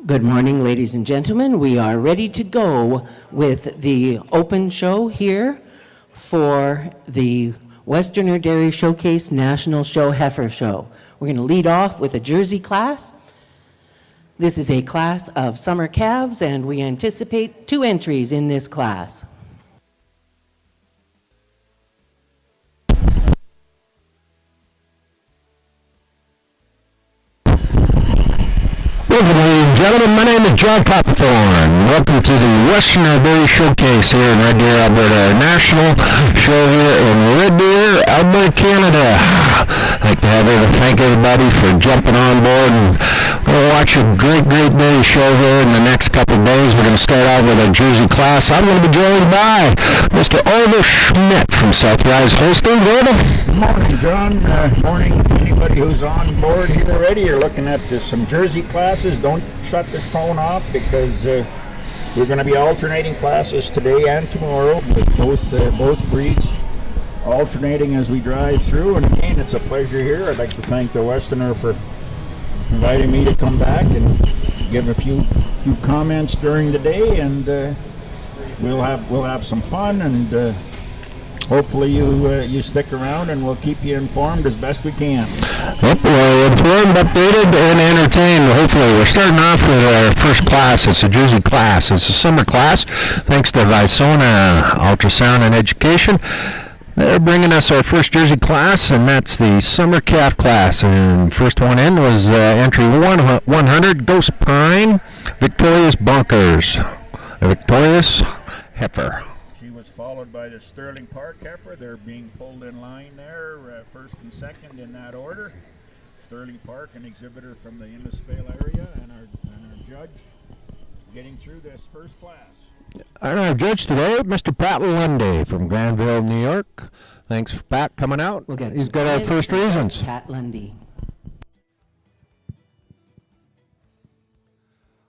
Good morning, ladies and gentlemen. We are ready to go with the open show here for the Westerner Dairy Showcase National Show Heifer Show. We're going to lead off with a Jersey class. This is a class of summer calves, and we anticipate 2 entries in this class. Welcome, ladies and gentlemen. My name is John Copperthorne. Welcome to the Westerner Dairy Showcase here in Red Deer, Alberta. National show here in Red Deer, Alberta, Canada. I'd like to thank everybody for jumping on board, and we'll watch a great dairy show here in the next couple of days. We're going to start out with a Jersey class. I'm going to be joined by Mr. Oliver Schmidt from Southrise Holstein. Good morning, John. Morning, anybody who's on board here already. You're looking at some Jersey classes. Don't shut the phone off because we're going to be alternating classes today and tomorrow with both breeds alternating as we drive through. And again, it's a pleasure here. I'd like to thank the Westerner for inviting me to come back and give a few comments during the day, and we'll have some fun, and hopefully you stick around, and we'll keep you informed as best we can. Yep, we're informed, updated, and entertained. Hopefully, we're starting off with our first class. It's a Jersey class. It's a summer class, thanks to Visona Ultrasound and Education. They're bringing us our first Jersey class, and that's the summer calf class. And first one in was entry 100, Ghost Pine, Victorious Bunkers, a Victorious Heifer. She was followed by the Sterling Park Heifer. They're being pulled in line there, first and second in that order. Sterling Park, an exhibitor from the Innisfail area, and our judge getting through this first class. And our judge today, Mr. Pat Lundy from Granville, New York. Thanks, Pat, coming out. He's got our first reasons. Pat Lundy.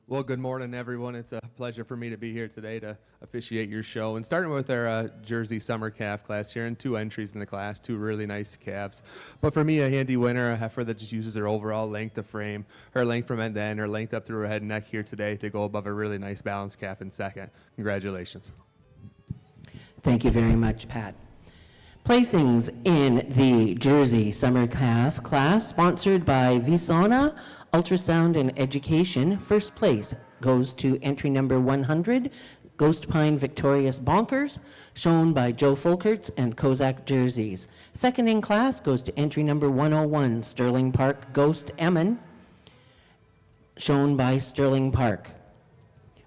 Well, good morning, everyone. It's a pleasure for me to be here today to officiate your show. And starting with our Jersey Summer Calf class here, and 2 entries in the class, 2 really nice calves. But for me, a handy winner, a heifer that just uses her overall length of frame, her length from end to end, her length up through her head and neck here today to go above a really nice balanced calf in second. Congratulations. Thank you very much, Pat. Placings in the Jersey Summer Calf class, sponsored by Visona Ultrasound and Education. First place goes to entry number 100, Ghost Pine Victorious Bonkers, shown by Joe Folkerts and Kozak Jerseys. Second in class goes to entry number 101, Sterling Park Ghost Emmon, shown by Sterling Park.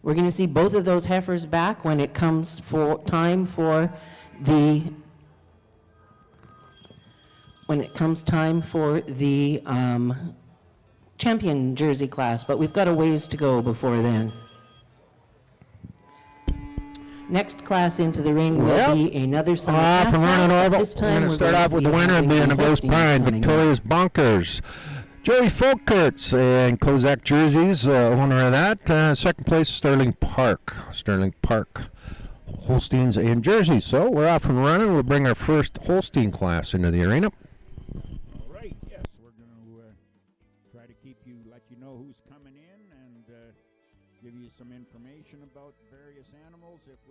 We're going to see both of those heifers back when it comes for time for the champion Jersey class, but we've got a ways to go before then. Next class into the ring will be another summer calf From class, Vernon but Oval. this time We're going to start off with the winner being the Ghost Pine, Victorious Bonkers. Joey Folkerts and Kozak Jerseys, owner of that. Second place, Sterling Park. Sterling Park Holsteins and Jerseys. So we're off and running. We'll bring our first Holstein class into the arena. All right, yes, we're going to try to let you know who's coming in, and give you some information about various animals if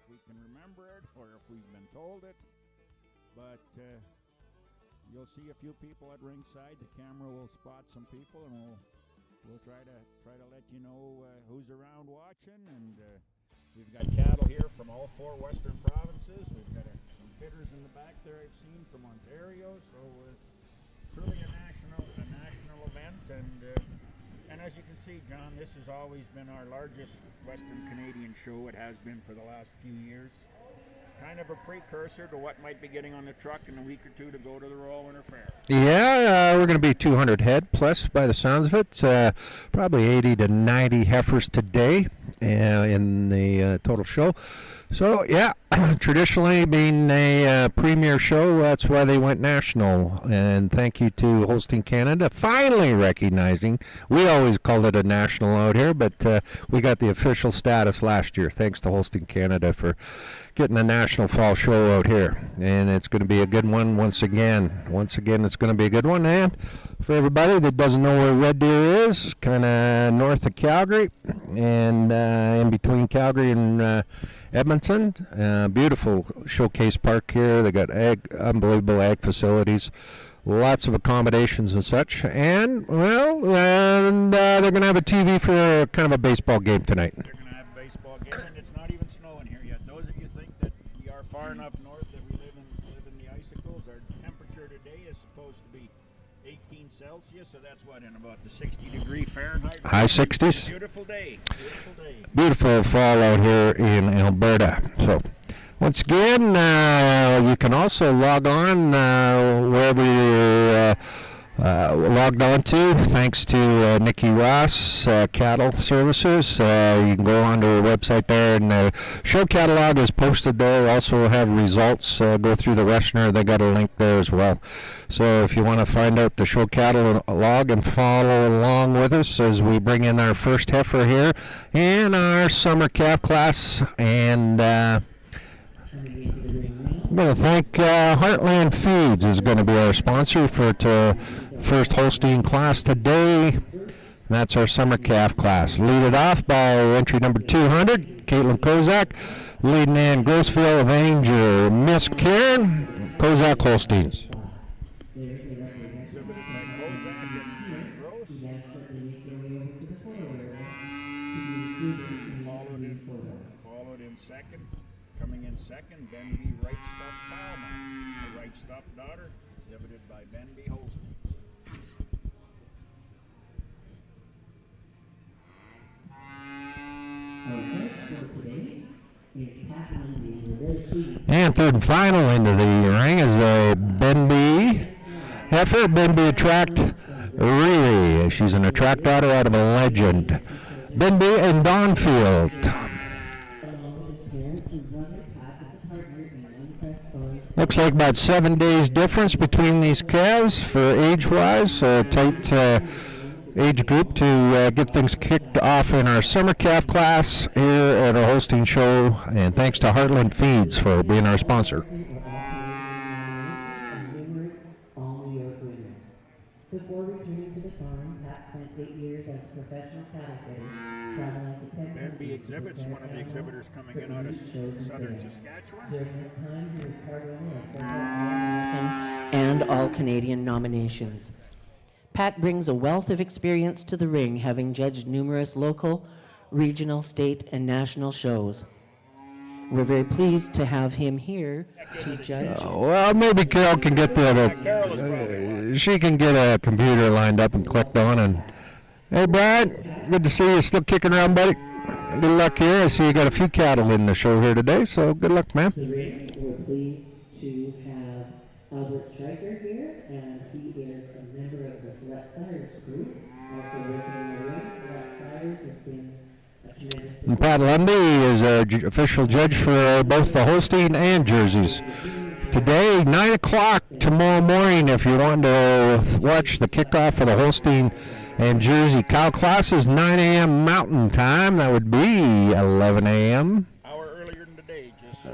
we can remember it or if we've been told it. But you'll see a few people at ringside. The camera will spot some people, and we'll try to let you know who's around watching. And we've got cattle here from all 4 western provinces. We've got some fitters in the back there I've seen from Ontario. So truly a national event. And as you can see, John, this has always been our largest Western Canadian show. It has been for the last few years. Kind of a precursor to what might be getting on the truck in a week or 2 to go to the Royal Winter Fair. Yeah, we're going to be 200 head plus by the sounds of it. Probably 80 to 90 heifers today in the total show. So, yeah, traditionally being a premier show, that's why they went national. And thank you to Holstein Canada finally recognizing, we always called it a national out here, but we got the official status last year. Thanks to Holstein Canada for getting a national fall show out here. And it's going to be a good one once again. Once again, it's going to be a good one. And for everybody that doesn't know where Red Deer is, kind of north of Calgary and in between Calgary and Edmonton. Beautiful showcase park here. They got unbelievable ag facilities, lots of accommodations and such. And, well, they're going to have a TV for kind of a baseball game tonight. They're going to have a baseball game, and it's not even snowing here yet. Those of you think that we are far enough north that we live in the icicles, our temperature today is supposed to be 18 Celsius, so that's what, in about the 60-degree Fahrenheit. High 60s. Beautiful day. Beautiful day. Beautiful fall out here in Alberta. So, once again, you can also log on wherever you're logged on to, thanks to Nikki Ross, Cattle Services. You can go onto her website there, and the show catalog is posted there. Also have results. Go through the Westerner. They got a link there as well. So if you want to find out the show catalog and follow along with us as we bring in our first heifer here in our summer calf class, and I'm going to thank Heartland Feeds is going to be our sponsor for first Holstein class today. That's our summer calf class. Lead it off by entry number 200, Caitlin Kozak. Leading in Grossfield of Anger, Miss Karen, Kozak Holsteins. Followed in second. Coming in second, Benby Right Stuff Palmer. The Right Stuff daughter, exhibited by Benby Holstein. And third and final into the ring is a Benby heifer, Benby Attract Riri. She's an attract daughter out of a legend. Benby and Donfield. Looks like about 7 days difference between these calves for age-wise. A tight age group to get things kicked off in our summer calf class here at our Holstein show. And thanks to Heartland Feeds for being our sponsor. Before returning to the farm, Pat spent 8 years as a professional cattle fitter, traveling to 10 Benby exhibits, one of the exhibitors coming in out of southern Saskatchewan. During this time, he was part owner of several American and all-Canadian nominations. Pat brings a wealth of experience to the ring, having judged numerous local, regional, state, and national shows. We're very pleased to have him here to judge. Well, maybe Carol can get she can get a computer lined up and clicked on. And hey, Brad, good to see you still kicking around, buddy. Good luck here. I see you got a few cattle in the show here today, so good luck, man. The ring, we're pleased to have Albert Stryker here, and he is a member of the Select Sires group. Also working in the ring, Select Sires have been a tremendous And Pat Lundy is our official judge for both the Holstein and jerseys. Today, 9 o'clock tomorrow morning, if you're wanting to watch the kickoff of the Holstein and Jersey cow classes, 9 a.m. Mountain Time. That would be 11 a.m. Hour earlier than today, just so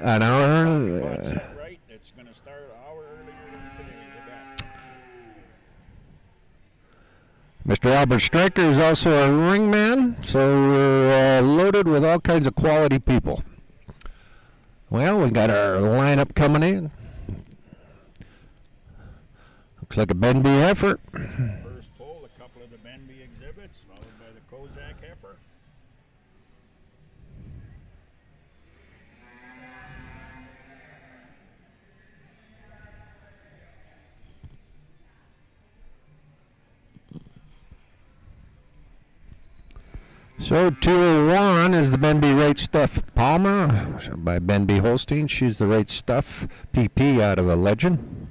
An hour. right. It's going to start an hour earlier than today. Mr. Albert Stryker is also a ringman, so we're loaded with all kinds of quality people. Well, we got our lineup coming in. Looks like a Benby heifer. First poll, a couple of the Benby exhibits, followed by the Kozak heifer. So 201 is the Benby Right Stuff Palmer by Benby Holstein. She's the Right Stuff PP out of a Legend.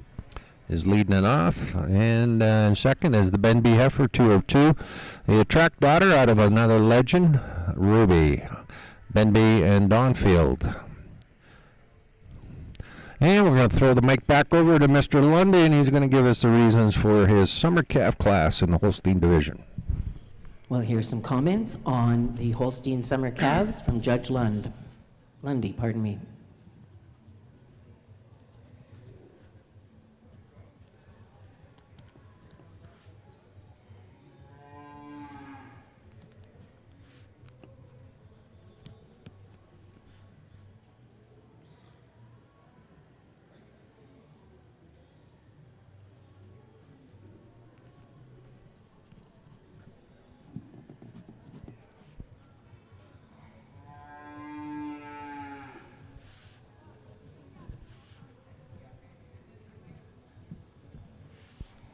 Is leading it off. And second is the Benby Heifer 202. The Attract Daughter out of another Legend, Ruby. Benby and Donfield. And we're going to throw the mic back over to Mr. Lundy, and he's going to give us the reasons for his summer calf class in the Holstein division. Well, here's some comments on the Holstein Summer Calves from Judge Lundy, pardon me.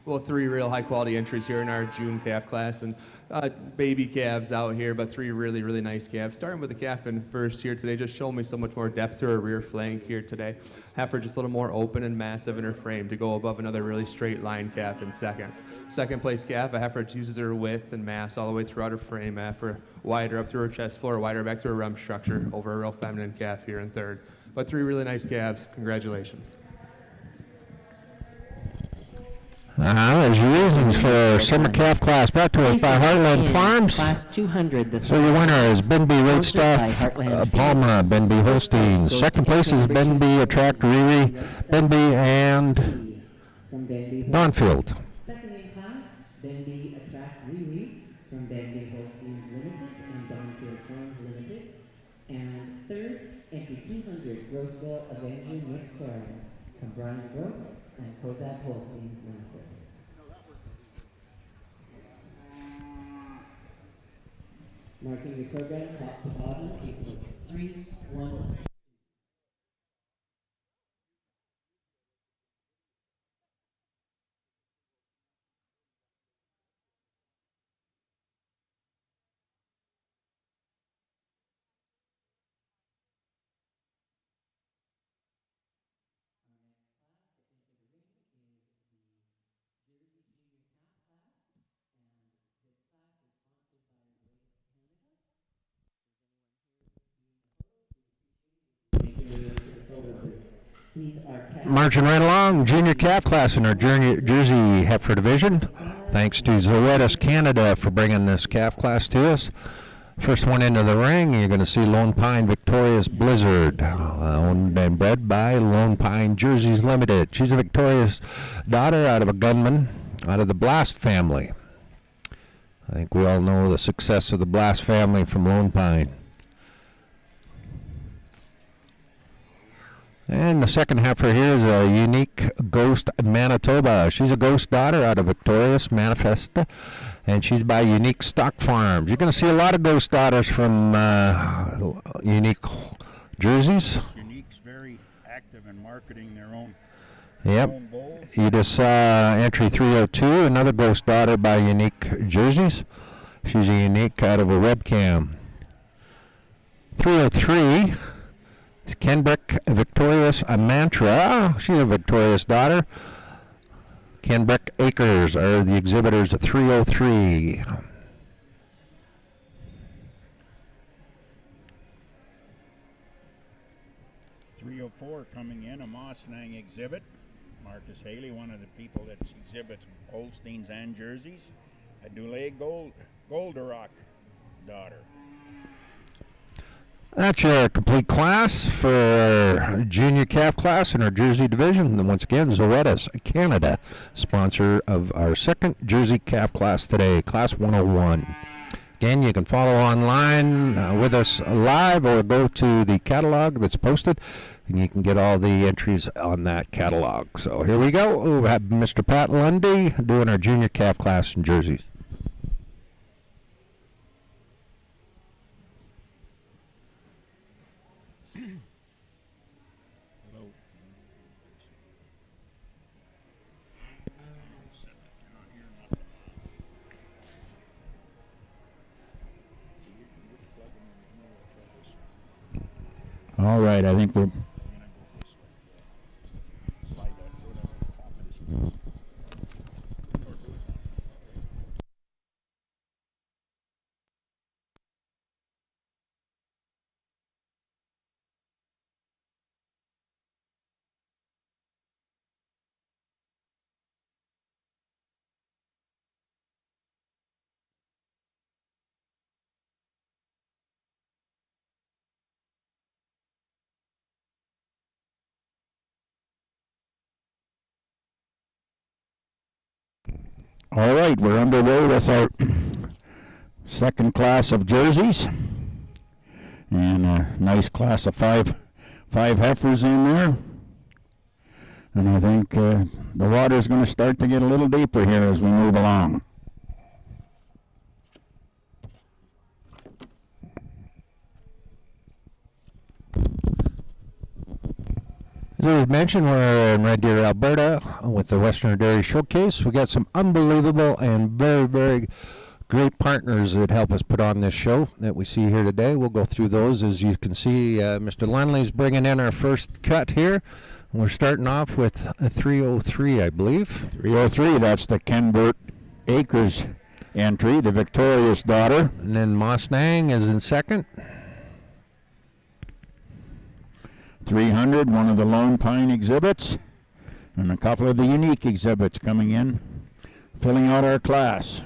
Well, three real high-quality entries here in our June calf class, and baby calves out here, but three really, really nice calves. Starting with the calf in first here today, just showing me so much more depth to her rear flank here today. Heifer just a little more open and massive in her frame to go above another really straight line calf in second. Second place calf, a heifer uses her width and mass all the way throughout her frame, heifer wider up through her chest floor, wider back to her rump structure, over a real feminine calf here in third. But three really nice calves. Congratulations. There's your reasons for our summer calf class brought to us by Heartland In Farms. Class 200, the So your winner is Benby sponsored by Waitstaff, Heartland Palma, Fields. Benby First place Holstein. goes Second to place is Captain Richards Benby Attract Riri, Benby and From Benby Donfield. Second in class, Benby Attract Riri from Benby Holsteins Limited and Donfield Farms Limited. And third, entry 200, Grossville Avenger Miss Karen from Brian Gross and Kozak Holsteins Limited. Marking the program top to bottom equals 3, 1. Marching right along, junior calf class in our Jersey Heifer division. Thanks to Zoetis Canada for bringing this calf class to us. First one into the ring, you're going to see Lone Pine Victorious Blizzard, owned and bred by Lone Pine Jerseys Limited. She's a Victorious daughter out of a gunman, out of the Blast family. I think we all know the success of the Blast family from Lone Pine. And the second heifer here is a unique Ghost Manitoba. She's a ghost daughter out of Victorious Manifesta, and she's by Unique Stock Farms. You're going to see a lot of ghost daughters from Unique Jerseys. Unique's very active in marketing their own. Yep. You just saw entry 302, another ghost daughter by Unique Jerseys. She's a unique out of a webcam. 303. Kenbrick Victorious Mantra. She's a Victorious daughter. Kenbrick Acres are the exhibitors at 303. 304 coming in, a Mustang exhibit. Marcus Haley, one of the people that exhibits Holsteins and Jerseys. A Dulé Golderock daughter. That's your complete class for our junior calf class in our Jersey division. And once again, Zoetis Canada, sponsor of our second Jersey calf class today, Class 101. Again, you can follow online with us live or go to the catalog that's posted, and you can get all the entries on that catalog. So here we go. We have Mr. Pat Lundy doing our junior calf class in Jerseys. All right, I think we're All right, we're underway with our second class of jerseys. And a nice class of five heifers in there. And I think the water's going to start to get a little deeper here as we move along. As we mentioned, we're in Red Deer, Alberta with the Western Dairy Showcase. We got some unbelievable and very, very great partners that help us put on this show that we see here today. We'll go through those. As you can see, Mr. Lunley's bringing in our first cut here. We're starting off with a 303, I believe. 303, that's the Kenbert Acres entry, the Victorious Daughter. And then Mustang is in second. 300, one of the Lone Pine exhibits, and a couple of the unique exhibits coming in, filling out our class.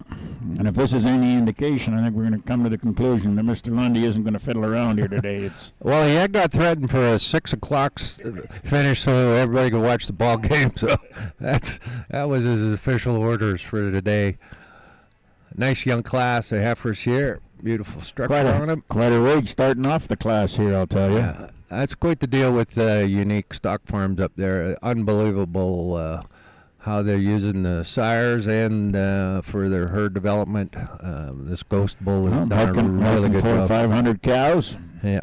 And if this is any indication, I think we're going to come to the conclusion that Mr. Lundy isn't going to fiddle around here today. It's Well, he had got threatened for a 6 o'clock finish so everybody could watch the ball game. So that was his official orders for today. Nice young class of heifers here. Beautiful structure on them. quite a rig starting off the class here, I'll tell you. That's quite the deal with unique stock farms up there. Unbelievable how they're using the sires and for their herd development. This Ghost Bull has done a really good job. 500 cows. Yeah.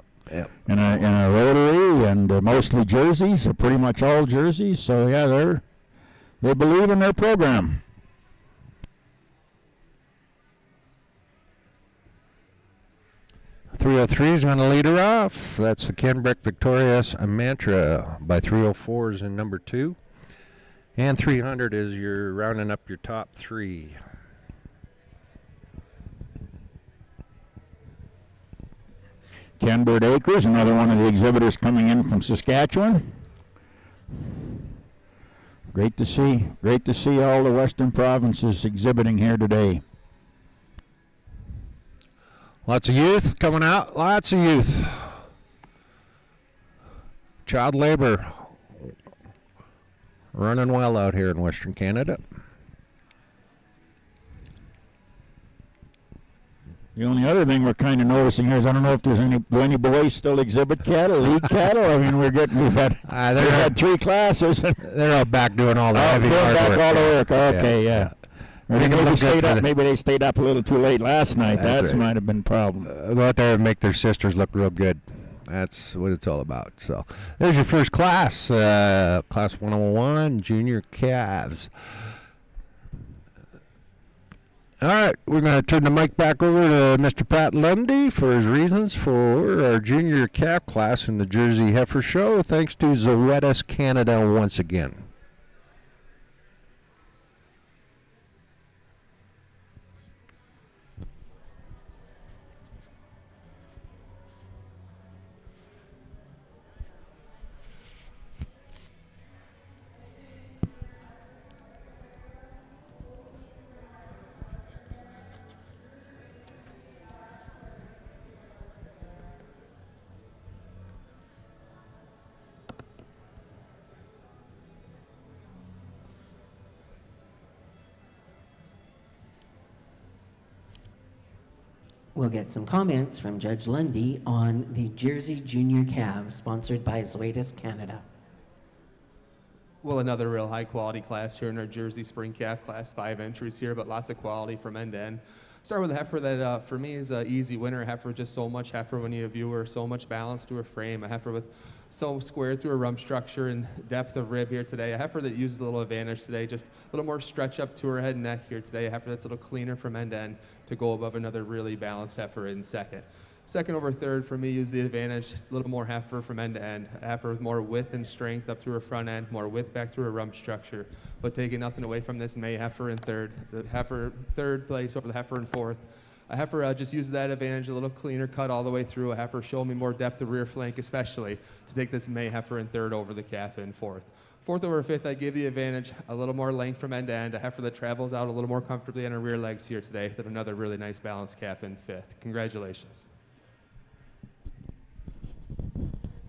In a rotary and mostly jerseys, pretty much all jerseys. So yeah, they believe in their program. .303 is going to lead her off. That's the Kenbrook Victorious Mantra by 304 is in number 2. And 300 is you're rounding up your top 3. Kenbert Acres, another one of the exhibitors coming in from Saskatchewan. Great to see all the western provinces exhibiting here today. Lots of youth coming out. Lots of youth. Child labor running well out here in Western Canada. The only other thing we're kind of noticing here is I don't know if there's do any boys still exhibit cattle, lead cattle. I mean, we've had 3 classes. They're all back doing all the heavy hard back work. all the work. Okay, yeah. Or They can look good maybe they stayed up a little too late last night. That's That right. might have been a problem. Go out there and make their sisters look real good. That's what it's all about. So there's your first class, class 101, junior calves. All right, we're going to turn the mic back over to Mr. Pat Lundy for his reasons for our junior calf class in the Jersey Heifer Show. Thanks to Zoetis Canada once again. We'll get some comments from Judge Lundy on the Jersey Junior Calves, sponsored by Zoetis Canada. Well, another real high quality class here in our Jersey Spring Calf class, 5 entries here, but lots of quality from end to end. Start with a heifer that for me is an easy winner. A heifer with just so much heifer when you view her, so much balance to her frame. A heifer with so square through her rump structure and depth of rib here today. A heifer that uses a little advantage today, just a little more stretch up to her head and neck here today. A heifer that's a little cleaner from end to end to go above another really balanced heifer in second. Second over third for me use the advantage, a little more heifer from end to end. A heifer with more width and strength up through her front end, more width back through her rump structure, but taking nothing away from this May heifer in third. The heifer third place over the heifer in fourth. A heifer just uses that advantage, a little cleaner cut all the way through. A heifer showing me more depth of rear flank especially to take this May heifer in third over the calf in fourth. Fourth over fifth, I give the advantage, a little more length from end to end. A heifer that travels out a little more comfortably on her rear legs here today than another really nice balanced calf in fifth. Congratulations.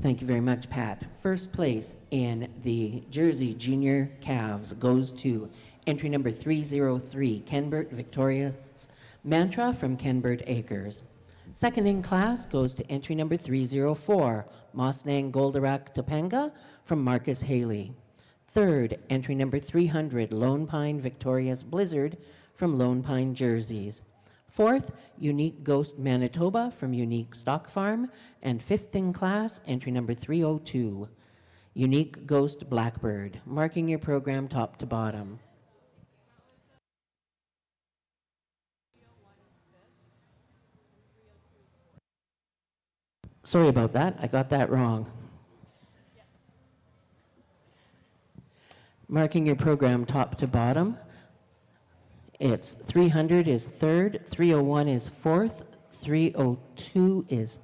Thank you very much, Pat. First place in the Jersey Junior Calves goes to entry number 303, Kenbert Victoria's Mantra from Kenbert Acres. Second in class goes to entry number 304, Mosnang Goldarak Topanga from Marcus Haley. Third, entry number 300, Lone Pine Victoria's Blizzard from Lone Pine Jerseys. Fourth, Unique Ghost Manitoba from Unique Stock Farm. And fifth in class, entry number 302, Unique Ghost Blackbird, marking your program top to bottom. Sorry about that, I got that wrong. Marking your program top to bottom, it's 300 is third, 301 is fourth, 302 is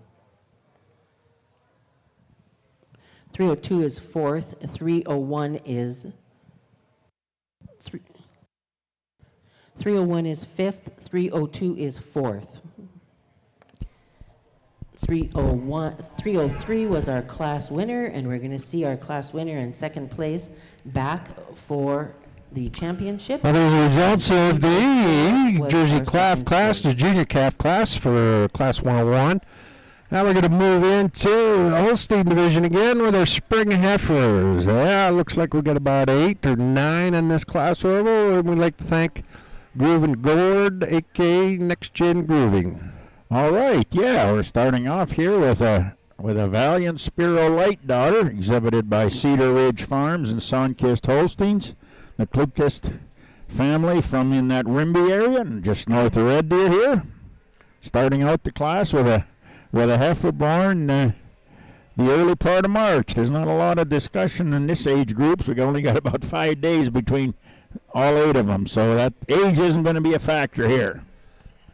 fourth, 301 is 301 is fifth, 302 is fourth. 303 was our class winner, and we're going to see our class winner in second place back for the championship. Well, there's the results of the Was Jersey our calf second class, the place. junior calf class for class 101. Now we're going to move into the Holstein division again with our spring heifers. Yeah, looks like we got about 8 or 9 in this class oval, and we'd like to thank Groove and Gord, aka Next Gen Grooving. All right, yeah, we're starting off here with a Valiant Spiro Light daughter, exhibited by Cedar Ridge Farms and Sunkist Holsteins, the Klukist family from in that Rimby area, and just north of Red Deer here. Starting out the class with a heifer born the early part of March. There's not a lot of discussion in this age group, so we only got about 5 days between all 8 of them, so that age isn't going to be a factor here.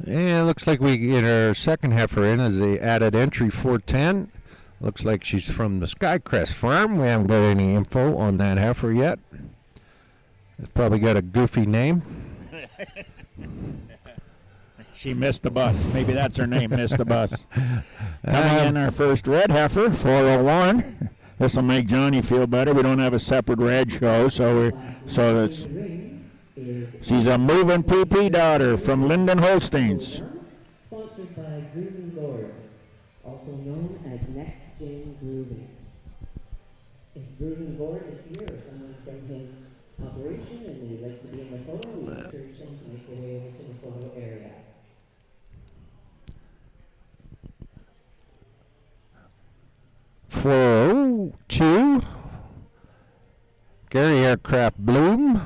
Yeah, looks like we get our second heifer in as the added entry 410. Looks like she's from the Skycrest farm. We haven't got any info on that heifer yet. It's probably got a goofy name. She missed the bus. Maybe that's her name, missed the bus. Coming in our first red heifer, 401. This will make Johnny feel better. We don't have a separate red show, so that's. She's a moving PP daughter from Linden Holsteins. Sponsored by Groove and Gord, also known as Next Gen Grooving. If Groove and Gord is here or someone from his operation and they'd like to be in the photo, we encourage them to make their way over to the photo area. $402. Gary Aircraft Bloom.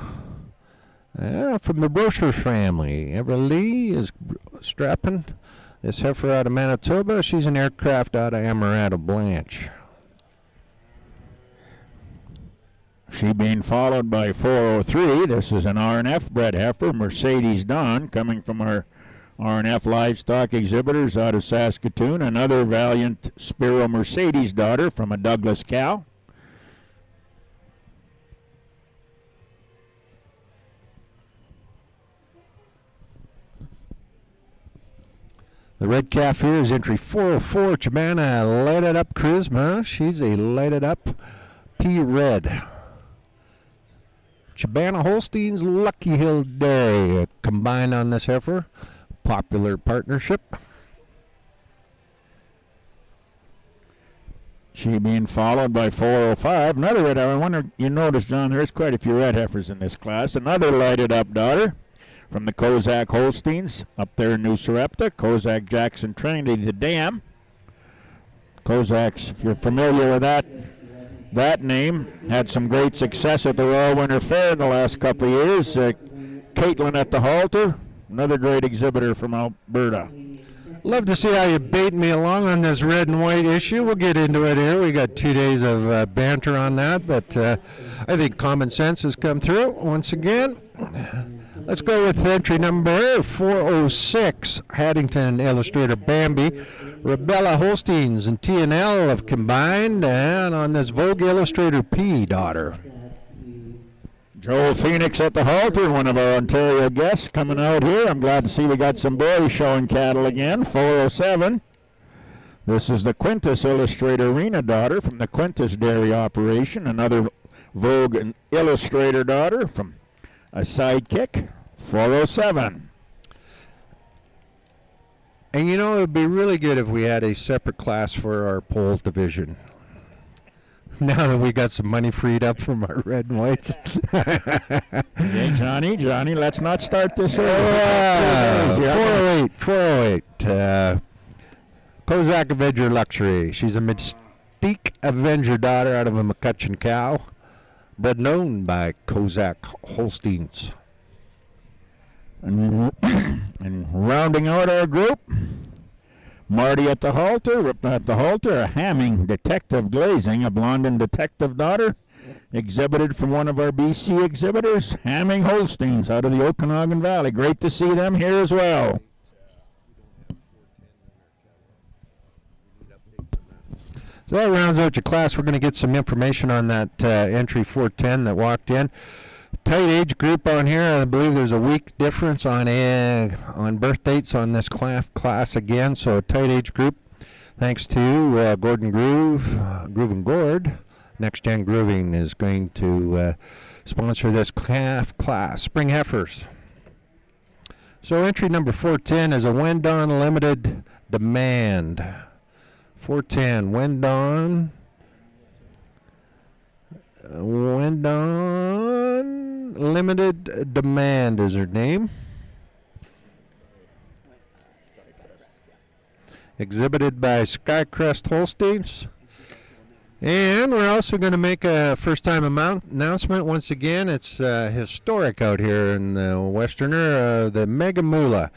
From the Brochure family. Everly is strapping this heifer out of Manitoba. She's an aircraft out of Amaretto Blanche. She being followed by 403. This is an RNF bred heifer, Mercedes Dawn, coming from our RNF livestock exhibitors out of Saskatoon. Another Valiant Spiro Mercedes daughter from a Douglas cow. The red calf here is entry 404, Chabana Lighted Up Charisma. She's a lighted up P-Red. Chabana Holstein's Lucky Hill Dairy combined on this heifer. Popular partnership. She being followed by 405. Another red heifer. I wonder, you notice, John, there's quite a few red heifers in this class. Another lighted up daughter from the Kozak Holsteins up there in New Sarepta. Kozak Jackson Trinity the Dam. Kozak's, if you're familiar with that name, had some great success at the Royal Winter Fair in the last couple of years. Caitlin at the halter, another great exhibitor from Alberta. Love to see how you bait me along on this red and white issue. We'll get into it here. We got 2 days of banter on that, but I think common sense has come through once again. Let's go with entry number 406, Haddington Illustrator Bambi. Rebella Holsteins and T&L have combined, and on this Vogue Illustrator P daughter. Joel Phoenix at the halter, one of our Ontario guests coming out here. I'm glad to see we got some boys showing cattle again. 407. This is the Quintus Illustrator Arena daughter from the Quintus Dairy operation. Another Vogue and Illustrator daughter from a Sidekick, 407. And you know, it would be really good if we had a separate class for our pole division. Now that we got some money freed up from our red and whites. Okay, Johnny, let's not start this over. 408. Kozak Avenger Luxury. She's a Mystique Avenger daughter out of a McCutcheon cow, bred known by Kozak Holsteins. And rounding out our group, Marty at the halter, a Hamming Detective Glazing, a Blondin Detective daughter, exhibited from one of our BC exhibitors, Hamming Holsteins out of the Okanagan Valley. Great to see them here as well. So that rounds out your class. We're going to get some information on that entry 410 that walked in. Tight age group on here. I believe there's a week difference on birth dates on this class again. So a tight age group. Thanks to Gordon Groove and Gord. Next Gen Grooving is going to sponsor this calf class. Spring heifers. So entry number 410 is a Wendon limited demand. 410 Wendon limited demand is her name. Exhibited by Skycrest Holsteins. And we're also going to make a first-time announcement. Once again, it's historic out here in the Westerner, the Mega Moolah.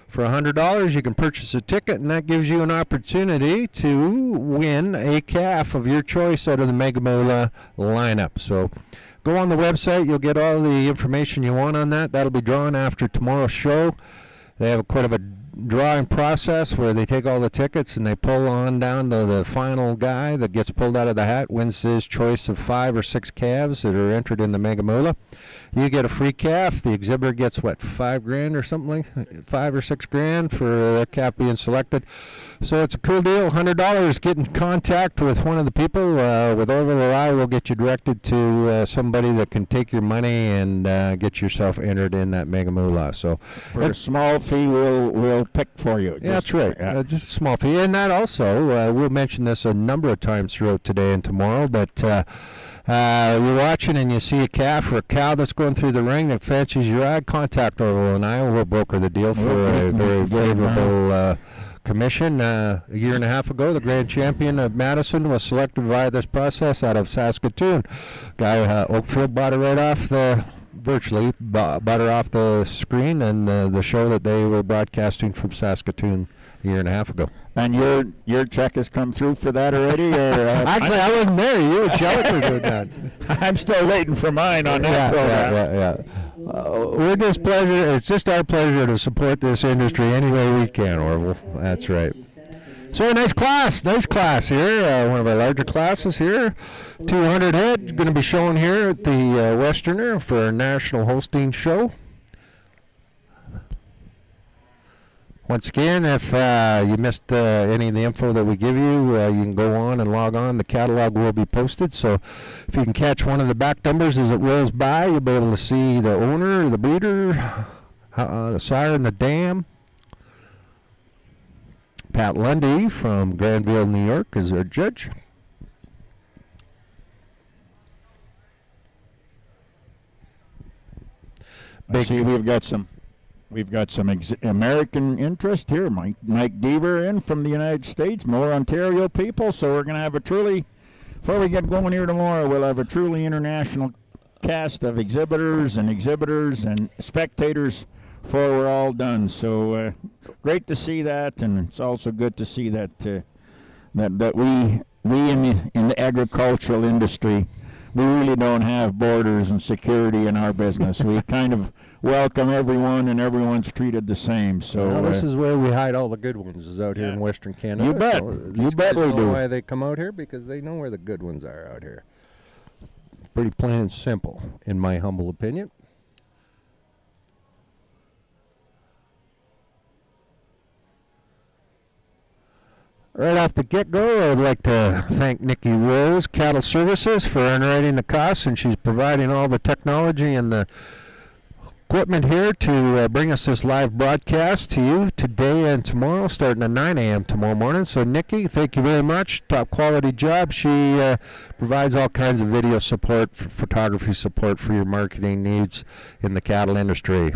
For $100, you can purchase a ticket, and that gives you an opportunity to win a calf of your choice out of the Mega Moolah lineup. So go on the website. You'll get all the information you want on that. That'll be drawn after tomorrow's show. They have quite of a drawing process where they take all the tickets and they pull on down to the final guy that gets pulled out of the hat, wins his choice of 5 or 6 calves that are entered in the Mega Moolah. You get a free calf. The exhibitor gets what, $5,000 or something like 5 or $6,000 for their calf being selected. So it's a cool deal. $100. Get in contact with one of the people with Orville I will get you directed to somebody that can take your money and get yourself entered in that Mega Moolah. So for a small fee, we'll pick for you. Yeah, that's right. Just a small fee. And that also, we'll mention this a number of times throughout today and tomorrow, but you're watching and you see a calf or a cow that's going through the ring that fancies your eye, contact Orville and I will broker the deal for a very favorable commission. A year and a half ago, the grand champion of Madison was selected via this process out of Saskatoon. Guy Oakfield bought it right off virtually bought her off the screen and the show that they were broadcasting from Saskatoon a year and a half ago. And your check has come through for that already? Or, actually, I wasn't there. You and Jellicoe did that. I'm still waiting for mine on that program. Yeah. We're just pleasure. It's just our pleasure to support this industry any way we can, Orville. That's right. So nice class here. One of our larger classes here. 200 head going to be shown here at the Westerner for our National Holstein Show. Once again, if you missed any of the info that we give you, you can go on and log on. The catalog will be posted. So if you can catch one of the back numbers as it rolls by, you'll be able to see the owner, the breeder, the sire, and the dam. Pat Lundy from Granville, New York is our judge. I see we've got some American interest here. Mike Deaver in from the United States, more Ontario people. So we're going to have before we get going here tomorrow, we'll have a truly international cast of exhibitors and spectators before we're all done. So great to see that, and it's also good to see that that we in the agricultural industry, we really don't have borders and security in our business. We kind of welcome everyone, and everyone's treated the same. So well, this is where we hide all the good ones, is out here in Western Canada. You bet. So You bet we do. Why they come out here? Because they know where the good ones are out here. Pretty plain and simple, in my humble opinion. Right off the get-go, I'd like to thank Nikki Rose, Cattle Services, for underwriting the costs, and she's providing all the technology and the equipment here to bring us this live broadcast to you today and tomorrow, starting at 9 a.m. tomorrow morning. So, Nikki, thank you very much. Top quality job. She provides all kinds of video support, photography support for your marketing needs in the cattle industry.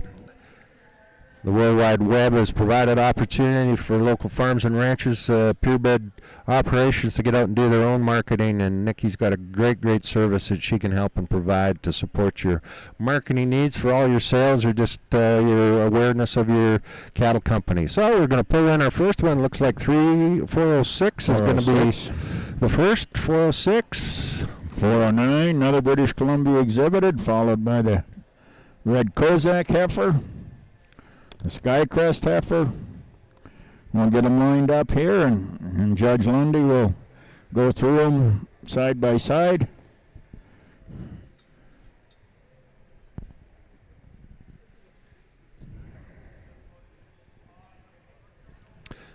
The World Wide Web has provided opportunity for local farms and ranchers, purebred operations to get out and do their own marketing, and Nikki's got a great service that she can help and provide to support your marketing needs for all your sales or just your awareness of your cattle company. So we're going to pull in our first one. Looks like 406 is going to be the first. 406. 409, another British Columbia exhibited, followed by the red Kozak heifer. The Skycrest heifer. We'll get them lined up here, and Judge Lundy will go through them side by side.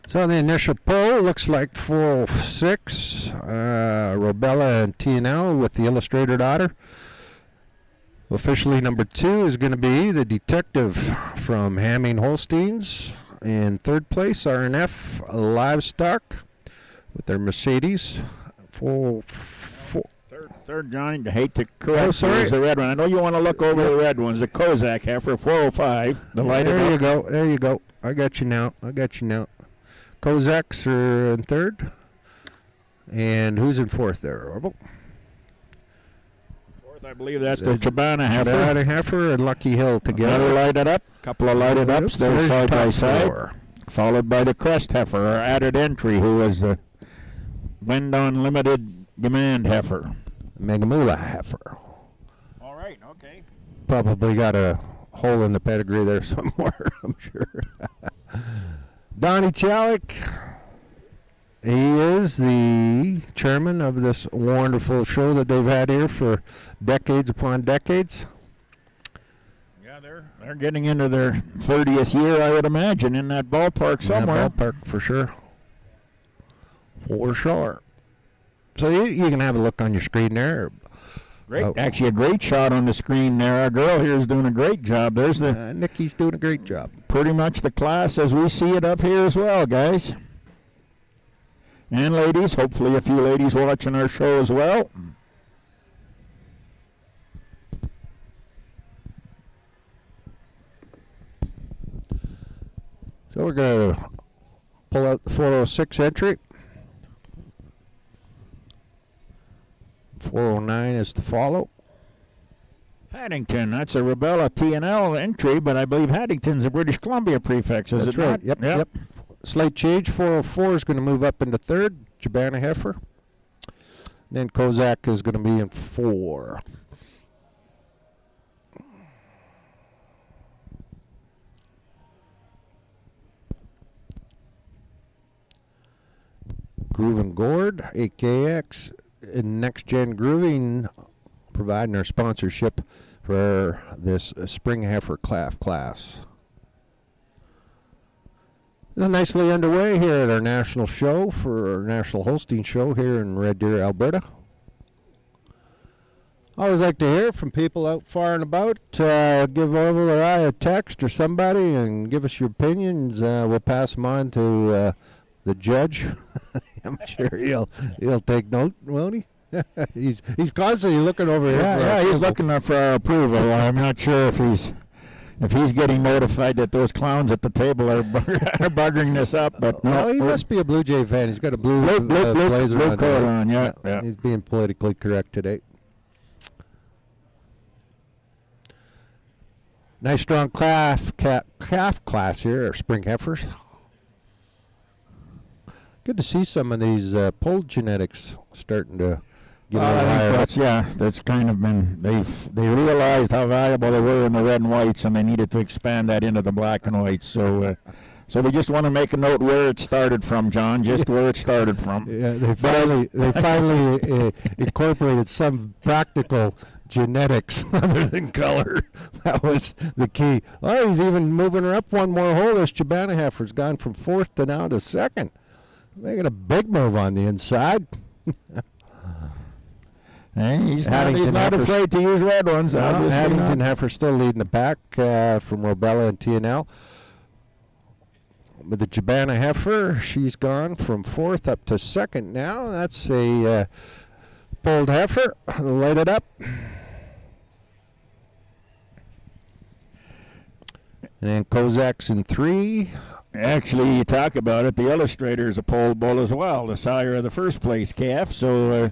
So the initial poll looks like 406, Robella and T&L with the illustrated otter. Officially number 2 is going to be the Detective from Hamming Holsteins. In third place, RNF Livestock with their Mercedes. Third, Johnny, I hate to correct you, is the red one. I know you want to look over the red ones. The Kozak heifer, 405. The light there you go. There you go. I got you now. Kozaks are in third. And who's in fourth there, Orville? I believe that's the Chibana heifer. Chibana heifer and Lucky Hill together. Another lighted up. Couple of lighted ups there side by side. Four. Followed by the Crest heifer, our added entry, who was the Wind Unlimited Demand heifer. Megamula heifer. All right, okay. Probably got a hole in the pedigree there somewhere, I'm sure. Donnie Chalik. He is the chairman of this wonderful show that they've had here for decades upon decades. Yeah, they're getting into their 30th year, I would imagine, in that ballpark somewhere. In that ballpark, for sure. For sure. So you can have a look on your screen there. Great, actually a great shot on the screen there. Our girl here is doing a great job. There's the Nikki's doing a great job. Pretty much the class as we see it up here as well, guys. And ladies, hopefully a few ladies watching our show as well. So we're going to pull out the 406 entry. 409 is to follow. Haddington, that's a Rebella T&L entry, but I believe Haddington's a British Columbia prefix, is That's it right. not? Yep. Slight change. 404 is going to move up into third. Chibana heifer. Then Kozak is going to be in 4. Groove and Gourd, AKX, and Next Gen Grooving, providing our sponsorship for this spring heifer calf class. This is nicely underway here at our national show for our National Holstein Show here in Red Deer, Alberta. I always like to hear from people out far and about. Give Orville or I a text or somebody and give us your opinions. We'll pass them on to the judge. I'm sure he'll take note, won't he? he's constantly looking over here. Yeah, he's looking for our approval. I'm not sure if he's getting notified that those clowns at the table are buggering this up, but no. Well, he must be a Blue Jay fan. He's got a blue blazer blue coat on. Yeah. He's being politically correct today. Nice strong calf class here, our spring heifers. Good to see some of these polled genetics starting to get a little higher. That's kind of been they realized how valuable they were in the red and whites, and they needed to expand that into the black and whites. So we just want to make a note where it started from, John. Just where it started from. Yeah, they finally incorporated some practical genetics other than color. That was the key. Oh, he's even moving her up one more hole. This Chibana heifer's gone from fourth to now to second. Making a big move on the inside. Hey, he's not Haddington Heifer's- afraid to use red ones. Obviously Haddington not. Heifer still leading the pack from Robella and TNL. With the Jabana Heifer, she's gone from 4th up to 2nd now. That's a bold heifer. Light it up. And then Kozak's in 3. Actually, you talk about it, the illustrator is a pole bull as well, the sire of the first place calf. So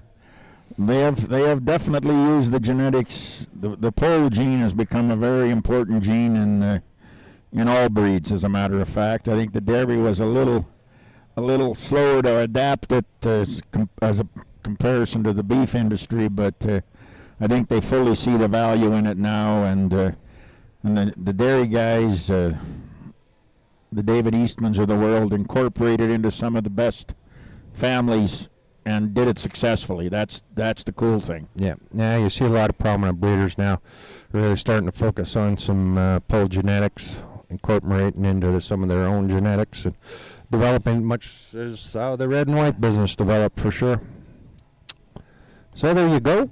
they have definitely used the genetics. The pole gene has become a very important gene in all breeds, as a matter of fact. I think the dairy was a little slower to adapt it as a comparison to the beef industry, but I think they fully see the value in it now, and the dairy guys, the David Eastmans of the world, incorporated into some of the best families and did it successfully. That's the cool thing. Yeah, you see a lot of prominent breeders now really starting to focus on some pole genetics, incorporating into some of their own genetics and developing much as how the red and white business developed for sure. So there you go.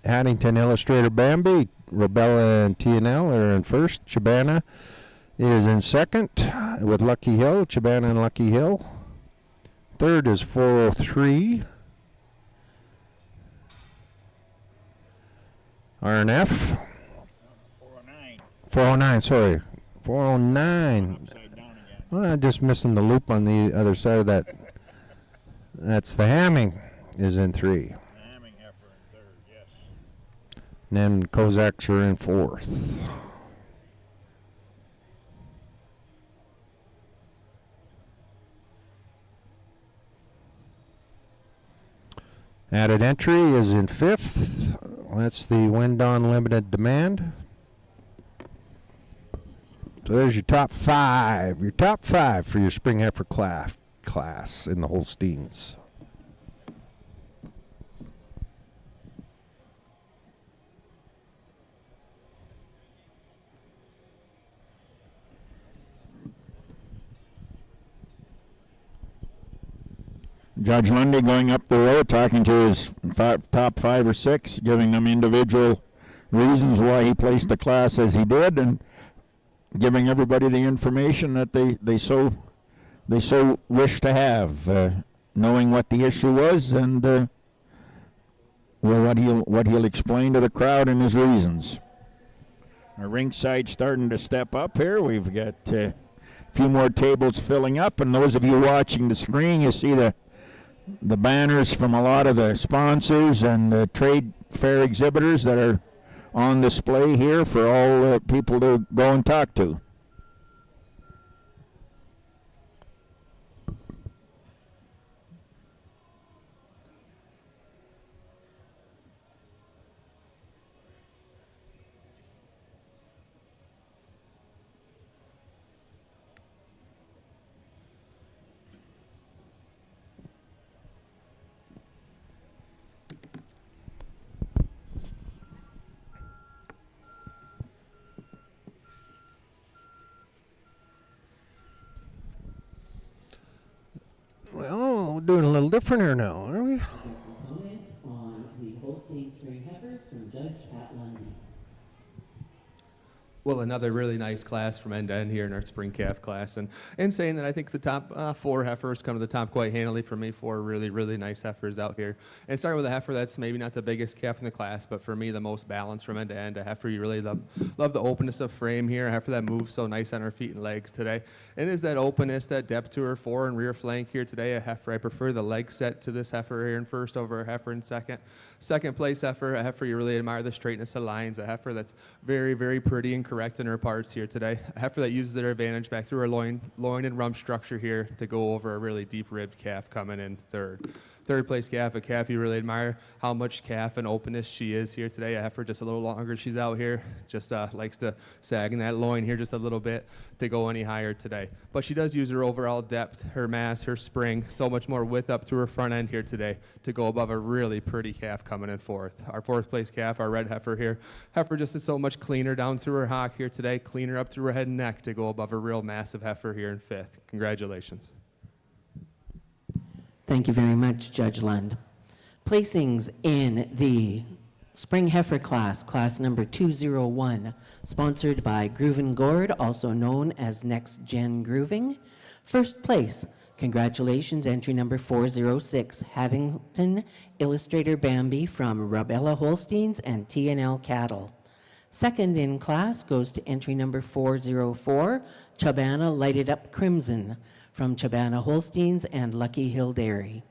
Haddington Illustrator Bambi, Robella and TNL are in first. Chibana is in second with Lucky Hill, Chibana and Lucky Hill. Third is 403. RNF. 409. 409, sorry. 409. Upside down again. Well, I'm just missing the loop on the other side of that. That's the Hamming is in 3. Hamming heifer in third, yes. And then Kozaks are in 4th. Added entry is in 5th. That's the Wind On Limited Demand. So there's your top 5. Your top 5 for your spring heifer class in the Holsteins. Judge Lundy going up the road, talking to his top 5 or 6, giving them individual reasons why he placed the class as he did, and giving everybody the information that they so wish to have, knowing what the issue was and what he'll explain to the crowd and his reasons. Our ringside starting to step up here. We've got a few more tables filling up, and those of you watching the screen, you see the banners from a lot of the sponsors and the trade fair exhibitors that are on display here for all people to go and talk to. Well, we're doing a little different here now, aren't we? Comments on the Holstein spring heifers from Judge Pat Lundy. Well, another really nice class from end to end here in our spring calf class. And saying that I think the top 4 heifers come to the top quite handily for me. 4 really, really nice heifers out here. And starting with a heifer that's maybe not the biggest calf in the class, but for me the most balanced from end to end. A heifer you really love the openness of frame here. A heifer that moves so nice on her feet and legs today. And is that openness, that depth to her fore and rear flank here today. A heifer, I prefer the leg set to this heifer here in first over a heifer in second. Second place heifer, a heifer you really admire the straightness of lines. A heifer that's very, very pretty and correct in her parts here today. A heifer that uses their advantage back through her loin and rump structure here to go over a really deep ribbed calf coming in third. Third place calf, a calf you really admire how much calf and openness she is here today. A heifer just a little longer. She's out here, just likes to sag in that loin here just a little bit to go any higher today. But she does use her overall depth, her mass, her spring, so much more width up through her front end here today to go above a really pretty calf coming in fourth. Our fourth place calf, our red heifer here. Heifer just is so much cleaner down through her hock here today, cleaner up through her head and neck to go above a real massive heifer here in fifth. Congratulations. Thank you very much, Judge Lund. Placings in the Spring Heifer class, class number 201, sponsored by Grooven Gord, also known as Next Gen Grooving. First place, congratulations, entry number 406, Haddington Illustrator Bambi from Rubella Holsteins and T&L Cattle. Second in class goes to entry number 404, Chabana Lighted Up Crimson from Chabana Holsteins and Lucky Hill Dairy.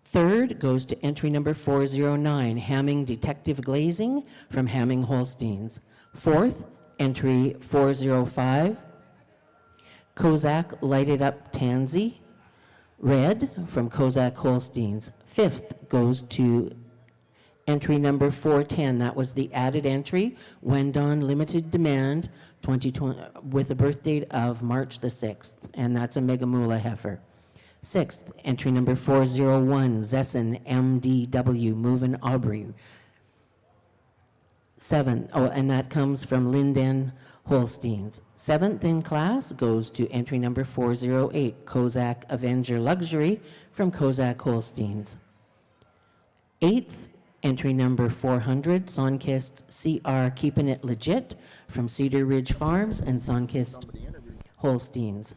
Third goes to entry number 409, Hamming Detective Glazing from Hamming Holsteins. Fourth, entry 405, Kozak Lighted Up Tansy Red from Kozak Holsteins. Fifth goes to entry number 410. That was the added entry, Wendon Limited Demand 2020, with a birth date of March the 6th, and that's a Megamula heifer. Sixth, entry number 401, Zesson MDW, Movin Aubrey. Seventh, and that comes from Linden Holsteins. Seventh in class goes to entry number 408, Kozak Avenger Luxury from Kozak Holsteins. Eighth, entry number 400, Sunkist CR Keeping It Legit from Cedar Ridge Farms and Sunkist Holsteins.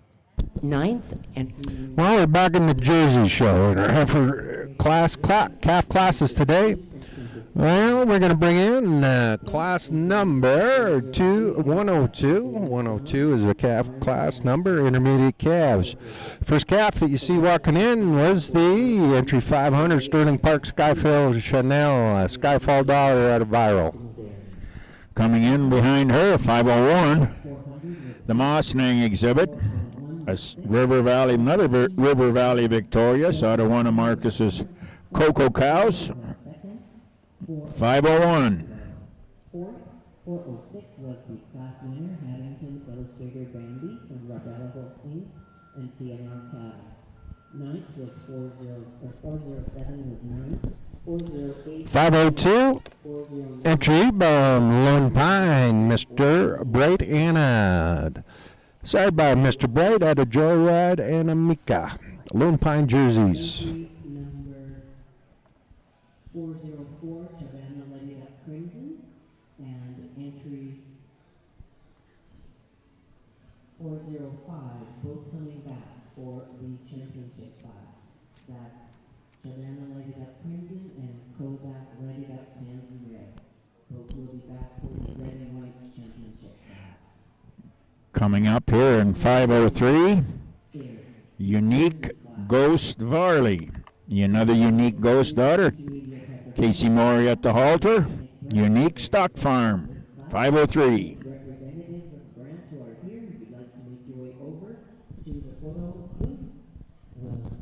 Ninth, entry. Well, we're back in the Jersey show in our heifer calf classes today. Well, we're going to bring in class number 102. 102 is a calf class number, intermediate calves. First calf that you see walking in was the entry 500 Sterling Park Skyfall Chanel Skyfall Dollar out of Viral. Coming in behind her, 501, the Mossnang exhibit. River Valley, another River Valley victorious out of one of Marcus's cocoa cows. 501. 406 was the class winner, Haddington Illustrator Bambi from Rubella Holsteins and TNL Cattle. Ninth was 407 was ninth. 408. 502. 409. Entry from Lone Pine, Mr. Bright Anna. Side by Mr. Bright out of Joyride and Amika. Lone Pine jerseys. Entry number 404, Chavana Lighted Up Crimson, and entry 405, both coming back for the championship class. That's Chavana Lighted Up Crimson and Kozak Lighted Up Tansy Red. Both will be back for the red and white championship class. Coming up here in 503, Cheers. Unique Ghost Varley. Another Unique Ghost daughter. Casey Maury at the halter. Unique Stock Farm. 503. Representatives of the grant who are here, if you'd like to make your way over to the photo booth.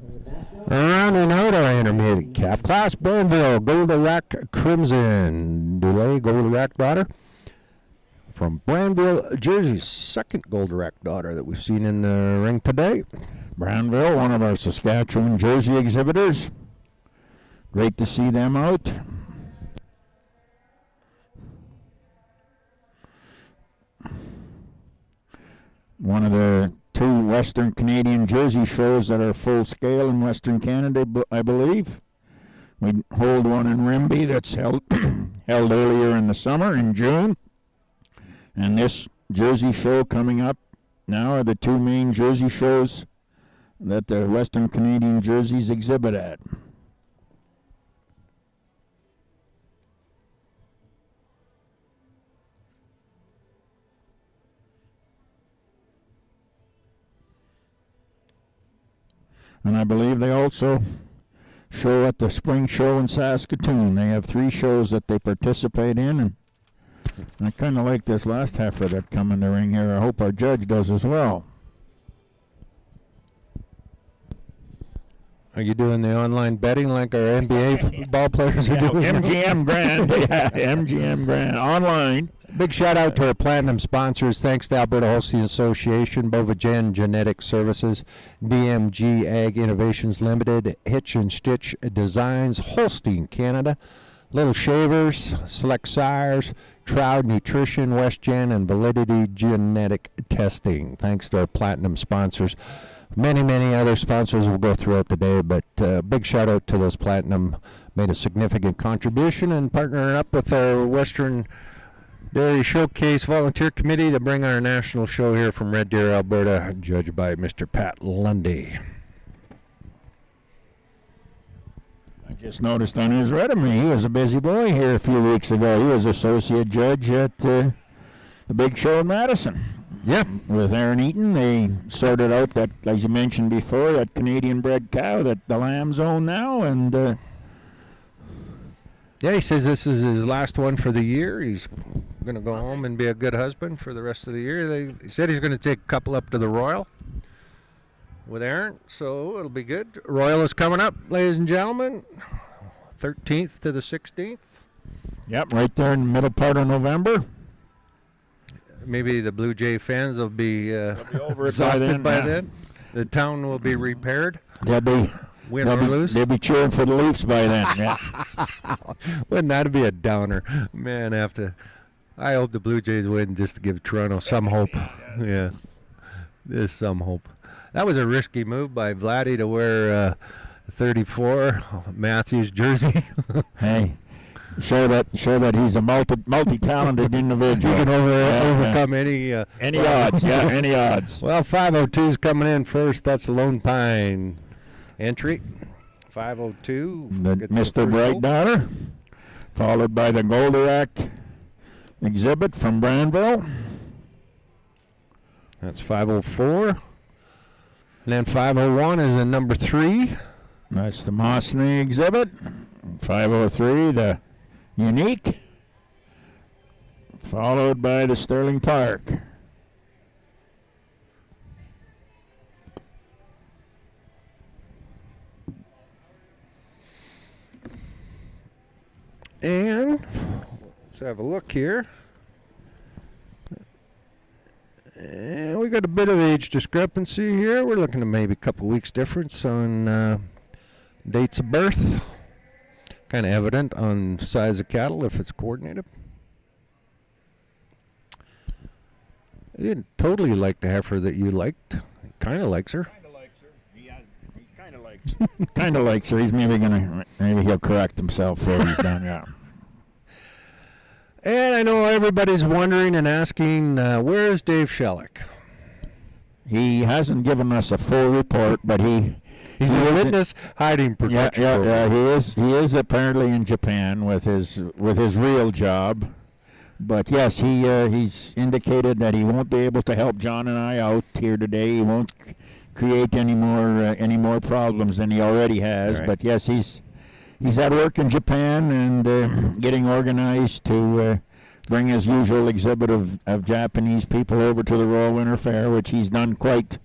With that, Rounding out our intermediate calf class, Burnville, Golden Crimson. Delay, Golden daughter. From Brandville, Jersey, second Golden daughter that we've seen in the ring today. Brandville, one of our Saskatchewan Jersey exhibitors. Great to see them out. One of the two Western Canadian Jersey shows that are full scale in Western Canada, I believe. We hold one in Rimbey that's held earlier in the summer, in June. And this Jersey show coming up now are the two main Jersey shows that the Western Canadian jerseys exhibit at. And I believe they also show at the spring show in Saskatoon. They have 3 shows that they participate in, and I kind of like this last heifer that come in the ring here. I hope our judge does as well. Are you doing the online betting like our NBA ball players are doing? MGM Grand. Yeah, MGM Grand. Online. Big shout out to our platinum sponsors. Thanks to Alberta Holstein Association, Bovagen Genetic Services, BMG Ag Innovations Limited, Hitch and Stitch Designs, Holstein Canada, Little Shavers, Select Sires, Trout Nutrition, WestGen, and Validity Genetic Testing. Thanks to our platinum sponsors. many other sponsors will go throughout the day, but big shout out to those Platinum. Made a significant contribution and partnering up with our Western Dairy Showcase Volunteer Committee to bring our national show here from Red Deer, Alberta, judged by Mr. Pat Lundy. I just noticed on his resume he was a busy boy here a few weeks ago. He was associate judge at the big show in Madison. Yeah. With Aaron Eaton, they sorted out that, as you mentioned before, that Canadian-bred cow that the lambs own now, and yeah, he says this is his last one for the year. He's going to go home and be a good husband for the rest of the year. He said he's going to take a couple up to the Royal with Aaron, so it'll be good. Royal is coming up, ladies and gentlemen, 13th to the 16th. Yep, right there in the middle part of November. Maybe the Blue Jay fans will be over exhausted by yeah. then. The town will be repaired. They'll be Win or lose. They'll be cheering for the Leafs by then. Yeah. Wouldn't that be a downer? Man, I hope the Blue Jays win just to give Toronto some hope. Yeah, there's some hope. That was a risky move by Vladdy to wear 34 Matthews jersey. Hey, show that he's a multi-talented individual. He can overcome any odds. Yeah, any odds. Well, 502's coming in first. That's the Lone Pine entry. 502. Mr. Bright Daughter, followed by the Goldirak exhibit from Brandville. That's 504. And then 501 is a number 3. That's the Mosney exhibit. 503, the Unique, followed by the Sterling Park. And let's have a look here. And we got a bit of age discrepancy here. We're looking at maybe a couple weeks difference on dates of birth. Kind of evident on size of cattle if it's coordinated. I didn't totally like the heifer that you liked. He kind of likes her. He kind of likes her. Kind of likes her. He's maybe he'll correct himself before he's done. Yeah. And I know everybody's wondering and asking, where is Dave Shellick? He hasn't given us a full report, but he's a witness hiding protection. Yeah, he is apparently in Japan with his real job. But yes, he's indicated that he won't be able to help John and I out here today. He won't create any more problems than he already has. Right. But yes, he's at work in Japan and getting organized to bring his usual exhibit of Japanese people over to the Royal Winter Fair, which he's done quite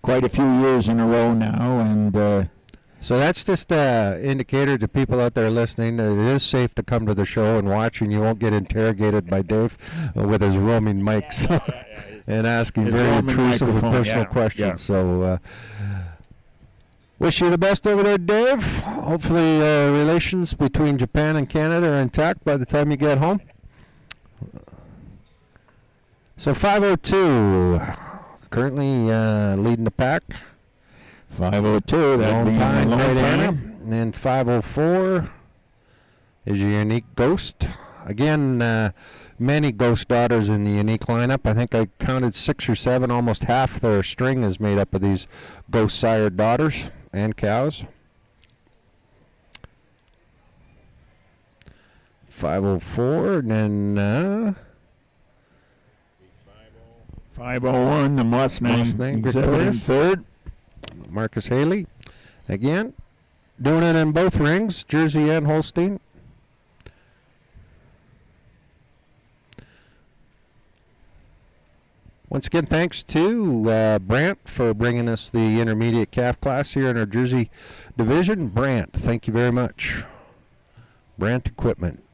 a few years in a row now. And so that's just an indicator to people out there listening that it is safe to come to the show and watch, and you won't get interrogated by Dave with his roaming mics and asking very intrusive and personal questions. Yeah. So wish you the best over there, Dave. Hopefully relations between Japan and Canada are intact by the time you get home. So 502 currently leading the pack. 502, that Lone being Pine Lone right Pine. And then 504 is your Unique Ghost. Again, many Ghost daughters in the Unique lineup. I think I counted 6 or 7. Almost half their string is made up of these Ghost sire daughters and cows. 504, and then 501, the Mustang Mustang exhibit in victorious. third. Marcus Haley, again, doing it in both rings, Jersey and Holstein. Once again, thanks to Brant for bringing us the intermediate calf class here in our Jersey division. Brant, thank you very much. Brant Equipment.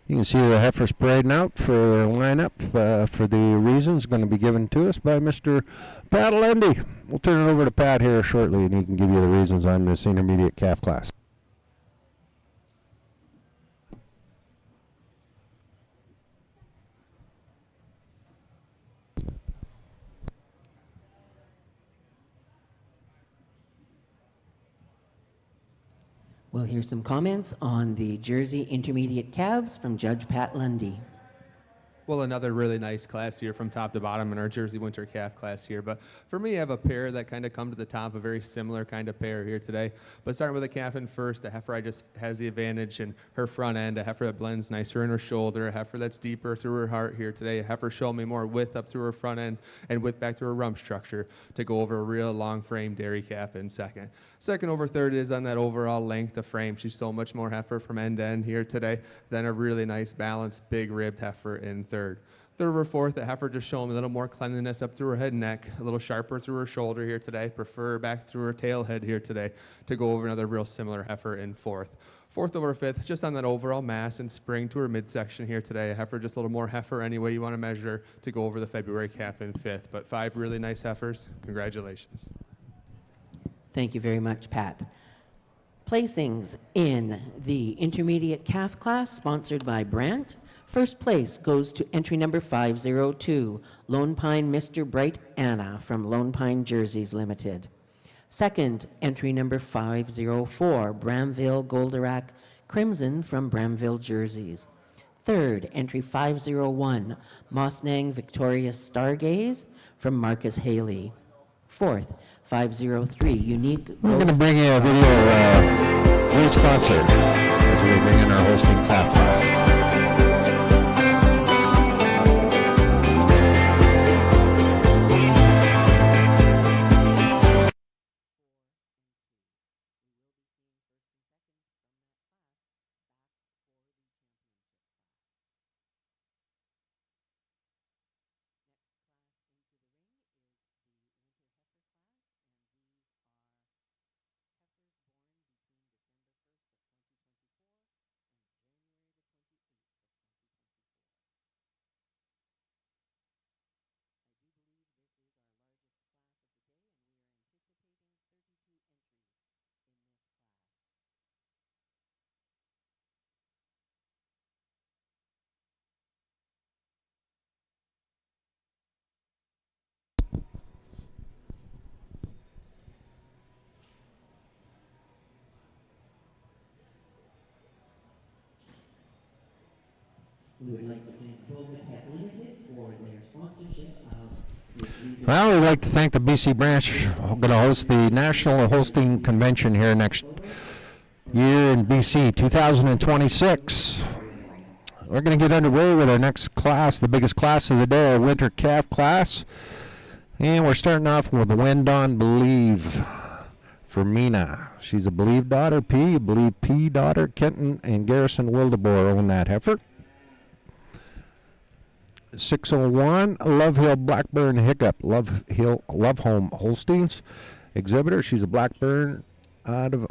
You can see the heifers parading out for lineup for the reasons going to be given to us by Mr. Pat Lundy. We'll turn it over to Pat here shortly, and he can give you the reasons on this intermediate calf class. We'll hear some comments on the Jersey Intermediate Calves from Judge Pat Lundy. Well, another really nice class here from top to bottom in our Jersey Winter Calf class here. But for me, I have a pair that kind of come to the top, a very similar kind of pair here today. But starting with the calf in first, the heifer I just has the advantage in her front end, a heifer that blends nicer in her shoulder, a heifer that's deeper through her heart here today, a heifer showing me more width up through her front end and width back through her rump structure to go over a real long frame dairy calf in second. Second over third is on that overall length of frame. She's so much more heifer from end to end here today than a really nice balanced big ribbed heifer in third. Third over fourth, the heifer just showing a little more cleanliness up through her head and neck, a little sharper through her shoulder here today, prefer back through her tail head here today to go over another real similar heifer in fourth. Fourth over fifth, just on that overall mass and spring to her midsection here today, a heifer just a little more heifer any way you want to measure to go over the February calf in fifth. But 5 really nice heifers. Congratulations. Thank you very much, Pat. Placings in the intermediate calf class sponsored by Brandt. First place goes to entry number 502, Lone Pine Mr. Bright Anna from Lone Pine Jerseys Limited. Second, entry number 504, Bramville Goldorak Crimson from Bramville Jerseys. Third, entry 501, Mossnang Victorious Stargaze from Marcus Haley. Fourth, 503, Unique We're going to Ghost- bring you a video, great sponsor, as we bring in our hosting calf class. We would like to thank Tech Limited for their sponsorship of Well, we'd like to thank the BC branch. We're going to host the National Hosting Convention here next year in BC, 2026. We're going to get underway with our next class, the biggest class of the day, our winter calf class. And we're starting off with Wind on Believe for Mina. She's a Believe daughter, I believe P daughter. Kenton and Garrison Wildeboer own that heifer. 601, Love Hill Blackburn Hiccup, Love Home Holsteins. Exhibitor, she's a Blackburn out of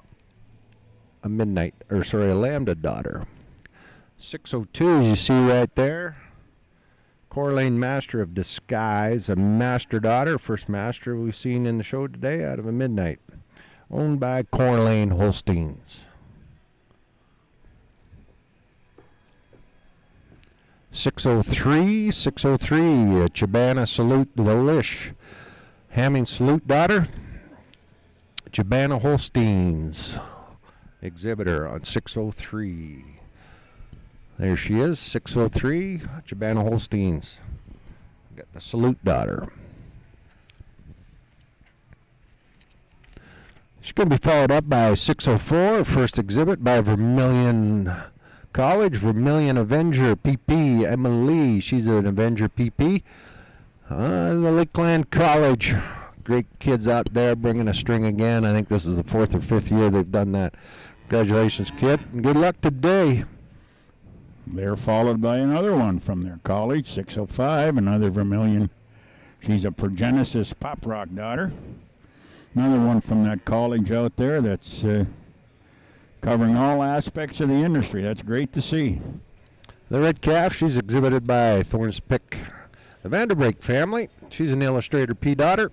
a Lambda daughter. 602, as you see right there, Corlane Master of Disguise, a master daughter, first master we've seen in the show today out of a Midnight, owned by Corlane Holsteins. 603, Chibana Salute the Lish, Hamming Salute daughter, Chibana Holsteins, exhibitor on 603. There she is, 603, Chibana Holsteins. Got the Salute daughter. She's going to be followed up by 604, first exhibit by Vermilion College, Vermilion Avenger PP, Emily, she's an Avenger PP. The Lakeland College, great kids out there bringing a string again. I think this is the 4th or 5th year they've done that. Congratulations, kid, and good luck today. They're followed by another one from their college, 605, another Vermilion. She's a Progenesis Pop Rock daughter. Another one from that college out there that's covering all aspects of the industry. That's great to see. The red calf, she's exhibited by Thornspick, the Vanderbeek family. She's an Illustrator P daughter.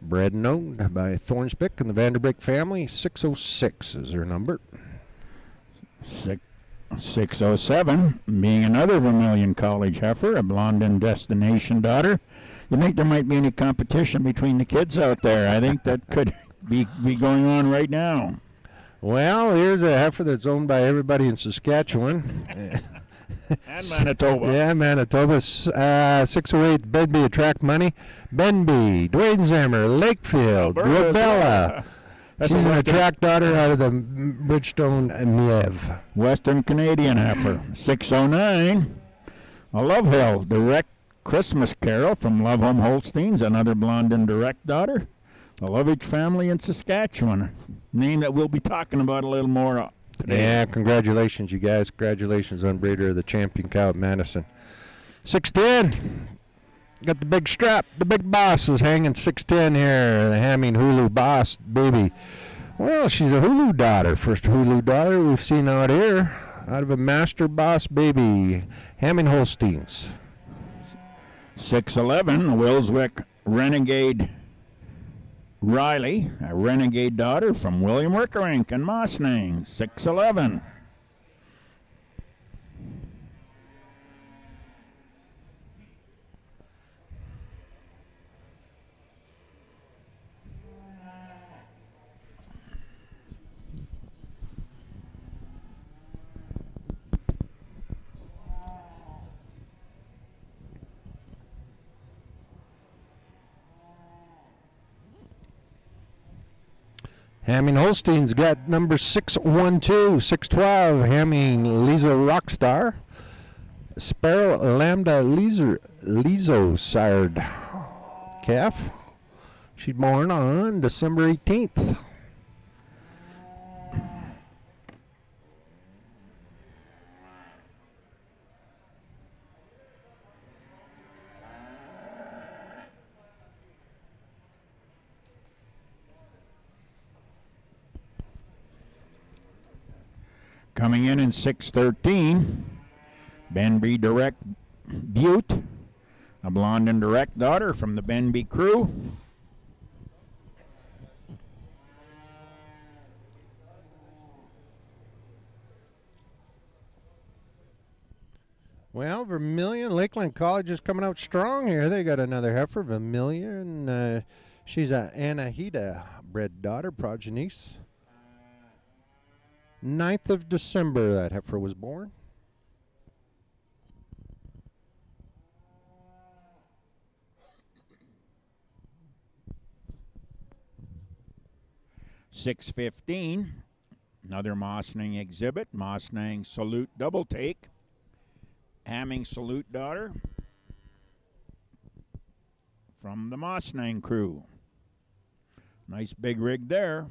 Bred and owned by Thornspick and the Vanderbeek family. 606 is her number. 607, being another Vermilion College heifer, a Blondin Destination daughter. You think there might be any competition between the kids out there? I think that could be going on right now. Well, here's a heifer that's owned by everybody in Saskatchewan. And Manitoba. Yeah, Manitoba. 608 Benby Attract Money. Benby, Dwayne Zimmer, Lakefield, Alberta as well. Robella. That's She's a an Western, attract daughter out of the Bridgestone Miev. Western Canadian heifer. 609. A Love Hill Direct Christmas Carol from Love Home Holsteins, another Blondin Direct daughter. The Lovage family in Saskatchewan. Name that we'll be talking about a little more today. Yeah, congratulations, you guys. Congratulations on breeder of the champion cow at Madison. 610. Got the big strap. The big boss is hanging 610 here. The Hamming Hulu boss baby. Well, she's a Hulu daughter. First Hulu daughter we've seen out here. Out of a master boss baby. Hamming Holsteins. 611, Willswick Renegade Riley, a renegade daughter from William Rickerink and Mossnang. 611. Hamming Holstein's got number 612, 612. Hamming Lizo Rockstar. Sparrow Lambda Lizo sired calf. She's born on December 18th. Coming in 613, Benby Direct Butte, a Blondin Direct daughter from the Benby crew. Well, Vermilion, Lakeland College is coming out strong here. They got another heifer, Vermilion. She's a Anahita bred daughter, progenies. 9th of December that heifer was born. $6.15, another Mossnang exhibit, Mossnang Salute Double Take, Hamming Salute daughter from the Mossnang crew. Nice big rig there.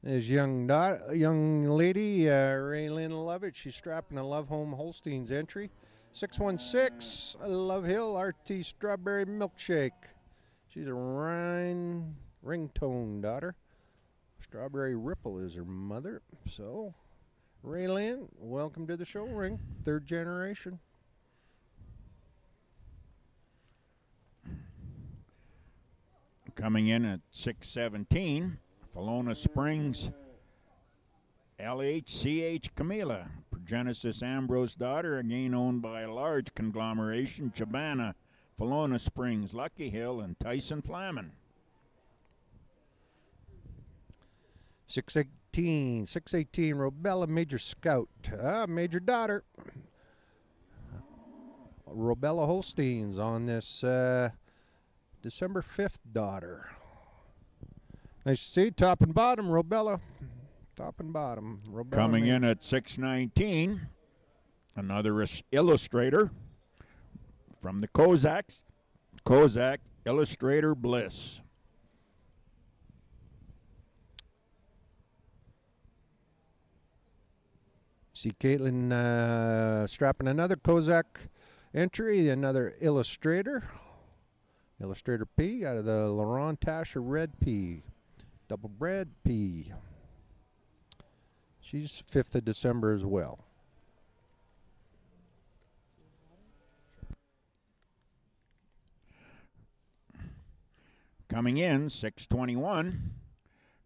This young lady, Raylyn Lovett, she's strapping a Love Home Holsteins entry. 616, Love Hill RT Strawberry Milkshake. She's a ringtone daughter. Strawberry Ripple is her mother. So, Raylyn, welcome to the show ring. 3rd generation. Coming in at 617, Kelowna Springs LHCH Camila, Progenesis Ambrose daughter, again owned by a large conglomeration, Chabana, Kelowna Springs, Lucky Hill, and Tyson Flamin. 618, Robella Major Scout. Major daughter. Robella Holsteins on this December 5th daughter. Nice to see top and bottom, Robella. Top and bottom. Robella Coming in at 619, another illustrator from the Kozaks, Kozak Illustrator Bliss. See Caitlin strapping another Kozak entry, another illustrator. Illustrator P out of the Laurent Tasher Red P. Double bred P. She's 5th of December as well. Coming in, 621,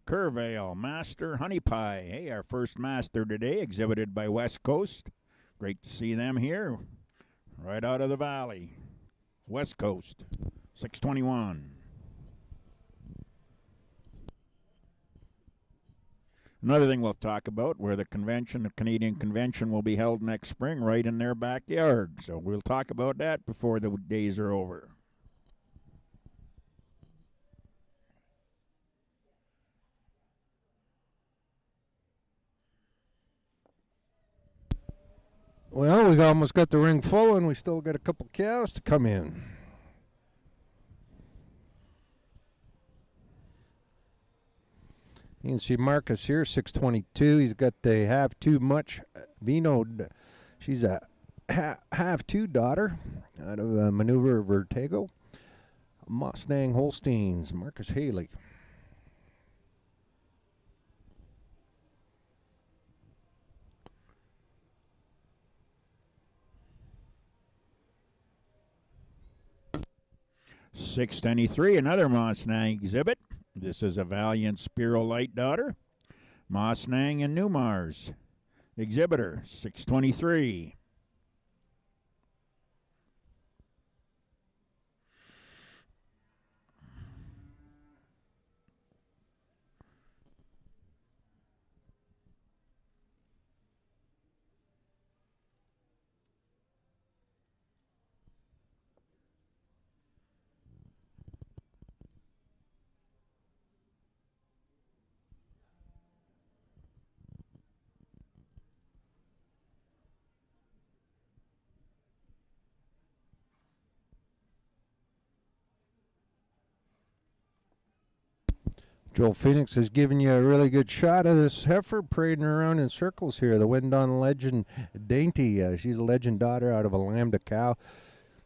Kerrvale Master Honey Pie. Hey, our first master today, exhibited by West Coast. Great to see them here. right out of the valley. West Coast, 621. Another thing we'll talk about, where the Canadian Convention, will be held next spring right in their backyard. So we'll talk about that before the days are over. Well, we almost got the ring full, and we still got a couple cows to come in. You can see Marcus here, 622. He's got the Have Too Much Vino. She's a Have Two daughter out of Maneuver Vertigo. Mustang Holsteins, Marcus Haley. $6.93, another Mustang exhibit. This is a Valiant Spiro Light daughter. Mustang and Newmars. Exhibitor, $6.23. Joel Phoenix has given you a really good shot of this heifer parading around in circles here. The Windon Legend Dainty. She's a legend daughter out of a Lambda cow.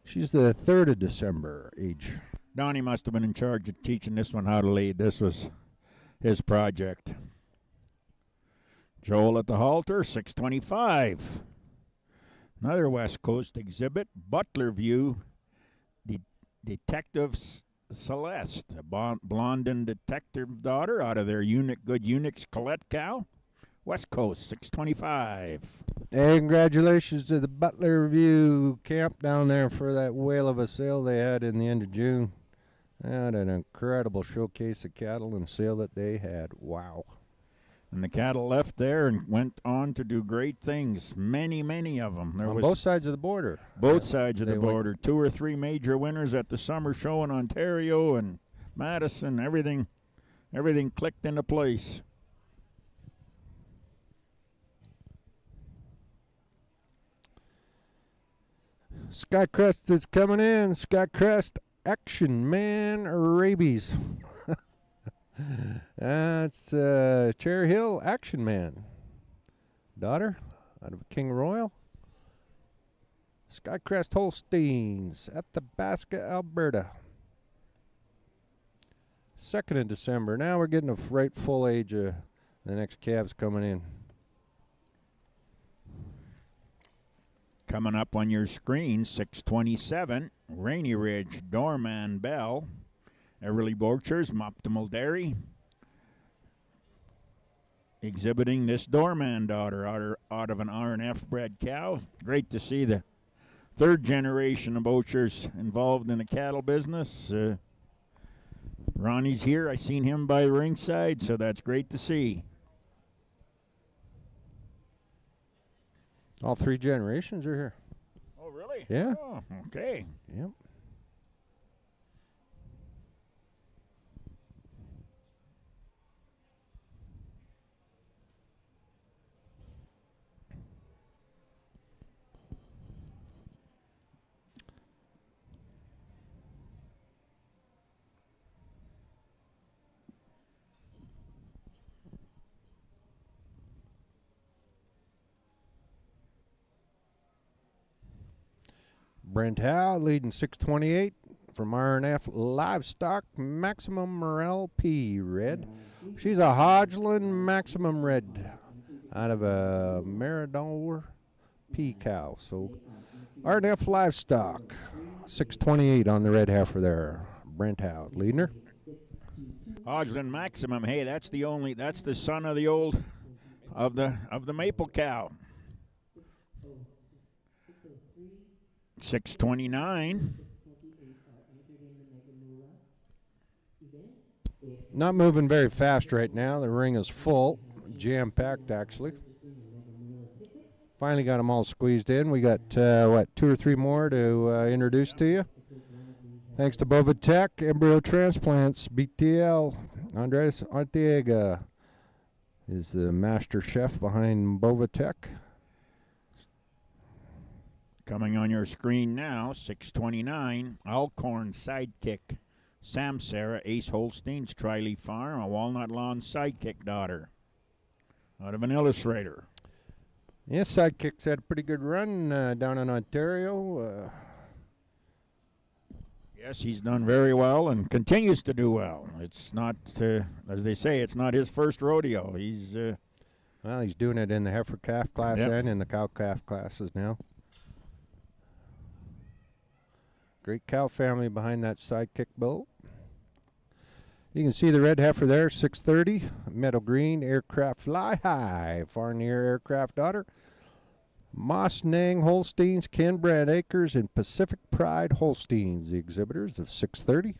She's the 3rd of December age. Donnie must have been in charge of teaching this one how to lead. This was his project. Joel at the halter, $6.25. Another West Coast exhibit, Butler View, Detective Celeste, a blonde and detective daughter out of their good Unix Colette cow. West Coast, $6.25. Hey, congratulations to the Butler View camp down there for that whale of a sale they had in the end of June. And an incredible showcase of cattle and sale that they had. Wow. And the cattle left there and went on to do great things. Many, many of them. There On was both sides of the border. both sides of the they went- border. 2 or 3 major winners at the summer show in Ontario and Madison. Everything clicked into place. Skycrest is coming in. Skycrest Action Man Rabies. That's Cherry Hill Action Man. Daughter out of King Royal. Skycrest Holsteins at the Basca, Alberta. 2nd of December. Now we're getting a right full age of the next calves coming in. Coming up on your screen, 627, Rainy Ridge, Doorman Bell, Everly Borchers, Optimal Dairy, exhibiting this Doorman daughter out of an R&F bred cow. Great to see the 3rd generation of Borchers involved in the cattle business. Ronnie's here. I seen him by the ringside, so that's great to see. All 3 generations are here. Oh, really? Yeah. Oh, okay. Yep. Brent Howe leading 628 from R&F Livestock Maximum Morel P Red. She's a Hodgland Maximum Red out of a Meridor P cow. So R&F Livestock 628 on the red heifer there. Brent Howe leading her. Hodgland Maximum. Hey, that's the son of the old of the maple cow. 6:29. Not moving very fast right now. The ring is full, jam-packed actually. Finally got them all squeezed in. We got, 2 or 3 more to introduce to you. Thanks to Bovatech Embryo Transplants, BTL. Andres Arteaga is the master chef behind Bovatech. Coming on your screen now, 6:29. Alcorn Sidekick. Sam Sarah, Ace Holstein's Triley Farm, a Walnut Lawn Sidekick daughter. Out of an illustrator. Yeah, Sidekicks had a pretty good run down in Ontario. Yes, he's done very well and continues to do well. It's not, as they say, it's not his first rodeo. He's Well, he's doing it in the heifer calf class Yep. and in the cow calf classes now. Great cow family behind that Sidekick bull. You can see the red heifer there, 630, meadow green, aircraft fly high, far near aircraft daughter. Moss Nang Holsteins, Ken Brad Acres, and Pacific Pride Holsteins, the exhibitors of 630.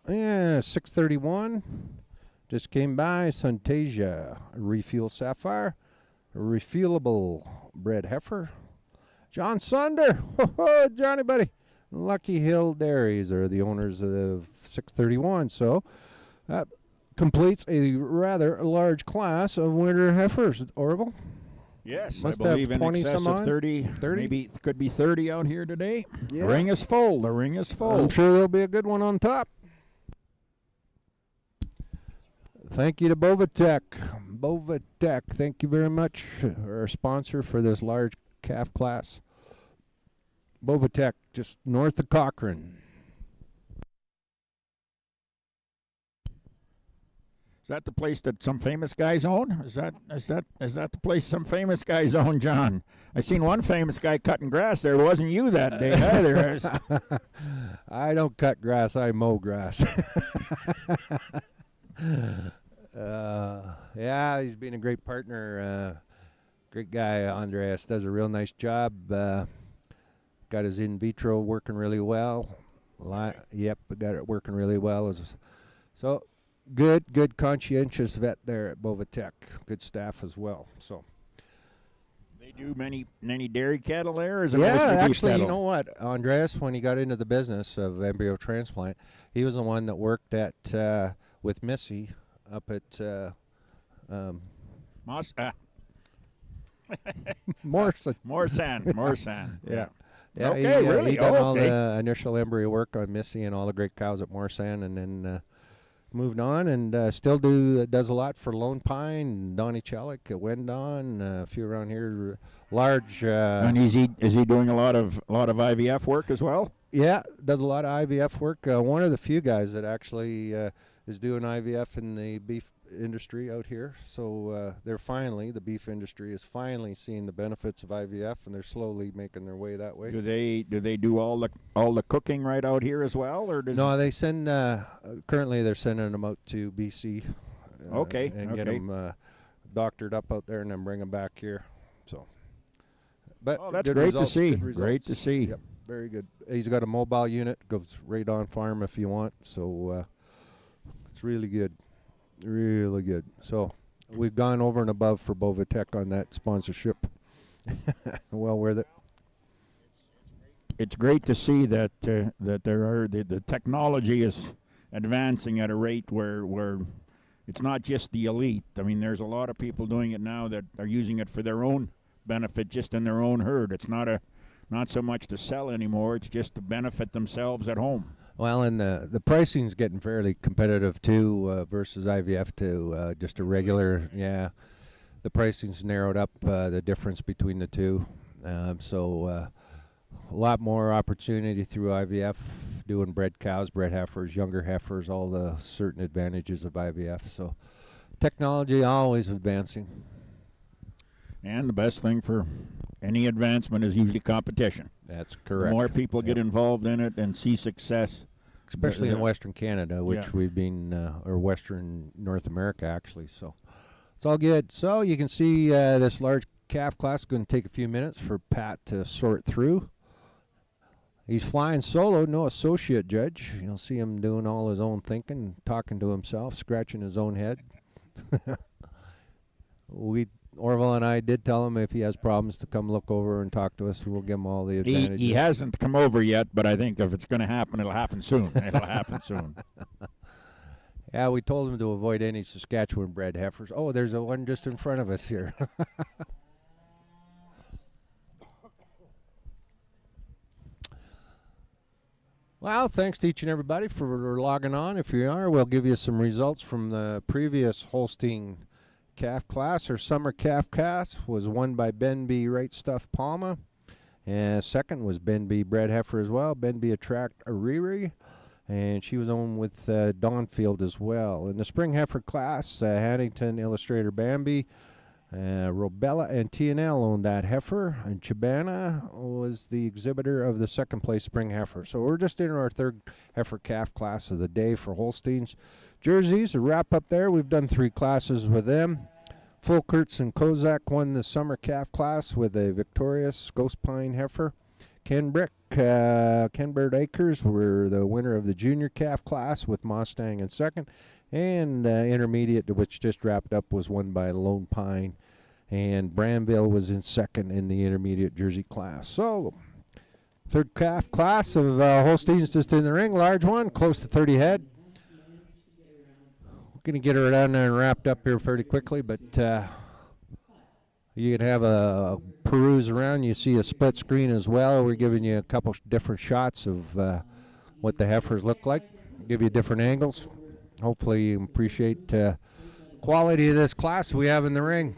Yeah, 631. Just came by. Suntasia, Refuel Sapphire, Refuelable Bred Heifer. John Sunder, Johnny buddy. Lucky Hill Dairies are the owners of 631. So that completes a rather large class of winter heifers, Orville. Yes, Must I believe have in 20 excess some of on? 30, 30? maybe could be 30 out here today. Yeah. The ring is full. The ring is full. I'm sure there'll be a good one on top. Thank you to Bovatech. Bovatech, thank you very much. Our sponsor for this large calf class. Bovatech, just north of Cochrane. Is that the place that some famous guys own? Is that the place some famous guys own, John? I seen one famous guy cutting grass there. It wasn't you that day either. I don't cut grass, I mow grass. Yeah, he's been a great partner. Great guy, Andreas. Does a real nice job. Got his in vitro working really well. Yep, got it working really well. So good, conscientious vet there at Bovatech. Good staff as well. So They do many dairy cattle there? Or is it yeah, mostly beef actually, cattle? you know what, Andreas, when he got into the business of embryo transplant, he was the one that worked at with Missy up at Moss, Morrison. Morsan. Yeah. Okay, really? He done all okay. the initial embryo work on Missy and all the great cows at Morrison, and then moved on and still does a lot for Lone Pine, Donnie Chelik at Wendon, a few around here, large. And is he doing a lot of IVF work as well? Yeah, does a lot of IVF work. One of the few guys that actually is doing IVF in the beef industry out here. So the beef industry is finally seeing the benefits of IVF, and they're slowly making their way that way. Do they do all the cooking right out here as well, or does No, they send. Currently, they're sending them out to BC. And get them doctored up out there, and then bring them back here. So, but Oh, that's good great results, to see. good Great to results. see. Yep, very good. He's got a mobile unit, goes right on farm if you want. So it's really good, really good. So we've gone over and above for Bovatech on that sponsorship. Well worth it. It's great to see that the technology is advancing at a rate where it's not just the elite. I mean, there's a lot of people doing it now that are using it for their own benefit, just in their own herd. It's not so much to sell anymore. It's just to benefit themselves at home. Well, and the pricing's getting fairly competitive too versus IVF to just a regular. Yeah, the pricing's narrowed up the difference between the two. So a lot more opportunity through IVF, doing bred cows, bred heifers, younger heifers, all the certain advantages of IVF. So technology always advancing. And the best thing for any advancement is usually competition. That's The correct. more people get involved in it and see success, Especially in Yeah. Western Canada, which Yeah. we've been, or Western North America, actually. So it's all good. So you can see this large calf class is going to take a few minutes for Pat to sort through. He's flying solo, no associate judge. You'll see him doing all his own thinking, talking to himself, scratching his own head. Orville and I did tell him if he has problems to come look over and talk to us. We'll give him all the advantages. he hasn't come over yet, but I think if it's going to happen, it'll happen soon. It'll happen soon. Yeah, we told him to avoid any Saskatchewan bred heifers. Oh, there's a one just in front of us here. Well, thanks to each and everybody for logging on. If you are, we'll give you some results from the previous Holstein calf class. Our summer calf class was won by Ben B. Right Stuff Palma. And second was Ben B. bred heifer as well. Ben B. Attract Ariri. And she was on with Dawnfield as well. In the spring heifer class, Haddington Illustrator Bambi, Robella and TNL owned that heifer, and Chibana was the exhibitor of the second place spring heifer. So we're just in our third heifer calf class of the day for Holsteins. Jerseys, a wrap up there. We've done 3 classes with them. Fulkerts and Kozak won the summer calf class with a victorious Ghost Pine heifer. Ken Bird Acres were the winner of the junior calf class with Mustang in second. And intermediate, which just wrapped up, was won by Lone Pine. And Branville was in second in the intermediate Jersey class. So, third calf class of Holsteins just in the ring. Large one, close to 30 head. We're going to get her down there and wrapped up here pretty quickly, but you can have a peruse around. You see a split screen as well. We're giving you a couple different shots of what the heifers look like. Give you different angles. Hopefully you appreciate the quality of this class we have in the ring.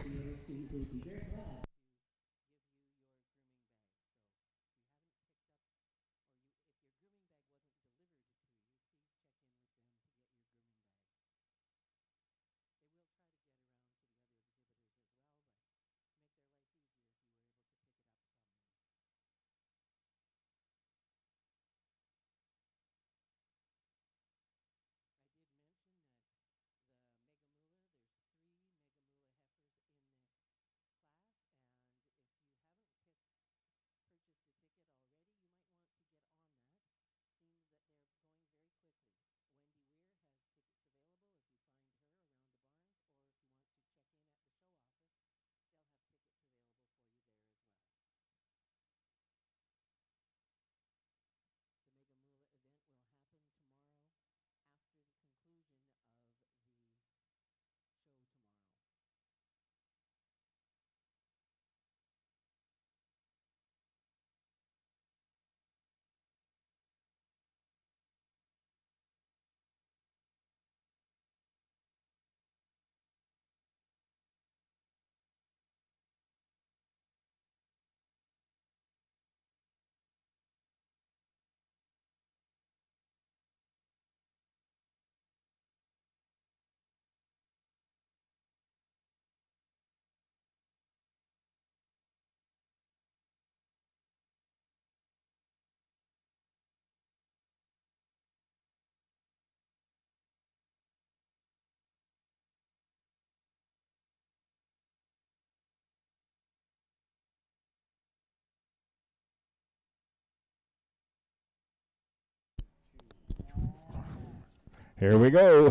Here we go,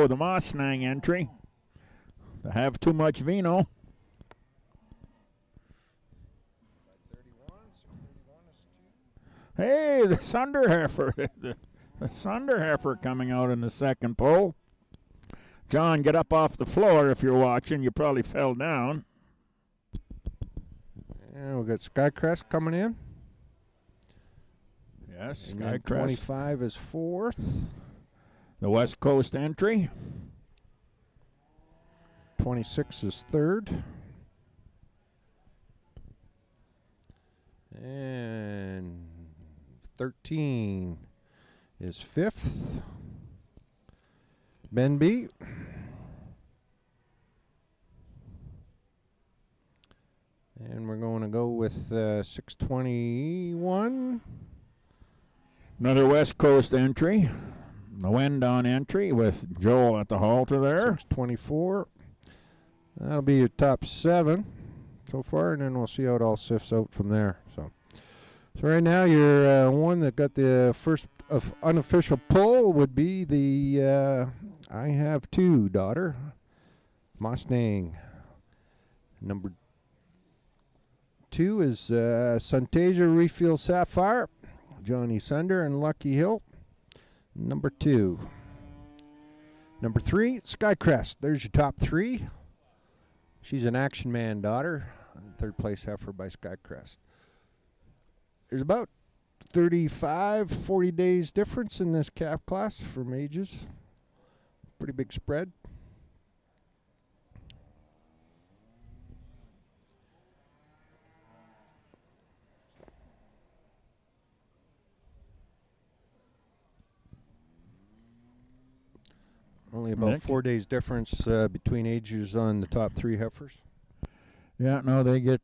the Mustang entry. To have too much vino. Hey, the Sunder Heifer. the Sunder Heifer coming out in the second pole. John, get up off the floor if you're watching. You probably fell down. And we've got Skycrest coming in. Yes, And then Skycrest. 25 is fourth. The West Coast entry. 26 is third. And 13 is fifth. Ben B. And we're going to go with 621. Another West Coast entry. The Wendon entry with Joel at the halter there. 624. That'll be your top 7 so far, and then we'll see how it all sifts out from there. So right now, your one that got the first unofficial pull would be the I Have Two daughter, Mustang. Number 2 is Suntasia Refuel Sapphire, Johnny Sunder and Lucky Hill. Number 2. Number 3, Skycrest. There's your top 3. She's an Action Man daughter. Third place heifer by Skycrest. There's about 35, 40 days difference in this calf class from ages. Pretty big spread. Only about Nick? 4 days difference between ages on the top 3 heifers. Yeah, no, they get.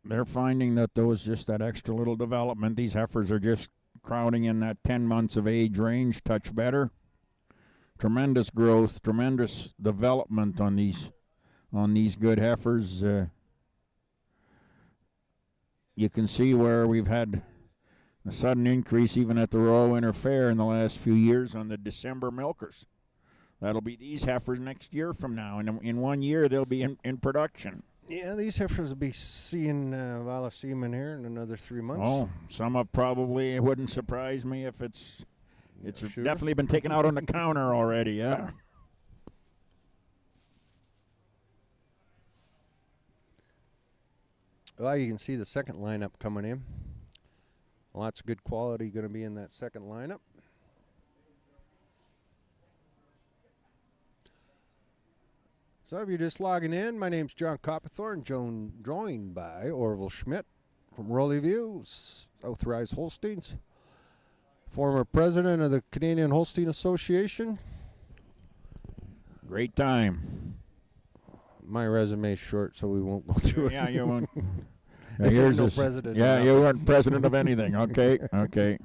They're finding that that extra little development. These heifers are just crowding in that 10 months of age range, touch better. Tremendous growth, tremendous development on these good heifers. You can see where we've had a sudden increase even at the Royal Winter Fair in the last few years on the December milkers. That'll be these heifers next year from now, and in 1 year they'll be in production. Yeah, these heifers will be seeing Vala semen here in another 3 months. Oh, some of probably, it wouldn't surprise me if it's Sure. definitely been taken out on the counter already, yeah. Well, you can see the second lineup coming in. Lots of good quality going to be in that second lineup. So if you're just logging in, my name's John Copperthorne, joined by Orville Schmidt from Rolly View, South Rise Holsteins, former president of the Canadian Holstein Association. Great time. My resume's short, so we won't go through it. Yeah, you won't. Yeah, yours No is, president. yeah, you weren't president of anything. Okay, okay.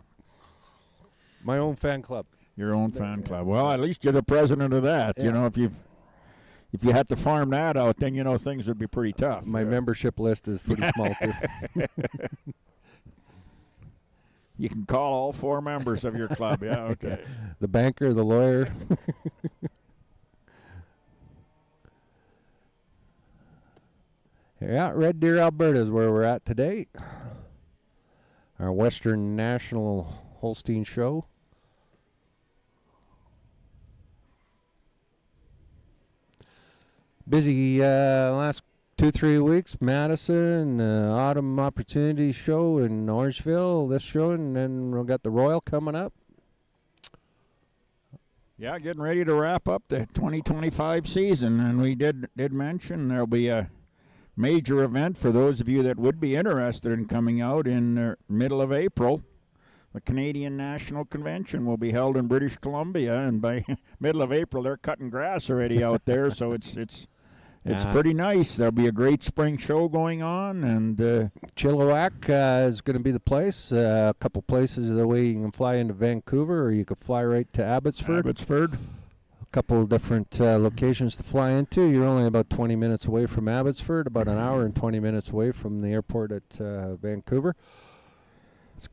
My own fan club. Your own fan club. Well, at least you're the president of that. Yeah. You know, if you had to farm that out, then, you know, things would be pretty tough. My membership list is pretty small, too. You can call all 4 members of your club. Yeah, okay. The banker, the lawyer. Yeah, Red Deer, Alberta is where we're at today. Our Western National Holstein Show. Busy last 2-3 weeks. Madison, Autumn Opportunity Show in Orangeville, this show, and then we've got the Royal coming up. Yeah, getting ready to wrap up the 2025 season, and we did mention there'll be a major event for those of you that would be interested in coming out in the middle of April. The Canadian National Convention will be held in British Columbia, and by middle of April they're cutting grass already out there, so it's pretty nice. There'll be a great spring show going on, and Chilliwack is going to be the place. A couple places the way you can fly into Vancouver, or you could fly right to Abbotsford. A couple of different locations to fly into. You're only about 20 minutes away from Abbotsford, about an hour and 20 minutes away from the airport at Vancouver.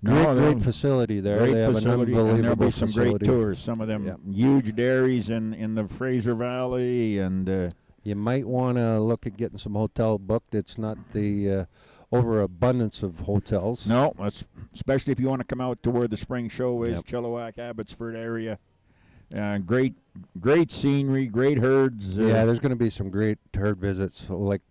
Great facility there. Great They have facility, an and there'll be unbelievable some facility. great tours. Some of them Yep. huge dairies in the Fraser Valley, and You might want to look at getting some hotel booked. It's not the overabundance of hotels. no, especially if you want to come out to where the spring show is, Yep. Chilliwack, Abbotsford area. Great scenery, great herds. Yeah, there's going to be some great herd visits, like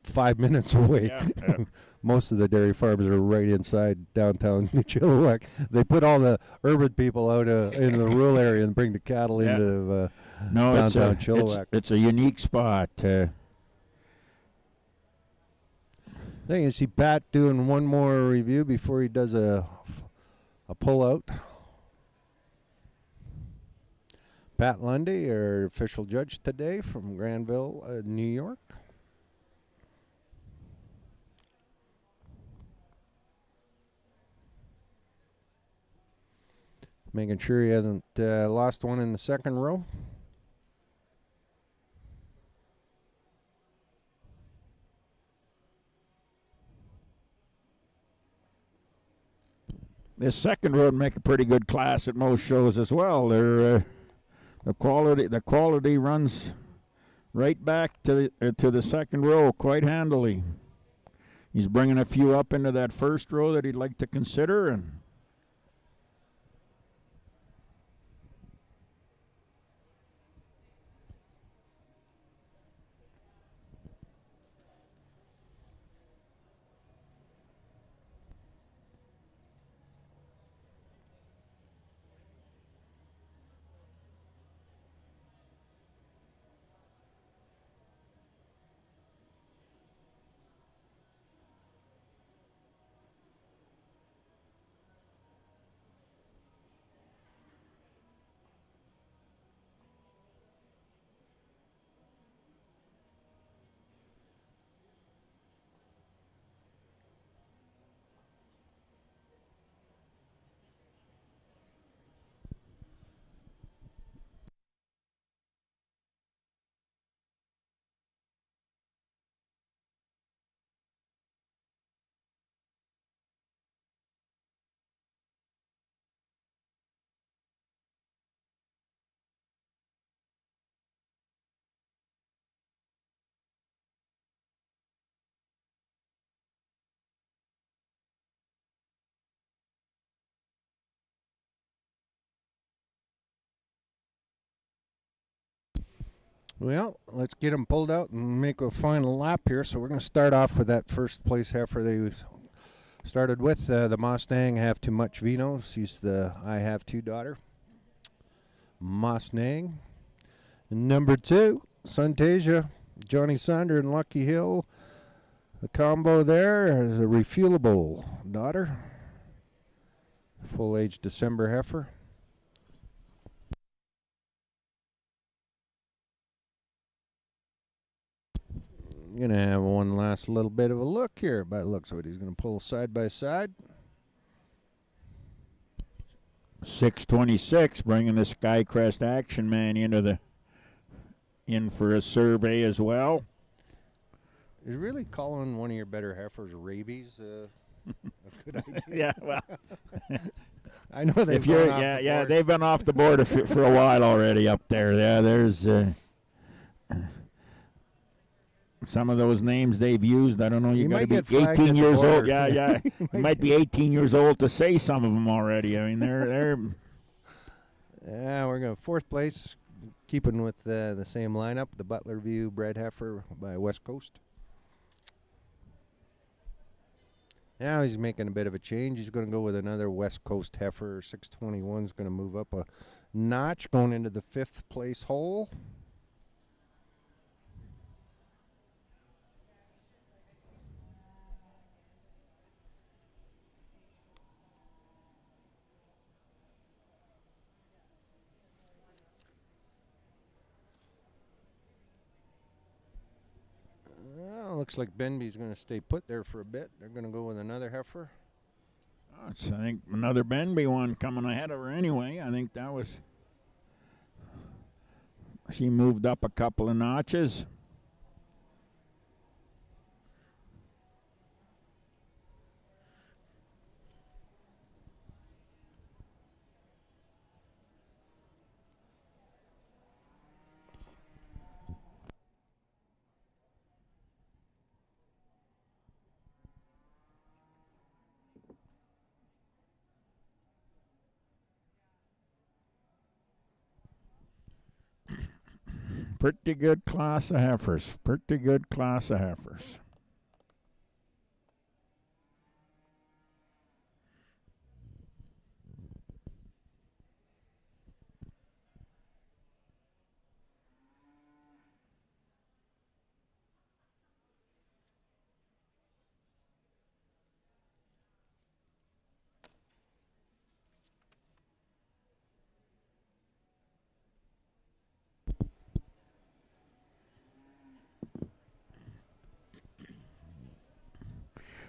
5 minutes away. Yeah. Most of the dairy farms are right inside downtown Chilliwack. They put all the urban people out in the rural area and bring the cattle Yeah. into No, downtown Chilliwack. it's a unique spot. Then you see Pat doing one more review before he does a pull-out. Pat Lundy, our official judge today from Granville, New York. Making sure he hasn't lost one in the second row. This second row would make a pretty good class at most shows as well. They're the quality runs right back to the second row quite handily. He's bringing a few up into that first row that he'd like to consider, and Well, let's get him pulled out and make a final lap here. So we're going to start off with that first place heifer they started with. The Mustang Have Too Much Vino. She's the I Have Two daughter. Mustang. Number 2, Suntasia, Johnny Sander and Lucky Hill. The combo there is a refuelable daughter. Full age December heifer. Going to have one last little bit of a look here. By the looks of it, he's going to pull side by side. 626 bringing the Skycrest Action Man in for a survey as well. Is really calling one of your better heifers rabies a good idea? Yeah, well, I know they've if you're gone off the board. they've been off the board for a while already up there. Yeah, there's some of those names they've used. I don't know. You got to might get be flagged 18 at the years old. border. Yeah. You might be 18 years old to say some of them already. I mean, they're Yeah, we're going fourth place, keeping with the same lineup. The Butler View bred heifer by West Coast. Now he's making a bit of a change. He's going to go with another West Coast heifer. 621 is going to move up a notch, going into the 5th place hole. Well, looks like Benby's going to stay put there for a bit. They're going to go with another heifer. it's, I think another Benby one coming ahead of her anyway. I think that was she moved up a couple of notches. Pretty good class of heifers. Pretty good class of heifers.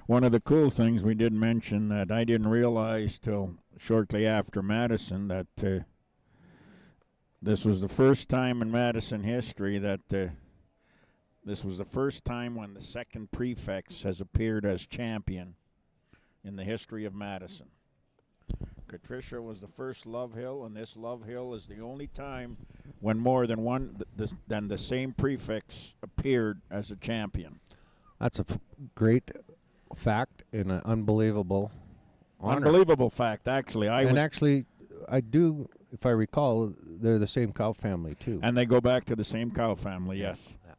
One of the cool things we did mention that I didn't realize till shortly after Madison that this was the first time in Madison history that this was the first time when the second prefix has appeared as champion in the history of Madison. Patricia was the first Love Hill, and this Love Hill is the only time when more than one than the same prefix appeared as a champion. That's a great fact and an unbelievable honor. Unbelievable fact, actually. Actually, I do, if I recall, they're the same cow family too. And they go back to the same cow family, yes. Yeah.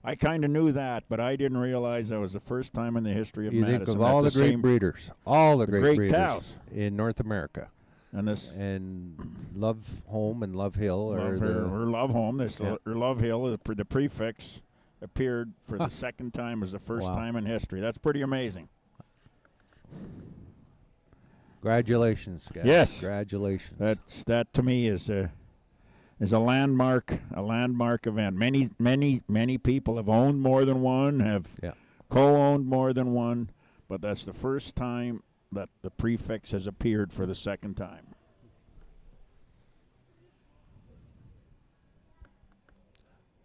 I kind of knew that, but I didn't realize that was the first time in the history of You Madison. think of all the great breeders, all the great breeders cows in North America. And Love Home and Love Hill are Love Home. Yeah. Love Hill, the prefix appeared for the second time as the first time in history. That's pretty amazing. Congratulations, guys. Yes. Congratulations. That to me is a landmark event. Many people have owned more than one, have co-owned more than one, but that's the first time that the prefix has appeared for the second time.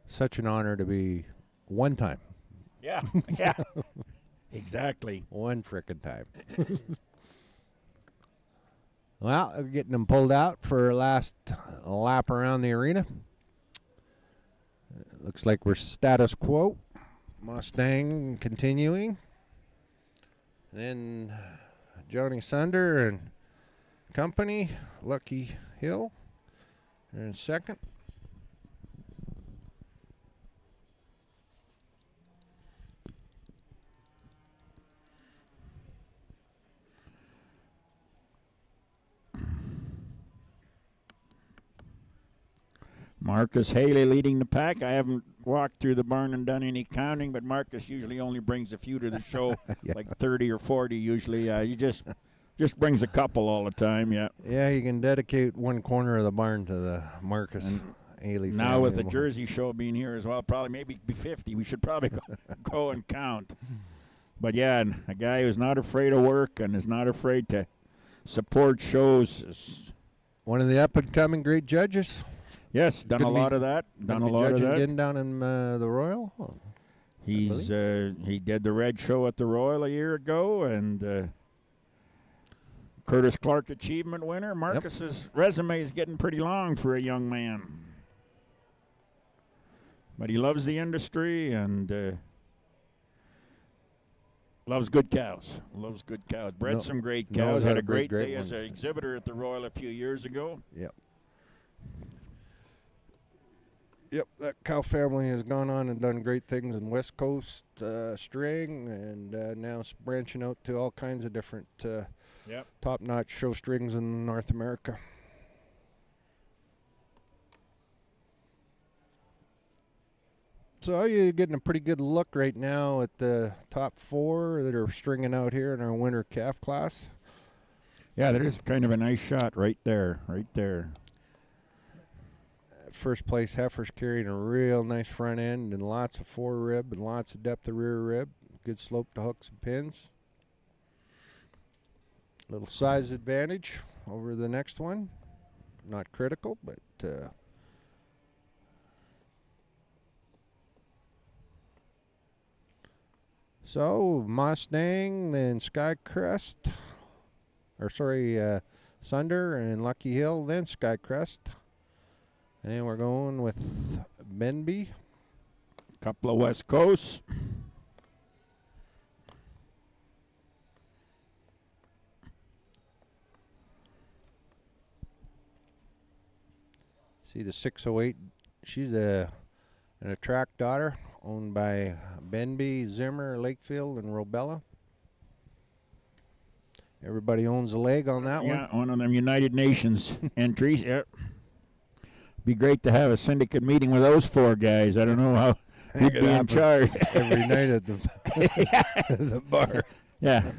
Such an honor to be one time. Yeah, exactly. One frickin' time. Well, we're getting them pulled out for a last lap around the arena. Looks like we're status quo. Mustang continuing. And then Johnny Sunder and company, Lucky Hill, are in second. Marcus Haley leading the pack. I haven't walked through the barn and done any counting, but Marcus usually only brings a few to the show, like 30 or 40 usually. He just brings a couple all the time, yeah. Yeah, you can dedicate one corner of the barn to the Marcus Haley family. Now with the Jersey show being here as well, probably maybe be 50. We should probably go and count. But yeah, a guy who's not afraid of work and is not afraid to support shows. One of the up-and-coming great judges. Yes, done a lot of that. Done a lot of that. Again down in the Royal. He did the Red Show at the Royal a year ago, and Curtis Clark Achievement winner. Marcus's resume is getting pretty long for a young man, but he loves the industry and loves good cows. Loves good cows. Bred some great cows. Had a great day as an exhibitor at the Royal a few years ago. Yep, that cow family has gone on and done great things in West Coast string, and now it's branching out to all kinds of different top-notch show strings in North America. So you're getting a pretty good look right now at the top four that are stringing out here in our winter calf class. Yeah, that is kind of a nice shot right there, right there. First place heifer's carrying a real nice front end and lots of fore rib and lots of depth of rear rib. Good slope to hooks and pins. Little size advantage over the next one. Not critical, but so Mustang, then Skycrest, Sunder and Lucky Hill, then Skycrest. And we're going with Benby. Couple of West Coast. See the 608. She's a and a track daughter owned by Benby, Zimmer, Lakefield, and Robella. Everybody owns a leg on that one. Yeah, one of them United Nations entries. Yep. Be great to have a syndicate meeting with those 4 guys. I don't know how you'd be in charge. Every night at the, the bar. Yeah.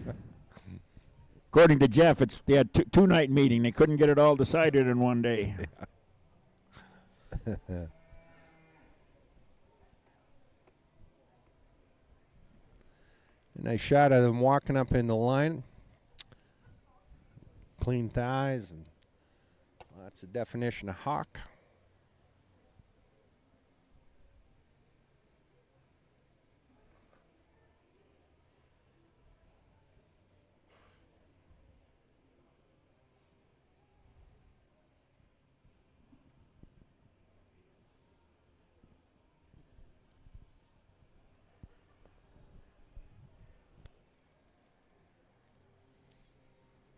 According to Jeff, they had two-night meeting. They couldn't get it all decided in one day. A nice shot of them walking up in the line. Clean thighs, and that's the definition of hawk.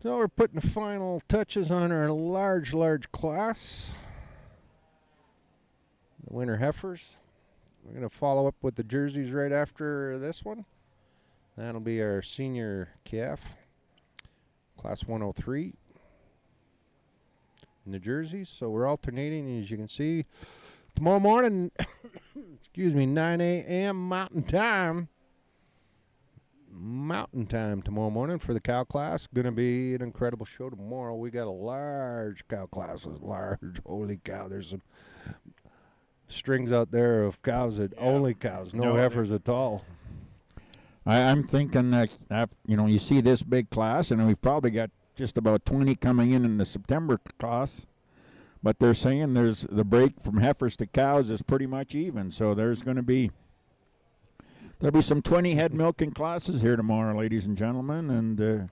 So we're putting the final touches on our large class. The winter heifers. We're going to follow up with the jerseys right after this one. That'll be our senior calf, class 103. In the jerseys. So we're alternating, as you can see. Tomorrow morning, excuse me, 9 a.m. Mountain Time tomorrow morning for the cow class. Going to be an incredible show tomorrow. We got a large cow classes. Large. Holy cow. There's some strings out there of cows that only cows. No heifers at all. I'm thinking that, you see this big class, and we've probably got just about 20 coming in the September class. But they're saying there's the break from heifers to cows is pretty much even. So there's going to be there'll be some 20 head milking classes here tomorrow, ladies and gentlemen, and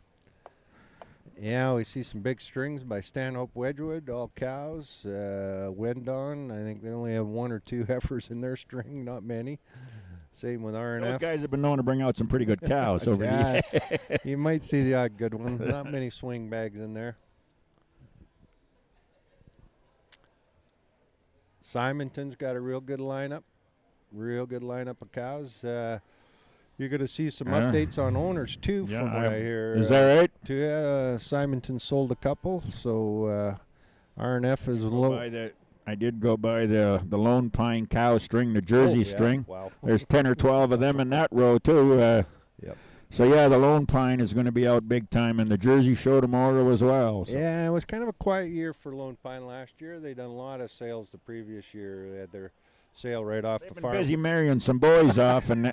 yeah, we see some big strings by Stanhope Wedgwood, all cows. Wendon, I think they only have 1 or 2 heifers in their string, not many. Same with RNF. Those guys have been known to bring out some pretty good cows over the years. You might see the odd good one. Not many swing bags in there. Simonton's got a real good lineup. Real good lineup of cows. You're going to see some updates on owners, too, from what I hear. Is that right? Simonton sold a couple, so RNF is low. I did go by the Lone Pine cow string, the Jersey string. Wow. There's 10 or 12 of them in that row, too. Yep. So, yeah, the Lone Pine is going to be out big time, and the Jersey show tomorrow as well. So. Yeah, it was kind of a quiet year for Lone Pine last year. They done a lot of sales the previous year. They had their sale right off the farm. Busy marrying some boys off and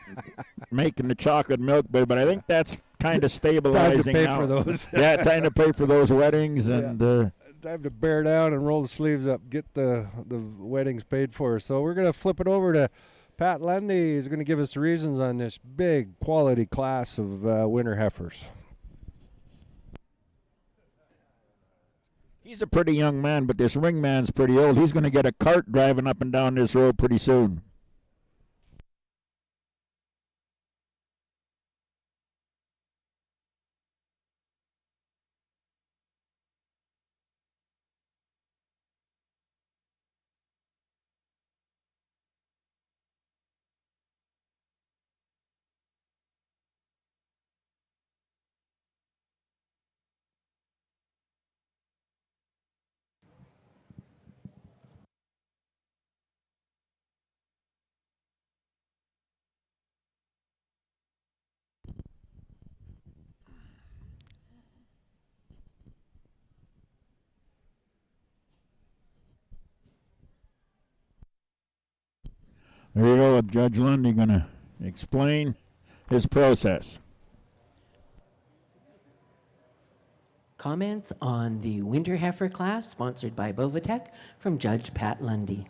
making the chocolate milk, but I think that's kind of stabilizing time to pay now. for those. Yeah, time to pay for those weddings and. Time to bear down and roll the sleeves up, get the weddings paid for. So we're going to flip it over to Pat Lundy. He's going to give us the reasons on this big quality class of winter heifers. He's a pretty young man, but this ring man's pretty old. He's going to get a cart driving up and down this road pretty soon. There you go, Judge Lundy going to explain his process. Comments on the Winter Heifer class sponsored by Bovatech from Judge Pat Lundy.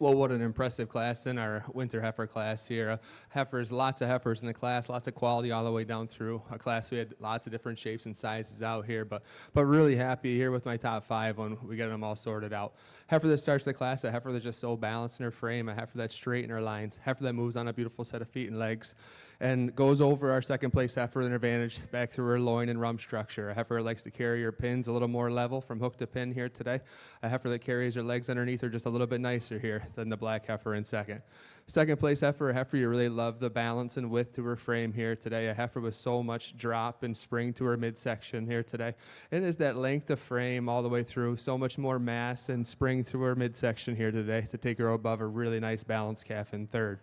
Well, what an impressive class in our winter heifer class here. Heifers, lots of heifers in the class, lots of quality all the way down through a class. We had lots of different shapes and sizes out here, but really happy here with my top 5 when we get them all sorted out. Heifer that starts the class, a heifer that's just so balanced in her frame, a heifer that's straight in her lines, heifer that moves on a beautiful set of feet and legs, and goes over our second place heifer with an advantage back through her loin and rump structure. A heifer that likes to carry her pins a little more level from hook to pin here today. A heifer that carries her legs underneath her just a little bit nicer here than the black heifer in second. Second place heifer, a heifer you really love the balance and width to her frame here today. A heifer with so much drop and spring to her midsection here today. It is that length of frame all the way through, so much more mass and spring through her midsection here today to take her above a really nice balanced calf in third.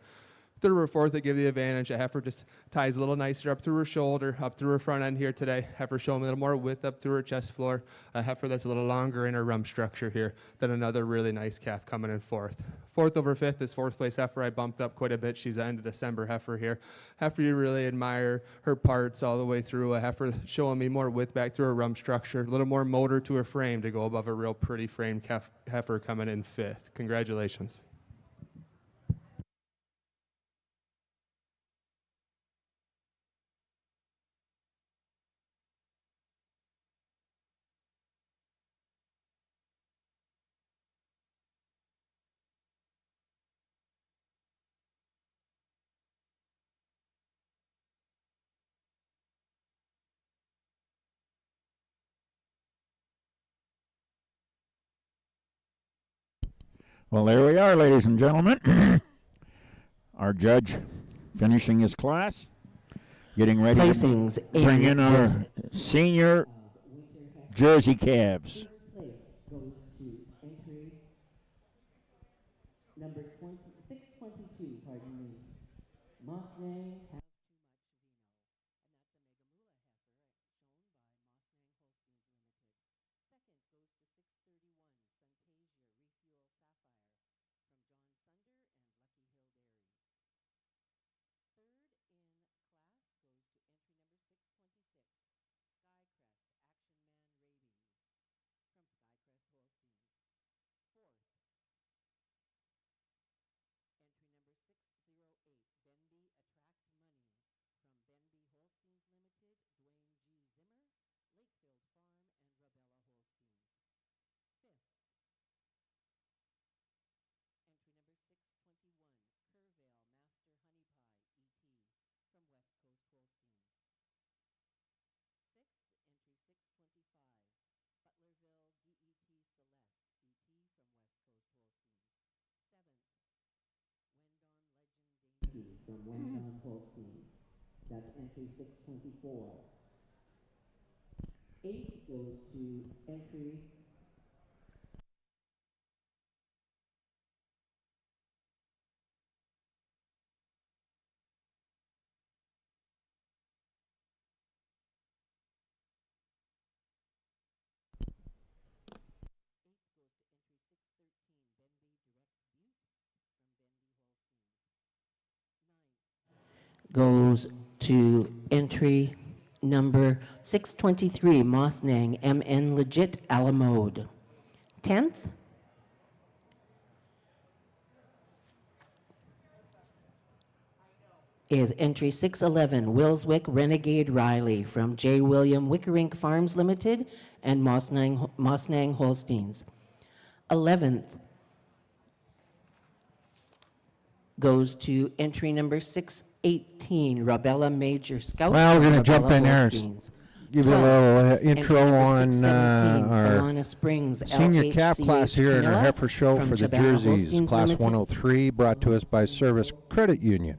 Third or fourth that give the advantage. A heifer just ties a little nicer up through her shoulder, up through her front end here today. Heifer showing a little more width up through her chest floor. A heifer that's a little longer in her rump structure here than another really nice calf coming in fourth. Fourth over fifth is fourth place heifer. I bumped up quite a bit. She's an end of December heifer here. Heifer you really admire her parts all the way through. A heifer showing me more width back through her rump structure, a little more motor to her frame to go above a real pretty framed heifer coming in fifth. Congratulations. Well, there we are, ladies and gentlemen. Our judge finishing his class, getting ready Placings to bring in our this senior Jersey calves. First place goes to entry number 622, pardon me. Mustang has from Wendon Holsteins. That's entry 624. Eighth goes to entry goes to entry number 623, Mosnang MN Legit Alamode. 10th is entry 611, Willswick Renegade Riley from J. William Wickerink Farms Limited and Mosnang Holsteins. 11th goes to entry number 618, Rabella Major Scout. Well, we're going to jump Rabella in there and Holsteins. give you a 12th, little entry intro number on 617, our Falana Springs senior calf LHCH class here in our Camilla heifer show from for the Chabana Jerseys, Holsteins class Limited. 103, brought to us by Service Credit Union.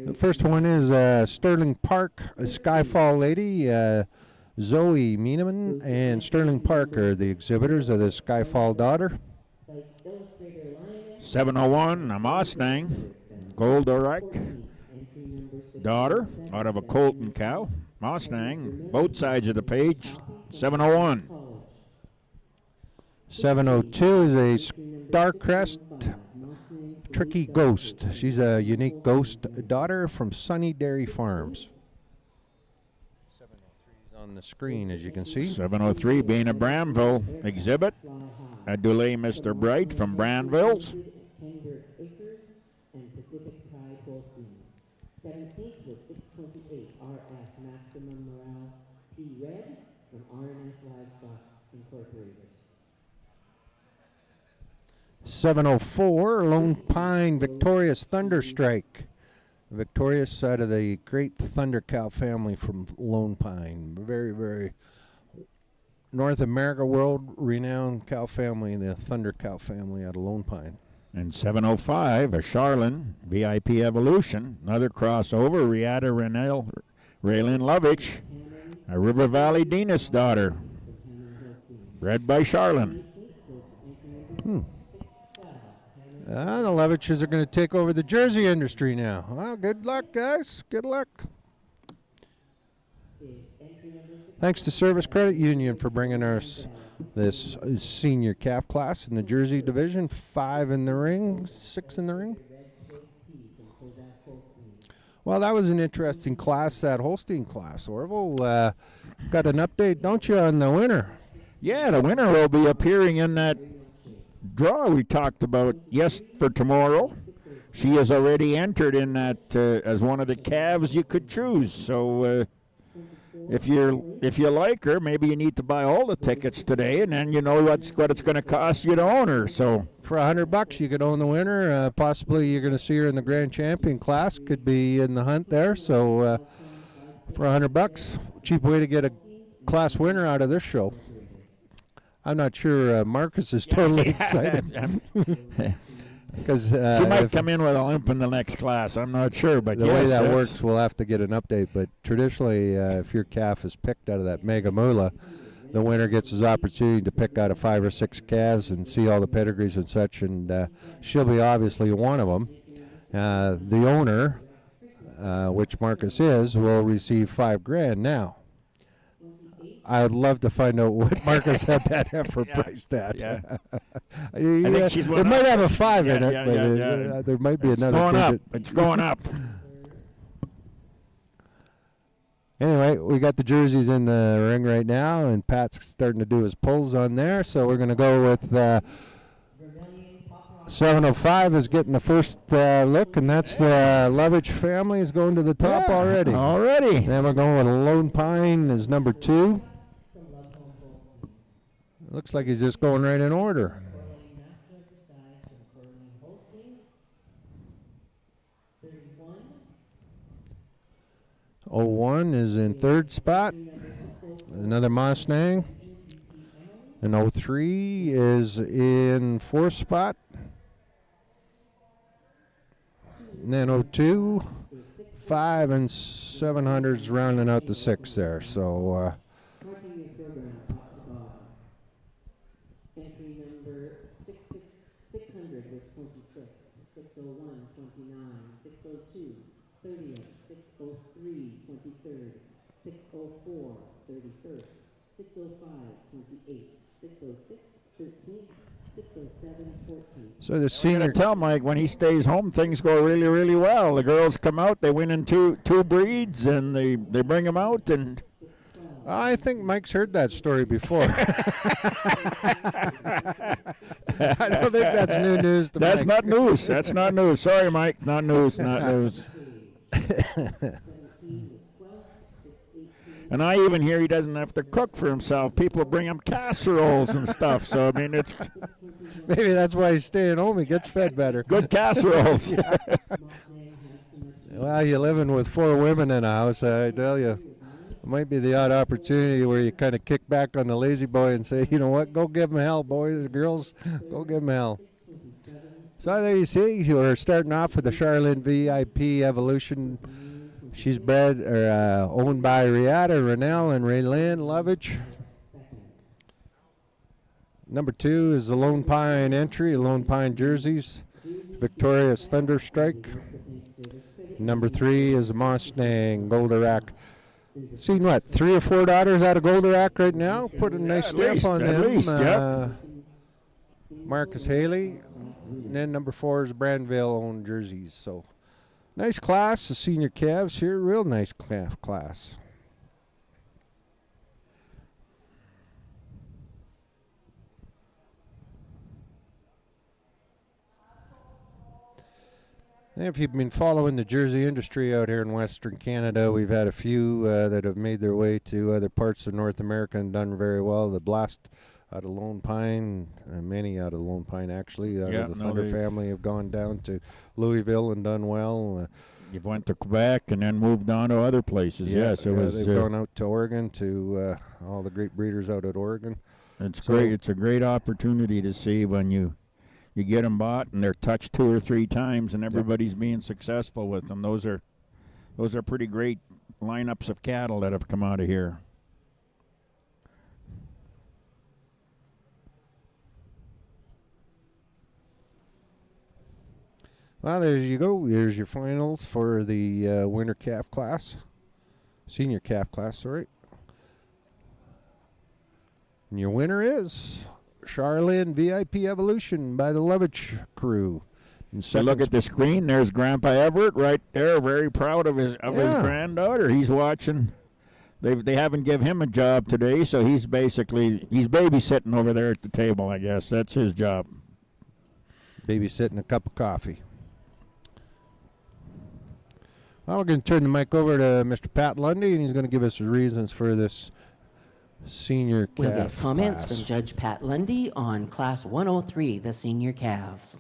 The first one is Sterling Park, a Skyfall lady, Zoe Mieneman, and Sterling Park are the exhibitors of the Skyfall daughter. 701, a Mustang, Gold Direct, daughter, out of a Colton cow. Mustang, both sides of the page, 701. 702 is a Starcrest Tricky Ghost. She's a unique ghost daughter from Sunny Dairy Farms. 703 is on the screen, as you can see. 703 being a Branville exhibit. Adule Mr. Bright from Branville's. Kenberg Acres, and Pacific Pride Holsteins. 17th was 628 RF Maximum Morale P. Red from RNF Livestock Incorporated. 704 Lone Pine Victorious Thunderstrike. Victorious out of the great Thunder Cow family from Lone Pine. Very, very North America world renowned cow family, the Thunder Cow family out of Lone Pine. And 705, a Charlin VIP Evolution, another crossover, Riata Renel, Raylin Lovich, a River Valley Denis daughter, bred by Charlin. The Leviches are going to take over the Jersey industry now. Well, good luck, guys. Good luck. Thanks to Service Credit Union for bringing us this senior calf class in the Jersey division. 5 in the ring, 6 in the ring. Well, that was an interesting class, that Holstein class. Orville, got an update, don't you, on the winner? Yeah, the winner will be appearing in that draw we talked about for tomorrow. She is already entered in that as one of the calves you could choose. So if you like her, maybe you need to buy all the tickets today, and then you know what it's going to cost you to own her. So for $100, you could own the winner. Possibly you're going to see her in the Grand Champion class. Could be in the hunt there. So for $100, cheap way to get a class winner out of this show. I'm not sure Marcus is totally excited. Because she might come in with a limp in the next class. I'm not sure, but the way that works, we'll have to get an update. But traditionally, if your calf is picked out of that Mega Moolah, the winner gets his opportunity to pick out of 5 or 6 calves and see all the pedigrees and such. And she'll be obviously one of them. The owner, which Marcus is, will receive $5,000 now. I'd love to find out what Marcus had that heifer priced at. Yeah. I think she's it might have a 5 in it, yeah. but there might be It's another going digit. up. It's going up. Anyway, we got the jerseys in the ring right now, and Pat's starting to do his pulls on there. So we're going to go with 705 is getting the first look, and that's the Lovich family is going to the top already. Already. Then we're going with Lone Pine as number 2. Looks like he's just going right in order. 01 is in 3rd spot. Another Mustang. And 03 is in 4th spot. And then 02, 5, and 700s rounding out the 6 there. So entry number 600 was 26, 601, 29, 602, 30th, 603, 23rd, 604, 31st, 605, 28th, 606, 13th, 607, 14th. so the I'm senior going to tell Mike when he stays home, things go really, really well. The girls come out, they win in two breeds, and they bring them out, and I think Mike's heard that story before. I don't think that's new news to that's Mike. not news. That's not news. Sorry, Mike. Not news. Not news. And I even hear he doesn't have to cook for himself. People bring him casseroles and stuff. So, I mean, it's Maybe that's why he's staying home. He gets fed better. good casseroles. Well, you're living with 4 women in a house, I tell you. It might be the odd opportunity where you kind of kick back on the lazy boy and say, you know what, go give him hell, boys, girls, go give him hell. So there you see, we're starting off with the Charlene VIP Evolution. She's bred or owned by Riata, Renell, and Raylin Lovich. Number 2 is the Lone Pine entry, Lone Pine jerseys, Victorious Thunderstrike. Number 3 is a Mustang Goldorak. Seen what, 3 or 4 daughters out of Goldorak right now? Put a nice stamp on them. At least, yep. Marcus Haley. And then number 4 is Brandville owned jerseys. So nice class, the senior calves here. Real nice calf class. If you've been following the Jersey industry out here in Western Canada, we've had a few that have made their way to other parts of North America and done very well. The Blast out of Lone Pine, many out of Lone Pine actually, out of the Thunder family have gone down to Louisville and done well. You've went to Quebec and then moved on to other places. Yes, it was. They've gone out to Oregon to all the great breeders out at Oregon. It's great. It's a great opportunity to see when you get them bought and they're touched 2 or 3 times and everybody's being successful with them. Those are pretty great lineups of cattle that have come out of here. Well, there you go. Here's your finals for the winter calf class. Senior calf class, sorry. And your winner is Charlene VIP Evolution by the Lovich crew. So look at the screen. There's Grandpa Everett right there, very proud of his granddaughter. He's watching. They haven't give him a job today, so he's babysitting over there at the table, I guess. That's his job. Babysitting a cup of coffee. Well, we're going to turn the mic over to Mr. Pat Lundy, and he's going to give us his reasons for this senior calf We'll get comments class. from Judge Pat Lundy on Class 103, the senior calves.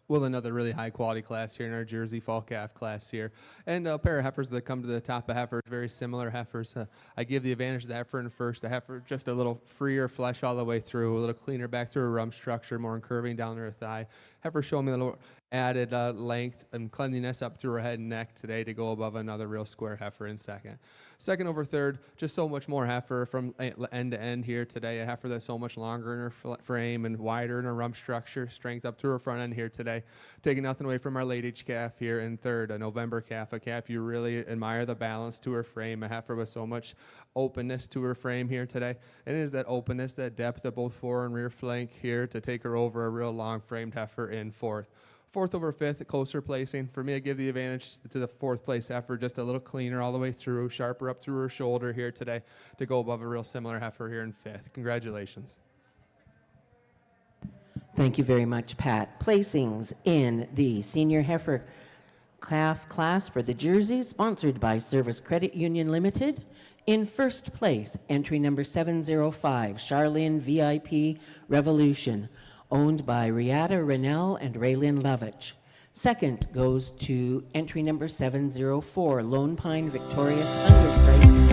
Well, another really high-quality class here in our Jersey fall calf class here. And a pair of heifers that come to the top of heifers, very similar heifers. I give the advantage to the heifer in first. The heifer just a little freer flesh all the way through, a little cleaner back through her rump structure, more curving down her thigh. Heifer showing me a little added length and cleanliness up through her head and neck today to go above another real square heifer in second. Second over third, just so much more heifer from end to end here today. A heifer that's so much longer in her frame and wider in her rump structure, strength up through her front end here today. Taking nothing away from our late age calf here in third, a November calf, a calf you really admire the balance to her frame, a heifer with so much openness to her frame here today. And it is that openness, that depth of both fore and rear flank here to take her over a real long framed heifer in fourth. Fourth over fifth, closer placing. For me, I give the advantage to the fourth place heifer, just a little cleaner all the way through, sharper up through her shoulder here today to go above a real similar heifer here in fifth. Congratulations. Thank you very much, Pat. Placings in the senior heifer calf class for the Jersey, sponsored by Service Credit Union Limited. In first place, entry number 705, Charlene VIP Revolution, owned by Riata Rennell and Raylyn Lovich. Second goes to entry number 704, Lone Pine Victorious Thunderstrike.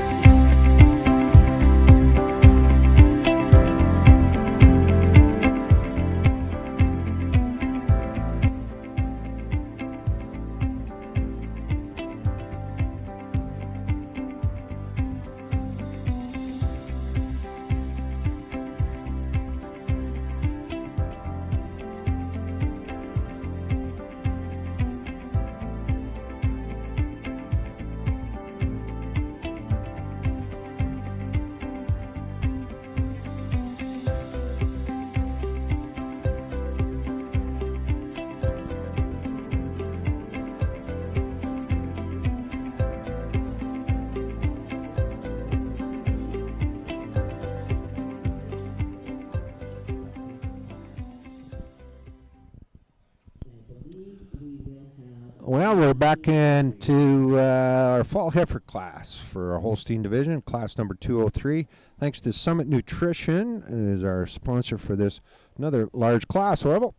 Well, we're back into our fall heifer class for our Holstein division, class number 203. Thanks to Summit Nutrition is our sponsor for this another large class. Orville.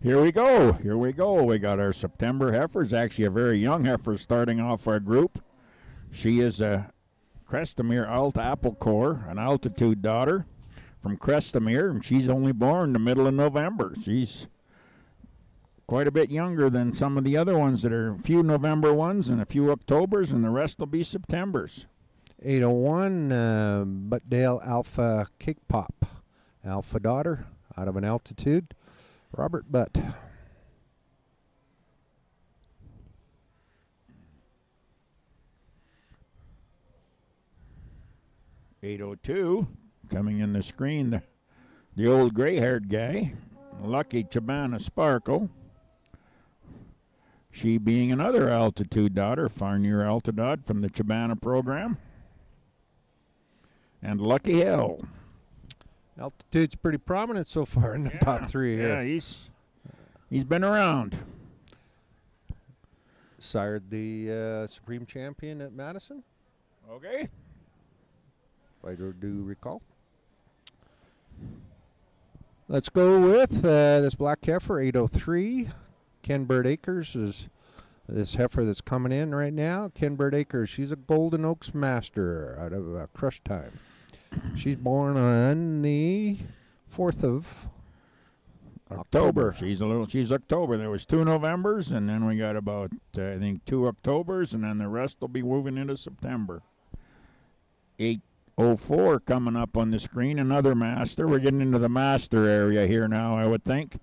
Here we go. Here we go. We got our September heifers, actually a very young heifer starting off our group. She is a Crestamere Alt Apple Core, an altitude daughter from Crestamere, and she's only born the middle of November. She's quite a bit younger than some of the other ones that are a few November ones and a few Octobers, and the rest will be Septembers. 801 Buttdale Alpha Cake Pop, Alpha daughter out of an altitude, Robert Butt. .802 coming in the screen, the old gray-haired guy, Lucky Chabana Sparkle. She being another altitude daughter, Farnier Altidod from the Chabana program. And Lucky Hill. Altitude's pretty prominent so far in the top three here. Yeah, he's been around. sired the Supreme Champion at Madison, Okay. if I do recall. Let's go with this black heifer, 803. Ken Bird Acres is this heifer that's coming in right now. Ken Bird Acres, she's a Golden Oaks Master out of Crush Time. She's born on the 4th of October. She's October. There was 2 Novembers, and then we got about I think 2 Octobers, and then the rest will be moving into September. 804 coming up on the screen. Another master. We're getting into the master area here now, I would think.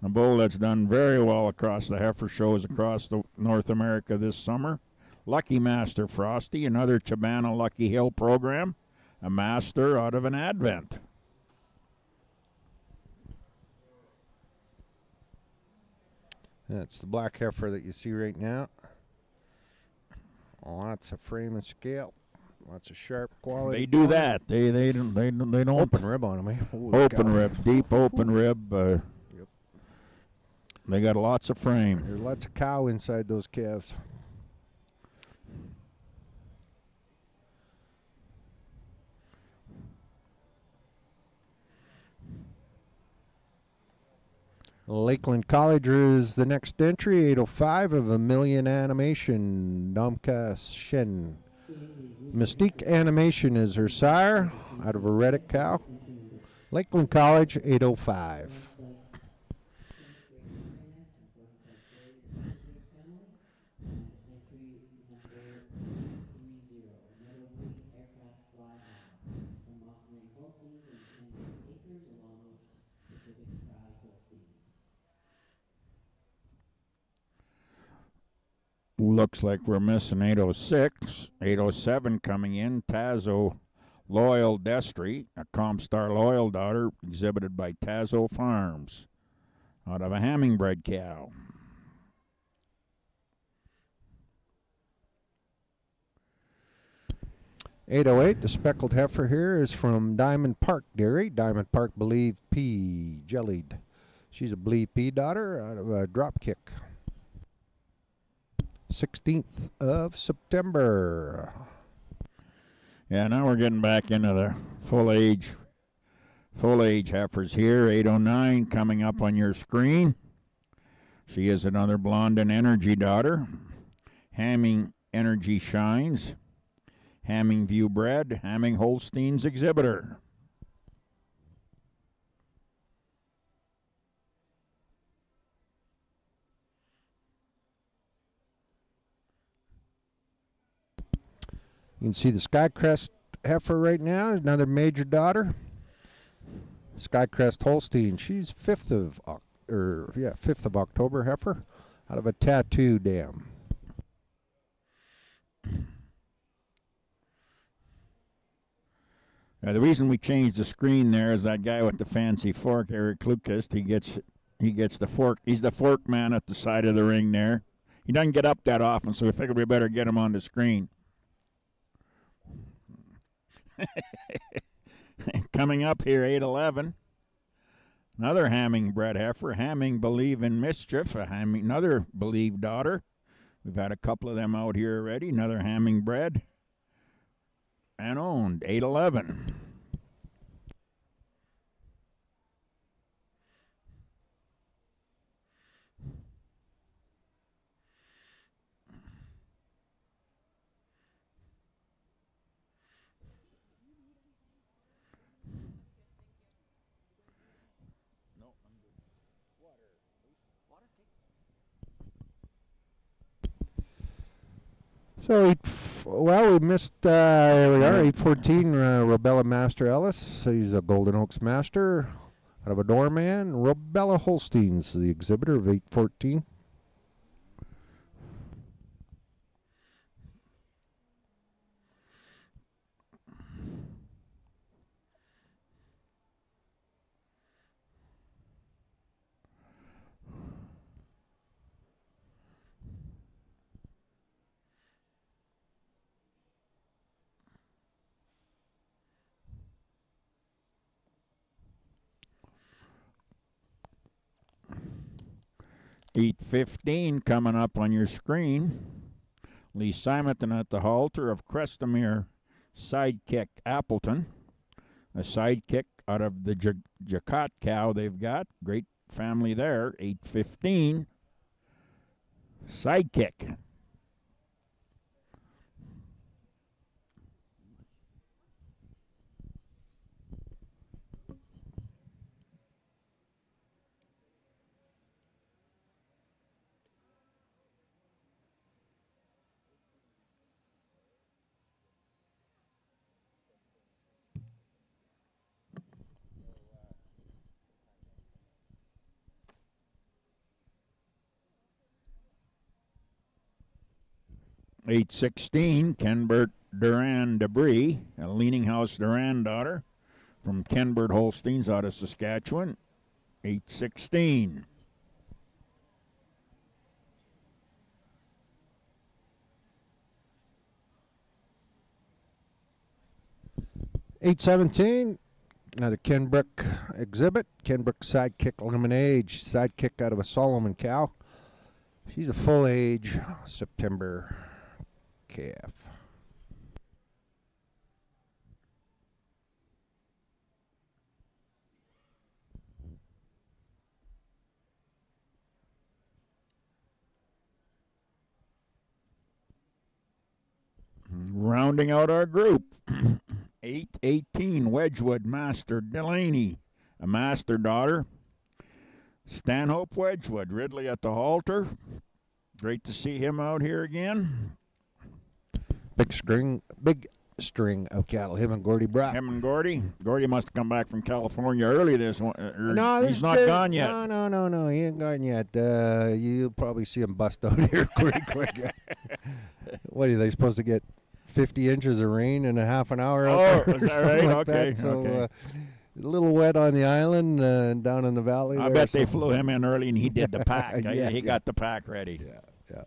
A bull that's done very well across the heifer shows across North America this summer. Lucky Master Frosty, another Chibana Lucky Hill program. A master out of an Advent. That's the black heifer that you see right now. Lots of frame and scale. Lots of sharp quality. They do that. They don't Open rib on them, eh? Holy open cow. rib, deep open rib. Yep. They got lots of frame. There's lots of cow inside those calves. Lakeland College is the next entry, 805 of a million animation, Domka Shen. Mystique Animation is her sire, out of a Reddick cow. Lakeland College, 805. Looks like we're missing 806. 807 coming in. Tazo Loyal Destry, a Comstar Loyal daughter, exhibited by Tazo Farms, out of a Hammingbred cow. .808, the speckled heifer here is from Diamond Park Dairy. Diamond Park Believe P, jellied. She's a Believe P daughter out of a Dropkick. 16th of September. Yeah, now we're getting back into the full age heifers here. 809 coming up on your screen. She is another Blonde and Energy daughter. Hamming Energy Shines. Hamming View Bred. Hamming Holsteins exhibitor. You can see the Skycrest heifer right now, another major daughter. Skycrest Holstein. She's 5th of October heifer out of a Tattoo Dam. The reason we changed the screen there is that guy with the fancy fork, Eric Lucas. He gets the fork. He's the fork man at the side of the ring there. He doesn't get up that often, so we figured we better get him on the screen. Coming up here, 811. Another Hamming bred heifer. Hamming Believe in Mischief. Another Believe daughter. We've had a couple of them out here already. Another Hamming bred. And owned, 811. So, we missed, here we are, 814, Robella Master Ellis. He's a Golden Oaks Master out of a Doorman. Robella Holsteins, the exhibitor of 814. 8:15 coming up on your screen. Lee Simonton at the halter of Crestamere Sidekick Appleton. A sidekick out of the Jacot cow they've got. Great family there. 8:15. Sidekick. $8.16, Kenbert Duran Debris, a Leaning House Duran daughter from Kenbert Holsteins out of Saskatchewan. $8.16. $8.17. Another Kenbrook exhibit. Kenbrook Sidekick Lemonade, sidekick out of a Solomon cow. She's a full age September calf. Rounding out our group, 8:18, Wedgwood Master Delaney, a master daughter. Stanhope Wedgwood, Ridley at the halter. Great to see him out here again. Big string of cattle. Him and Gordy Brock. Him and Gordy. Gordy must have come back from California early this one. No, he's not gone yet. No. He ain't gone yet. You'll probably see him bust out here pretty quick. What are they supposed to get? 50 inches of rain in a half an hour out there is that right? like Okay. that. So okay. A little wet on the island and down in the valley. I there, bet they so- flew him in early and he did the pack. Yeah, he yeah. got the pack ready. Yeah.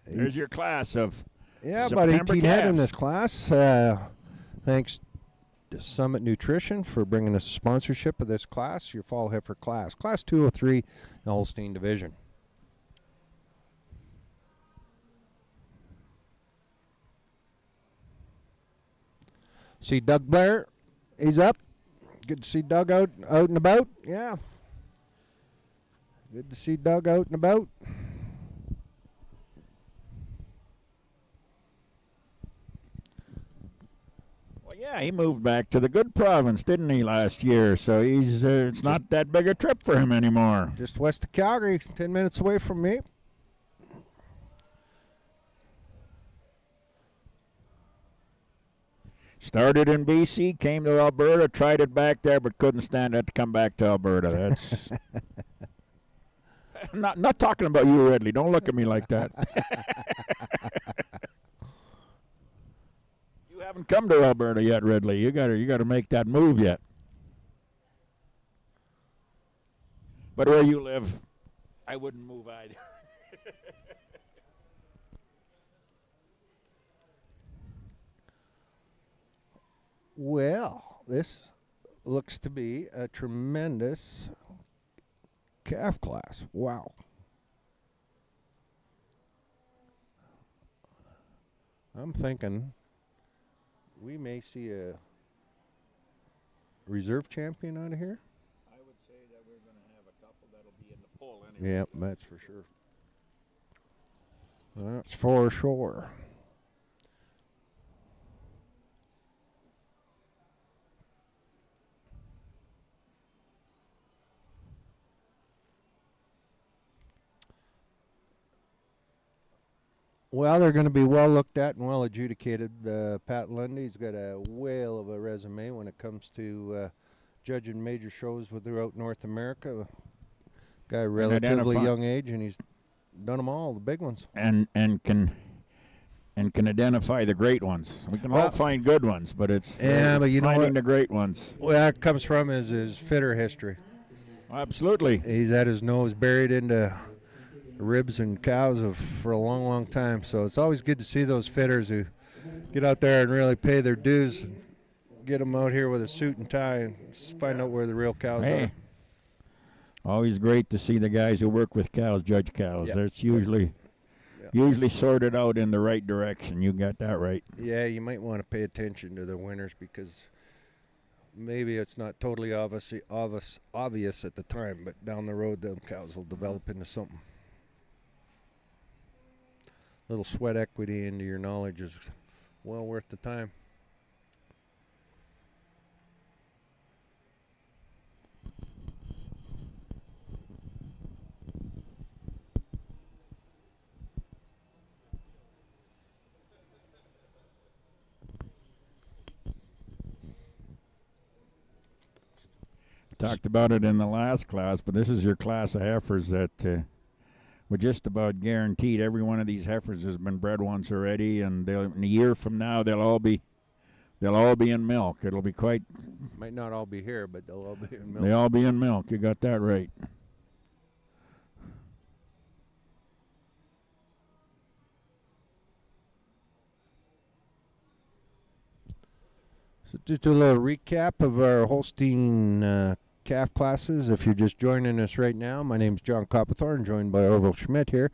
There's your class of Yeah, about September 18 head in calves. this class. Thanks to Summit Nutrition for bringing us sponsorship of this class, your fall heifer class. Class 203, the Holstein Division. See Doug Blair. He's up. Good to see Doug out and about. Yeah. Good to see Doug out and about. Well, yeah, he moved back to the good province, didn't he, last year? So he's it's not that big a trip for him anymore. Just west of Calgary, 10 minutes away from me. Started in BC, came to Alberta, tried it back there, but couldn't stand it to come back to Alberta. That's not talking about you, Ridley. Don't look at me like that. You haven't come to Alberta yet, Ridley. You gotta make that move yet. But where you live, I wouldn't move either. Well, this looks to be a tremendous calf class. Wow. I'm thinking we may see a reserve champion out of here. I would say that we're going to have a couple that'll be in the poll anyway. Yep, that's for sure. That's for sure. Well, they're going to be well looked at and well adjudicated. Pat Lundy's got a whale of a resume when it comes to judging major shows throughout North America. Guy relatively identify- young age, and he's done them all, the big ones. And can identify the great ones. We can all Well, find good ones, but it's, yeah, it's but you know finding what? the great ones. Where that comes from is his fitter history. Absolutely. He's had his nose buried into ribs and cows for a long, long time. So it's always good to see those fitters who get out there and really pay their dues. And get them out here with a suit and tie and find out where the real cows Hey, are. Always great to see the guys who work with cows judge cows. Yep. That's usually usually sorted out in the right direction. You got that right. Yeah, you might want to pay attention to the winners because maybe it's not totally obvious at the time, but down the road, them cows will develop into something. Little sweat equity into your knowledge is well worth the time. Talked about it in the last class, but this is your class of heifers that we're just about guaranteed. Every one of these heifers has been bred once already, and in a year from now they'll all be in milk. It'll be quite. Might not all be here, but they'll all be in milk. They'll all be in milk. You got that right. So just a little recap of our Holstein calf classes. If you're just joining us right now, my name's John Copperthorne, joined by Orville Schmidt here.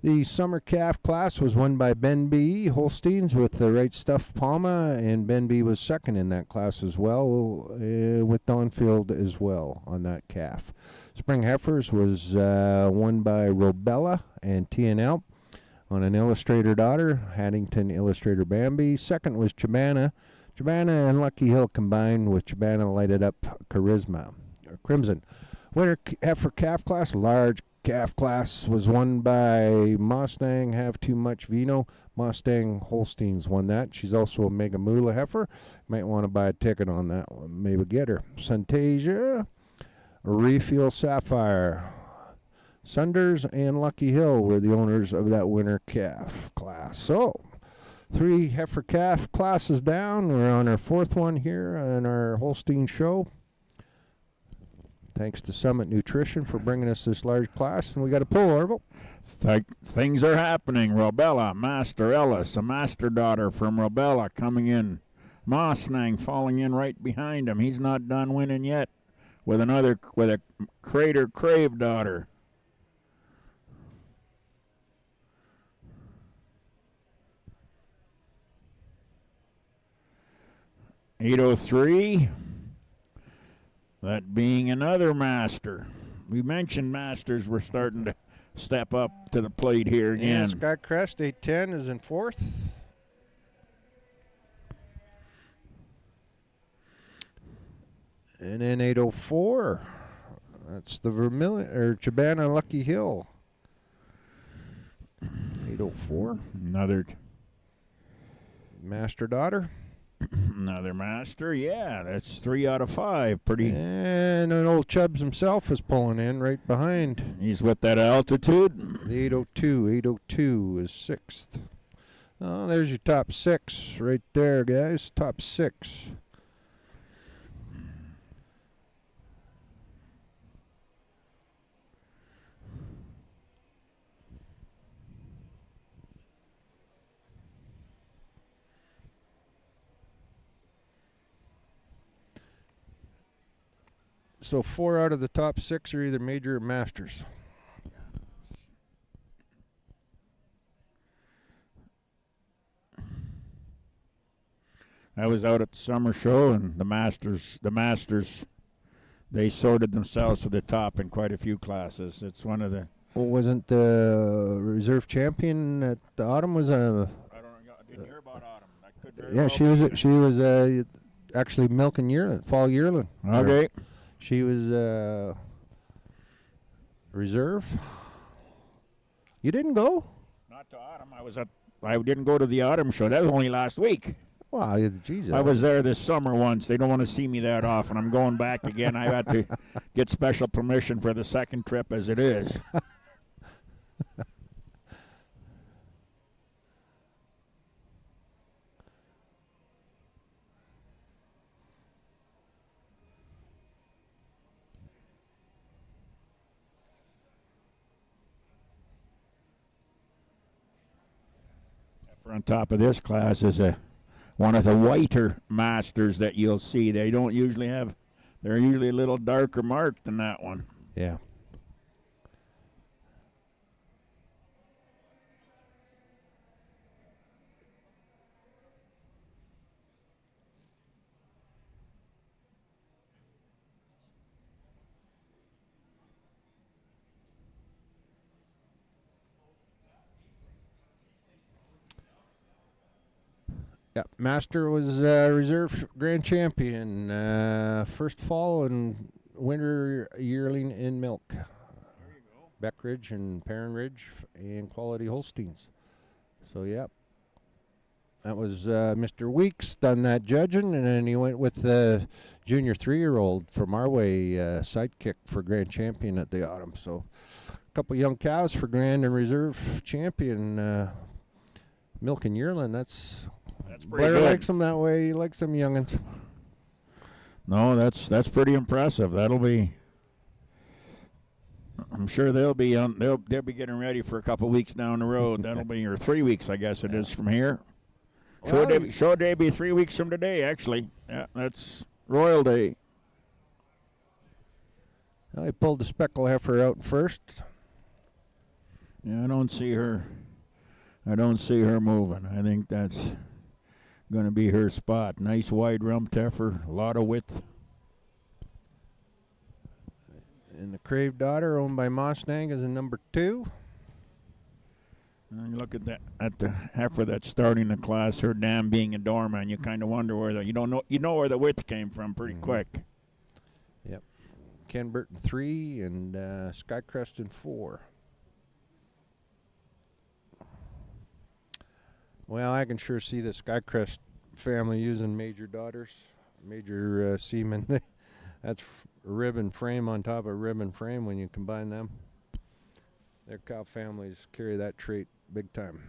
The summer calf class was won by Ben B. Holsteins with the Right Stuff Palma, and Ben B was second in that class as well, with Donfield as well on that calf. Spring Heifers was won by Robella and TNL on an Illustrator daughter, Haddington Illustrator Bambi. Second was Chibana. Chibana and Lucky Hill combined with Chibana lighted up Crimson. Winner heifer calf class, large calf class, was won by Mustang Have Too Much Vino. Mustang Holsteins won that. She's also a Mega Moolah heifer. Might want to buy a ticket on that one. Maybe get her. Suntasia, Refuel Sapphire. Sunders and Lucky Hill were the owners of that winter calf class. So, 3 heifer calf classes down. We're on our 4th one here on our Holstein show. Thanks to Summit Nutrition for bringing us this large class. And we got a pull, Orville. Things are happening. Robella, Master Ellis, a master daughter from Robella coming in. Mustang falling in right behind him. He's not done winning yet with a Crater Crave daughter. $803. That being another master. We mentioned masters were starting to step up to the plate here again. And Sky Crest 810 is in 4th. And then 804. That's the Vermilion or Chibana Lucky Hill. 804. Another master daughter. Another master, yeah, that's 3 out of 5. Pretty. And an old Chubbs himself is pulling in right behind. He's with that altitude. The 802. 802 is 6th. Oh, there's your top 6 right there, guys. Top 6. So 4 out of the top 6 are either major or masters. I was out at the summer show, and the masters, they sorted themselves to the top in quite a few classes. It's one of the. Well, wasn't the reserve champion at the Autumn was a? I didn't hear about Autumn. That could very Yeah, well she was actually milking yearling, fall yearling. Okay. She was reserve. You didn't go? Not to Autumn. I didn't go to the Autumn show. That was only last week. Wow, geez. I was there this summer once. They don't want to see me that often. I'm going back again. I had to get special permission for the second trip as it is. On top of this class is one of the whiter masters that you'll see. They don't usually have. They're usually a little darker marked than that one. Yeah. Yeah, Master was reserve grand champion, first fall and winter yearling in milk. There you go. Beckridge and Perrin Ridge and Quality Holsteins. So, yeah, that was Mr. Weeks done that judging, and then he went with the junior 3-year-old from our way, sidekick for grand champion at the autumn. So, a couple young cows for grand and reserve champion. Milk and yearling, that's pretty Blair good. likes them that way. He likes them youngins. No, that's pretty impressive. That'll be. I'm sure they'll be on. They'll be getting ready for a couple weeks down the road. That'll be or 3 weeks, I guess it is from here. Show day be 3 weeks from today, actually. Yeah, that's Royal Day. Well, he pulled the speckle heifer out first. Yeah, I don't see her moving. I think that's going to be her spot. Nice wide rump heifer, a lot of width. And the Crave daughter, owned by Mustang, is in number 2. And you look at the heifer that's starting the class, her dam being a doorman. You kind of wonder where you know where the width came from pretty quick. Yep. Ken Burton 3 and Skycrest in 4. Well, I can sure see the Skycrest family using major daughters, major seamen. That's ribbon frame on top of ribbon frame when you combine them. Their cow families carry that trait big time.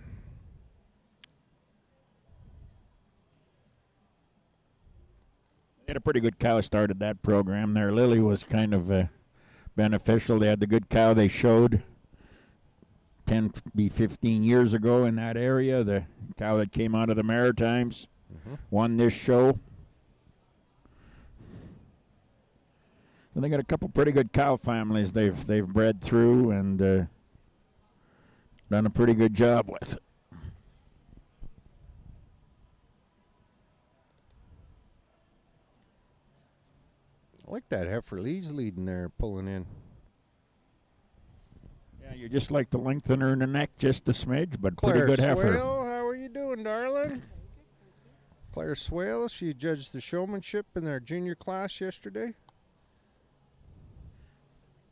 They had a pretty good cow started that program there. Lily was kind of beneficial. They had the good cow they showed 15 years ago in that area. The cow that came out of the Maritimes won this show. And they got a couple pretty good cow families they've bred through and done a pretty good job with. I like that heifer. Lee's leading there, pulling in. Yeah, you just like to lengthen her in the neck just a smidge, but Claire pretty good heifer. Swale, how are you doing, darling? Claire Swale, she judged the showmanship in their junior class yesterday.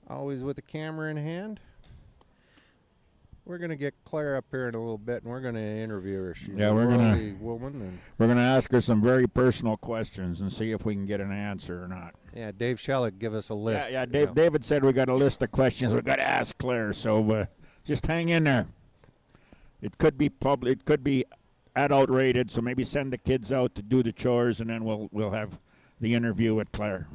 Always with a camera in hand. We're going to get Claire up here in a little bit, and we're going to interview her. She's a lovely woman. And we're gonna ask her some very personal questions and see if we can get an answer or not. yeah, Dave Shallett give us a list. Yeah, David said we got a list of questions we got to ask Claire, so just hang in there. It could be public, it could be adult rated, so maybe send the kids out to do the chores, and then we'll have the interview with Claire.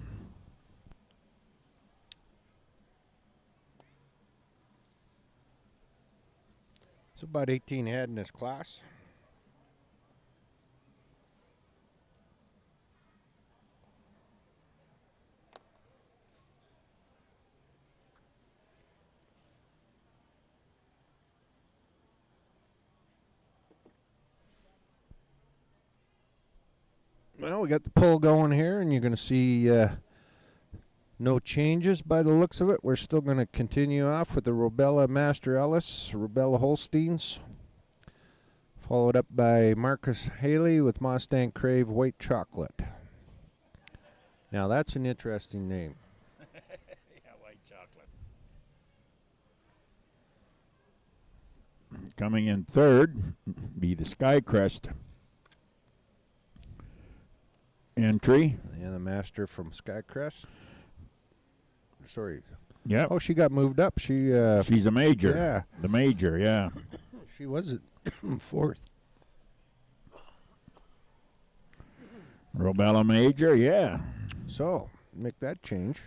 It's about 18 head in this class. Well, we got the pull going here, and you're going to see no changes by the looks of it. We're still going to continue off with the Robella Master Ellis, Robella Holsteins, followed up by Marcus Haley with Mustang Crave White Chocolate. Now, that's an interesting name. Yeah, white chocolate. Coming in third be the Skycrest entry. And the master from Skycrest. Sorry. Yep. Oh, she got moved up. She's a major. Yeah. The major, yeah. She was at fourth. Robella major, yeah. So, make that change.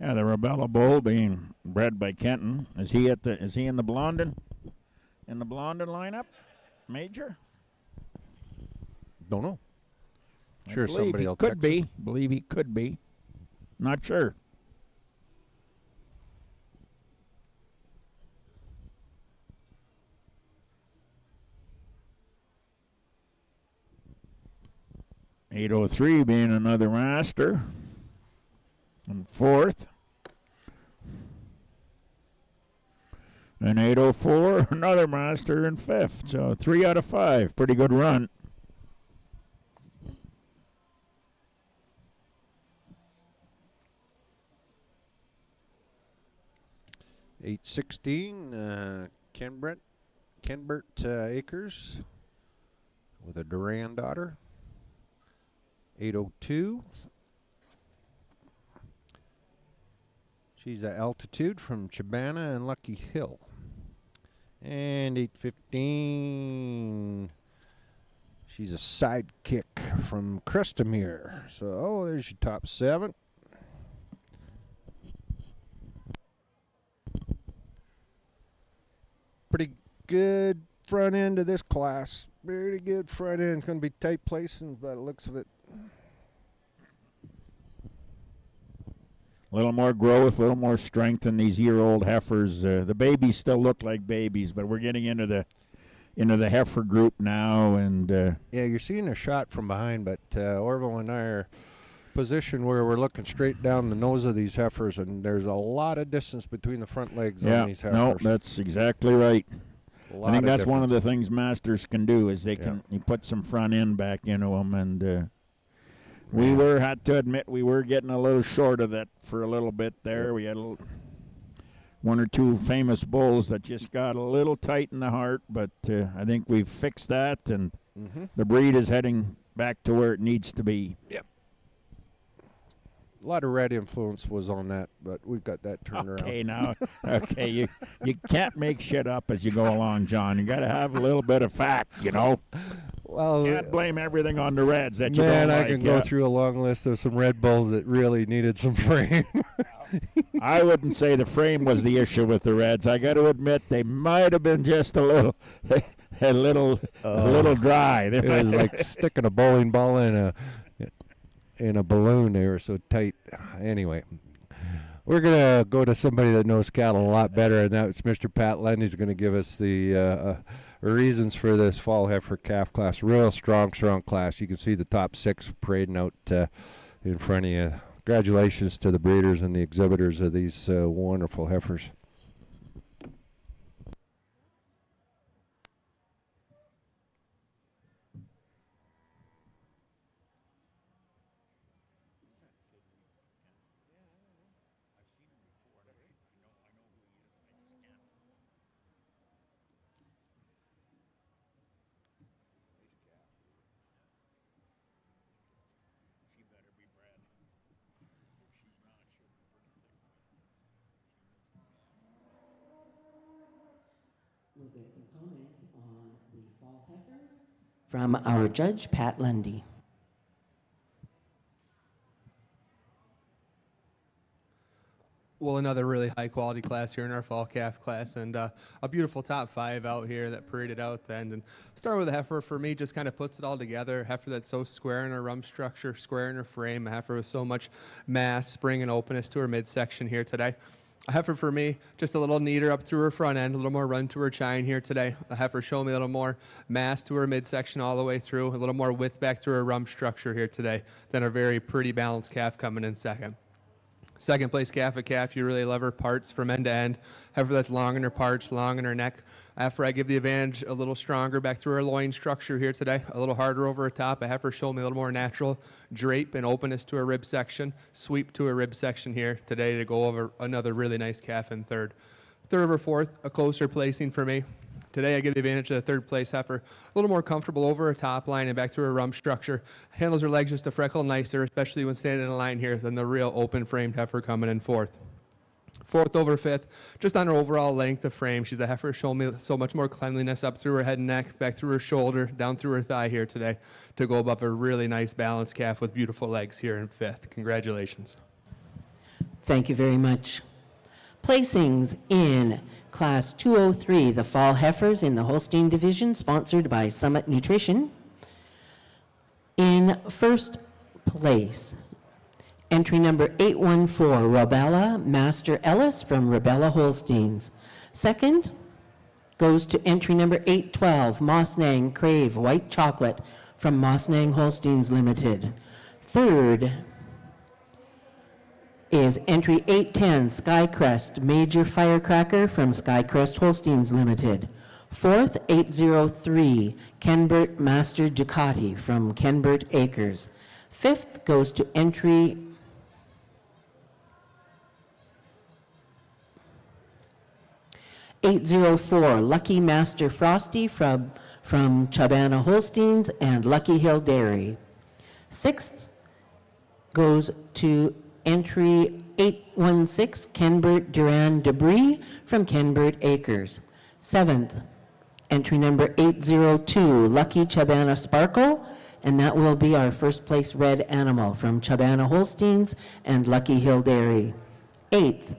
Yeah, the Rebella Bull being bred by Kenton. Is he in the Blondin? In the Blondin lineup? Major? Don't know. I Sure, believe somebody he will could text be. us. Believe he could be. Not sure. .803 being another master. And fourth. And 804, another master in fifth. So 3 out of 5. Pretty good run. .816, Kenbert Acres with a Duran daughter. .802. She's at Altitude from Chibana and Lucky Hill. And .815. She's a sidekick from Crestamere. So, there's your top 7. Pretty good front end of this class. Very good front end. It's going to be tight placing by the looks of it. A little more growth, a little more strength in these year-old heifers. The babies still look like babies, but we're getting into the heifer group now, and Yeah, you're seeing a shot from behind, but Orville and I are positioned where we're looking straight down the nose of these heifers, and there's a lot of distance between the front legs on these heifers. no, that's exactly right. I think that's one of the difference. things masters can do is they can you put some front end back into them, and we had to admit we were getting a little short of that for a little bit there. We had one or two famous bulls that just got a little tight in the heart, but I think we've fixed that, and the breed is heading back to where it needs to be. Yep. A lot of red influence was on that, but we've got that turned Okay, around. now, you can't make shit up as you go along, John. You got to have a little bit of fact, you know. Well, Can't blame everything on the Reds that you man, don't I like. can go through a long list of some Red Bulls that really needed some frame. I wouldn't say the frame was the issue with the Reds. I got to admit they might have been just a little dry. It was like sticking a bowling ball in a balloon. They were so tight. Anyway, we're gonna go to somebody that knows cattle a lot better, and that's Mr. Pat Lundy's going to give us the reasons for this fall heifer calf class. Real strong class. You can see the top 6 parading out in front of you. Congratulations to the breeders and the exhibitors of these wonderful heifers. We'll get some comments on the fall heifers. From our judge, Pat Lundy. Well, another really high quality class here in our fall calf class, and a beautiful top 5 out here that paraded out then. And start with a heifer for me, just kind of puts it all together. A heifer that's so square in her rump structure, square in her frame. A heifer with so much mass, spring, and openness to her midsection here today. A heifer for me, just a little neater up through her front end, a little more run to her chine here today. A heifer showing me a little more mass to her midsection all the way through, a little more width back through her rump structure here today. Then a very pretty balanced calf coming in second. Second place calf, a calf you really love her parts from end to end. Heifer that's long in her parts, long in her neck. After I give the advantage a little stronger back through her loin structure here today, a little harder over her top. A heifer showing me a little more natural drape and openness to her rib section, sweep to her rib section here today to go over another really nice calf in third. Third over fourth, a closer placing for me. Today I give the advantage of the third place heifer. A little more comfortable over her top line and back through her rump structure. Handles her legs just a freckle nicer, especially when standing in a line here, than the real open framed heifer coming in fourth. Fourth over fifth, just on her overall length of frame. She's a heifer showing me so much more cleanliness up through her head and neck, back through her shoulder, down through her thigh here today to go above a really nice balanced calf with beautiful legs here in fifth. Congratulations. Thank you very much. Placings in Class 203, the Fall Heifers in the Holstein Division, sponsored by Summit Nutrition. In first place, entry number 814, Robella Master Ellis from Robella Holsteins. Second goes to entry number 812, Mossnang Crave White Chocolate from Mossnang Holsteins Limited. Third is entry 810, Skycrest Major Firecracker from Skycrest Holsteins Limited. Fourth, 803, Kenbert Master Ducati from Kenbert Acres. Fifth goes to entry 804, Lucky Master Frosty from Chabana Holsteins and Lucky Hill Dairy. Sixth goes to entry 816, Kenbert Duran Debris from Kenbert Acres. Seventh, entry number 802, Lucky Chabana Sparkle, and that will be our first place red animal from Chabana Holsteins and Lucky Hill Dairy. Eighth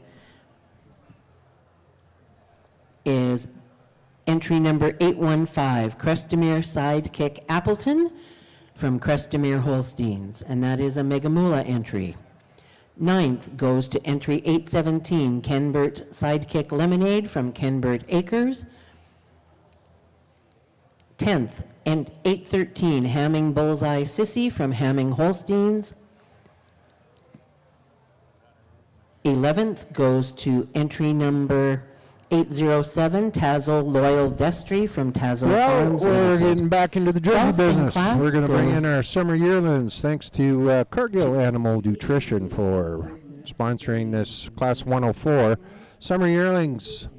is entry number 815, Crestemere Sidekick Appleton from Crestemere Holsteins, and that is a Megamula entry. Ninth goes to entry 817, Kenbert Sidekick Lemonade from Kenbert Acres. 10th, and 813, Hamming Bullseye Sissy from Hamming Holsteins. 11th goes to entry number 807, Tazzle Loyal Destry from Tazzle Well, Farms we're Limited. getting back into the Jersey 12th in business. class We're going to bring goes- in our summer yearlings thanks to Cargill Animal Nutrition for sponsoring this Class 104 summer yearlings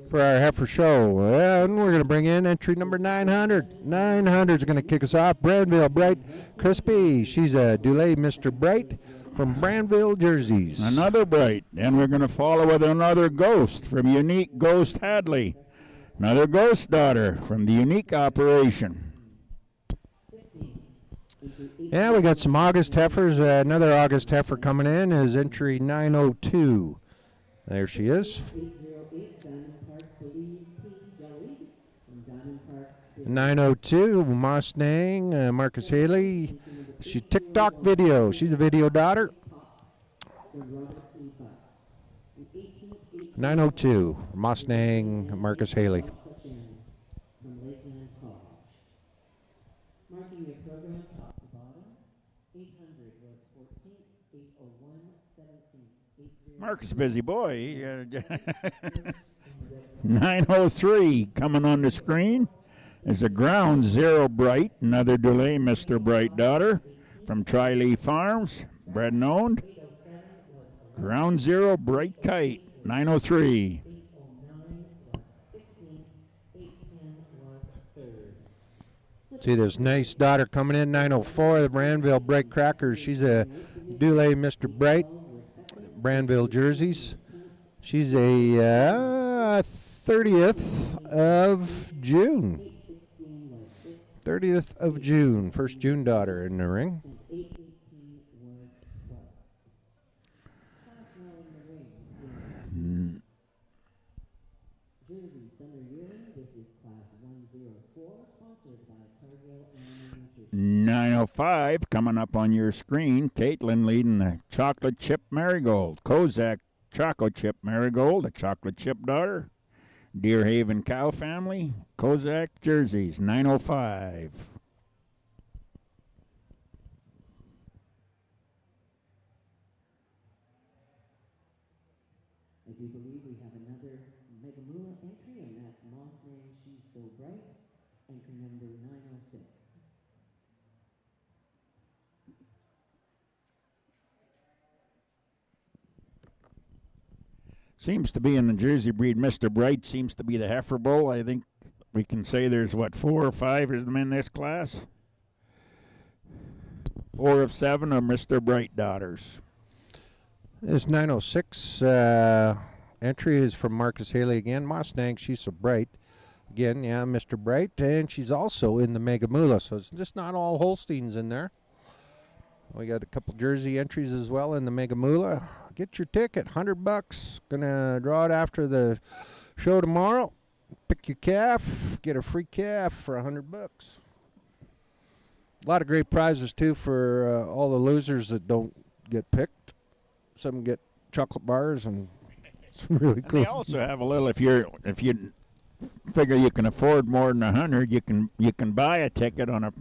for our heifer show. And we're going to bring in entry number 900. 900 is going to kick us off. Brandville Bright Crispy. She's a Dulé Mr. Bright from Brandville Jerseys. Another bright. And we're going to follow with another ghost from Unique Ghost Hadley. Another ghost daughter from the Unique operation. Yeah, we got some August heifers. Another August heifer coming in is entry 902. There she is. 808, Diamond Park Believe P. Jelly from Diamond Park. 902, Mustang, Marcus Haley. She TikTok video. She's a video daughter. 902, Mustang, Marcus Haley. From Lakeland College. Marking your program top to bottom, 800 was 14th, 801, 17th, 80. Mark's a busy boy. 903 coming on the screen is a Ground Zero Bright, another Dulé Mr. Bright daughter from Tri-Leaf Farms, bred and owned. Ground Zero Bright Kite, 903. 809 was 15th, 810 was 3rd. See this nice daughter coming in, 904, the Brandville Bright Crackers. She's a Dulé Mr. Bright, Brandville Jerseys. She's a 30th of June. 30th of June, first June daughter in the ring. 818 was 12th. Class now in the ring. Jersey Summer Yearling, this is Class 104, sponsored by Cargill Animal Nutrition. 905 coming up on your screen. Caitlin leading the Chocolate Chip Marigold. Kozak Chocolate Chip Marigold, the Chocolate Chip daughter. Deer Haven Cow Family, Kozak Jerseys, 905. I do believe we have another Megamula entry, and that's Moss Name She's So Bright, entry number 906. Seems to be in the Jersey breed. Mr. Bright seems to be the heifer bull. I think we can say there's, 4 or 5 is them in this class? 4 of 7 are Mr. Bright daughters. This 906 entry is from Marcus Haley again. Mustang, she's so bright. Again, yeah, Mr. Bright. And she's also in the Megamula, so it's just not all Holsteins in there. We got a couple Jersey entries as well in the Megamula. get your ticket. $100. Gonna draw it after the show tomorrow. Pick your calf. Get a free calf for $100. A lot of great prizes too for all the losers that don't get picked. Some get chocolate bars and some really And cool. they also have a little. If you figure you can afford more than 100, you can buy a ticket on a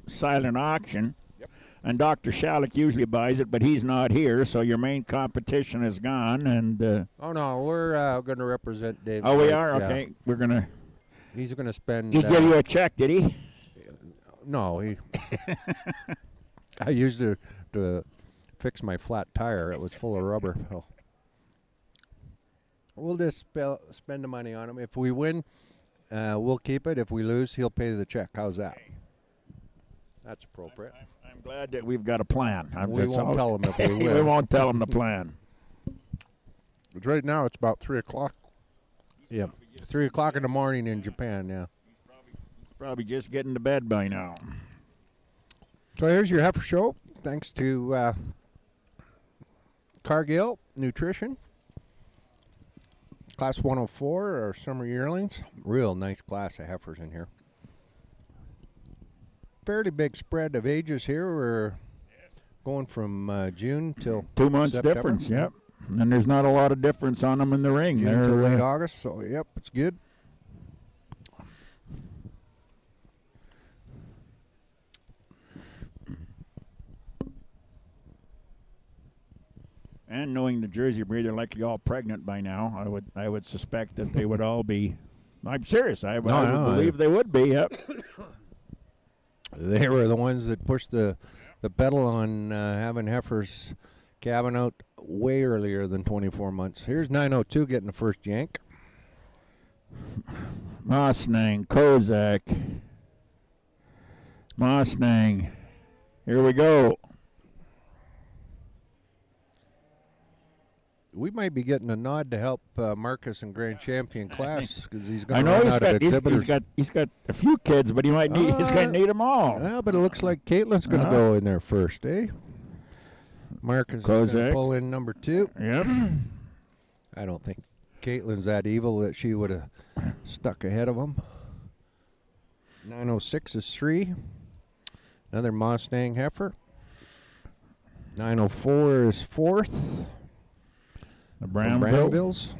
silent auction. Yep. And Dr. Shalik usually buys it, but he's not here, so your main competition is gone. And Oh no, we're going to represent Dave. oh, we Slate, are yeah. okay. We're gonna. He's going to spend. He give you a check, did he? No, he. I used it to fix my flat tire. It was full of rubber. Oh. We'll just spend the money on him. If we win, we'll keep it. If we lose, he'll pay the check. How's that? That's appropriate. I'm glad that we've got a plan. We won't tell him if we win. We won't tell him the plan. But right now it's about 3 o'clock. Yeah, 3 o'clock in the morning in Japan. Yeah. Probably just getting to bed by now. So here's your heifer show. Thanks to Cargill Nutrition. Class 104, our summer yearlings. Real nice class of heifers in here. Fairly big spread of ages here. We're going from June till 2 months September. difference, yep. And there's not a lot of difference on them in the ring. June They're till late August. So yep, it's good. And knowing the Jersey breed, they're likely all pregnant by now. I would suspect that they would all be. I'm serious. I would believe they would be. Yep. They were the ones that pushed the pedal on having heifers calving out way earlier than 24 months. Here's 902 getting the first yank. Mustang, Kozak. Mustang. Here we go. We might be getting a nod to help Marcus in Grand Champion class because he's going I to know run he's out of exhibitors. got a few kids, but he might need he's going to need them all. Yeah, but it looks like Caitlin's going to go in there first, eh? Marcus is going to Kozak. pull in number 2. Yep. I don't think Caitlin's that evil that she would have stuck ahead of him. 906 is 3. Another Mustang heifer. 904 is 4th. The from Brownville. Brownvilles.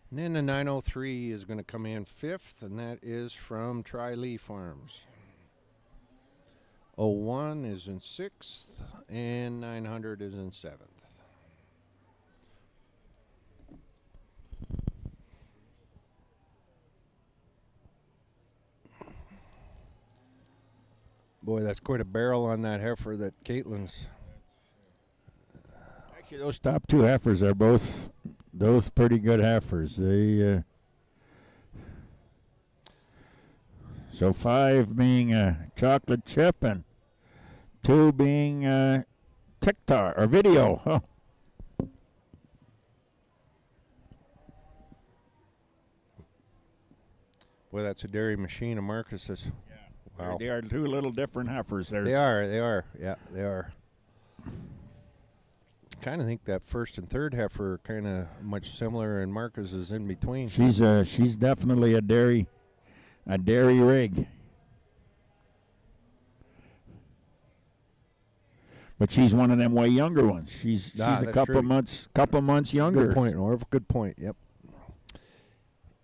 And then the 903 is going to come in 5th, and that is from Tri-Lee Farms. 01 is in 6th, and 900 is in 7th. Boy, that's quite a barrel on that heifer that Caitlin's. Actually, those top 2 heifers are both pretty good heifers. They so 5 being a chocolate chip and 2 being TikTok or video. Huh. Boy, that's a dairy machine of Marcus's. Wow. They are 2 little different heifers. They are. Yeah, they are. Kind of think that first and third heifer are kind of much similar, and Marcus is in between. She's definitely a dairy rig. But she's one of them way younger ones. She's a that's couple true. months younger. Good point, Orv. Good point. Yep.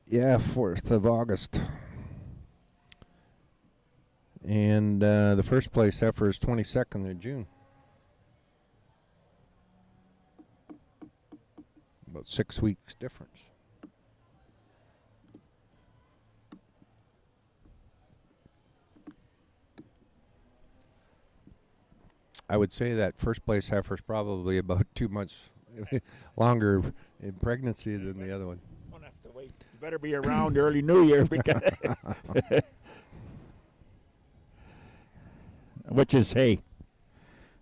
Yeah, 4th of August. And the first place heifer is 22nd of June. About 6 weeks difference. I would say that first place heifer is probably about 2 months longer in pregnancy than the other one. Won't have to wait. You better be around early New Year because which is hey.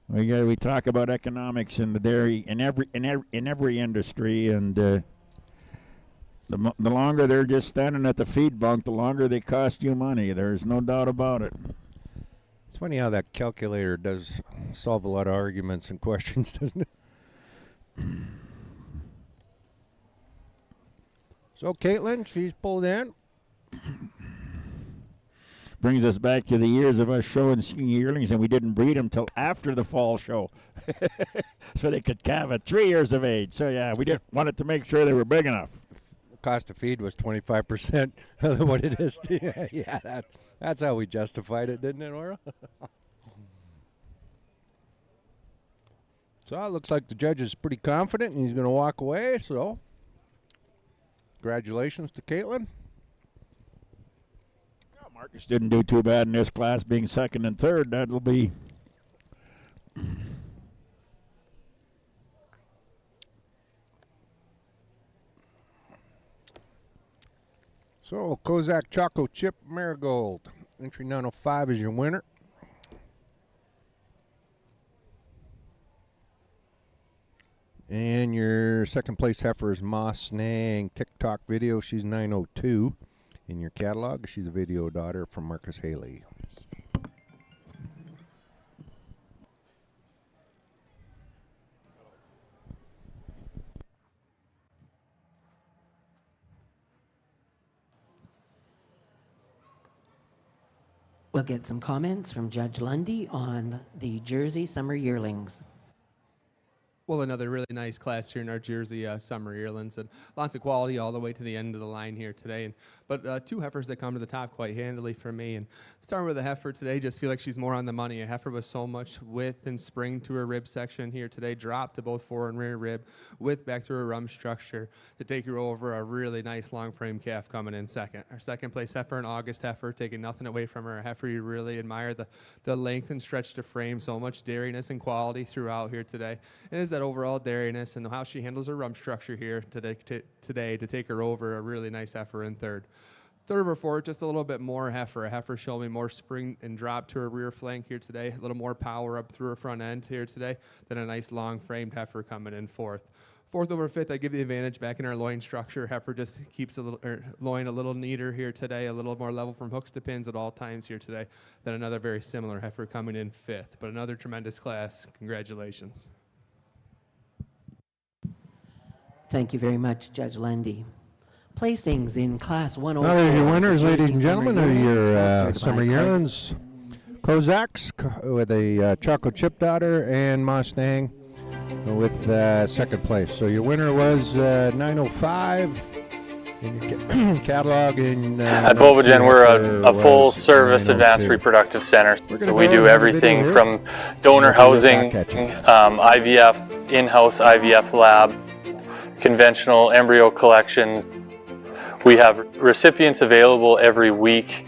We talk about economics in the dairy in every industry, and the longer they're just standing at the feed bunk, the longer they cost you money. There's no doubt about it. It's funny how that calculator does solve a lot of arguments and questions, doesn't it? So Caitlin, she's pulled in. Brings us back to the years of us showing senior yearlings, and we didn't breed them till after the fall show, so they could calve at 3 years of age. So yeah, we didn't wanted to make sure they were big enough. The cost of feed was 25% of what it is. Yeah, that's how we justified it, didn't it, Aura? So it looks like the judge is pretty confident, and he's going to walk away. So congratulations to Caitlin. Marcus didn't do too bad in this class, being second and third. That'll be. So Kozak Choco Chip Marigold. Entry 905 is your winner. And your second place heifer is Ma Snang TikTok video. She's 902. In your catalog, she's a video daughter from Marcus Haley. We'll get some comments from Judge Lundy on the Jersey Summer Yearlings. Well, another really nice class here in our Jersey summer yearlings, and lots of quality all the way to the end of the line here today. But two heifers that come to the top quite handily for me. And starting with a heifer today, just feel like she's more on the money. A heifer with so much width and spring to her rib section here today, drop to both fore and rear rib, width back to her rump structure to take her over a really nice long frame calf coming in second. Our second place heifer, an August heifer, taking nothing away from her. A heifer you really admire the length and stretch to frame, so much dairiness and quality throughout here today. And is that overall dairiness and how she handles her rump structure here today to take her over a really nice heifer in third. Third over fourth, just a little bit more heifer. A heifer showing me more spring and drop to her rear flank here today. A little more power up through her front end here today than a nice long framed heifer coming in fourth. Fourth over fifth, I give the advantage back in our loin structure. Heifer just keeps loin a little neater here today, a little more level from hooks to pins at all times here today than another very similar heifer coming in fifth. But another tremendous class. Congratulations. Thank you very much, Judge Lundy. Placings in Class 104. Now there's your winners, Jersey ladies and Summer gentlemen, of Yearlings, your sponsored by summer yearlings. Kozaks with a Choco Chip Daughter and Mustang with second place. So your winner was 905 in your catalog. At Bovagen, we're a full-service advanced reproductive center. So we do everything from donor housing, IVF, in-house IVF lab, conventional embryo collections. We have recipients available every week.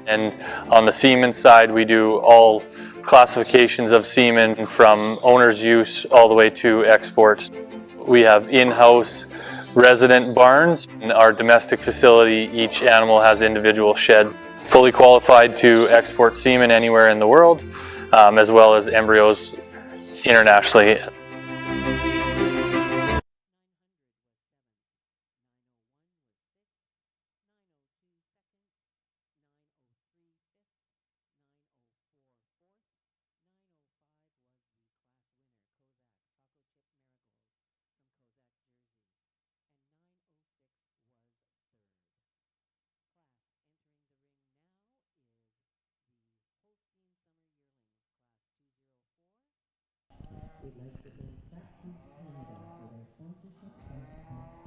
And on the semen side, we do all classifications of semen from owner's use all the way to export. We have in-house resident barns. In our domestic facility, each animal has individual sheds, fully qualified to export semen anywhere in the world, as well as embryos internationally. We'd like to thank Track Group Canada for their sponsorship of this class.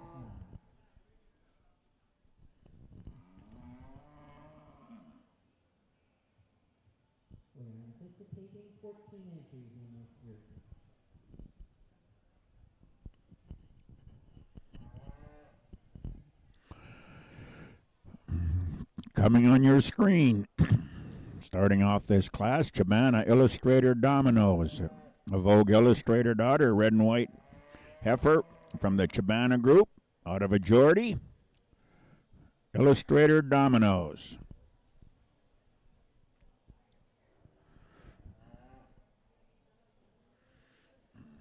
We're anticipating 14 entries in this group. Coming on your screen, starting off this class, Chibana Illustrator Dominoes, a Vogue Illustrator daughter, red and white heifer from the Chibana group, out of a Geordie. Illustrator Dominoes.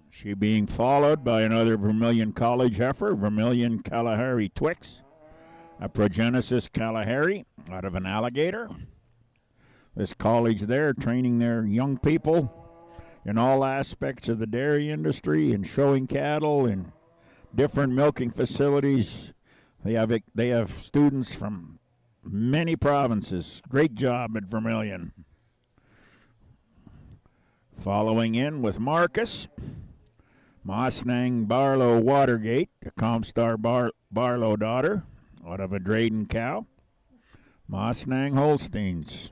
She being followed by another Vermilion College heifer, Vermilion Kalahari Twix, a Progenesis Kalahari out of an Alligator, this college there, training their young people in all aspects of the dairy industry and showing cattle in different milking facilities. They have students from many provinces. Great job at Vermilion. Following in with Marcus, Mosnang Barlow Watergate, the Comstar Barlow daughter, out of a Drayden cow. Mosnang Holsteins.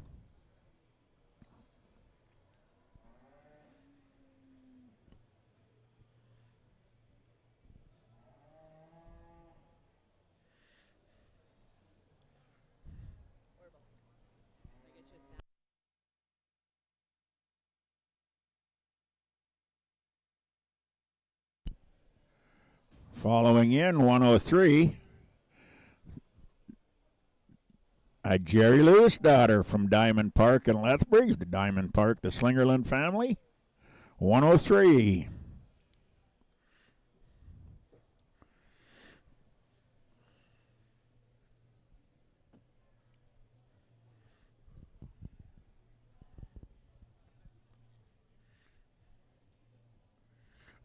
Following in, 103, a Jerry Lewis daughter from Diamond Park in Lethbridge, the Diamond Park, the Slingerland family, 103.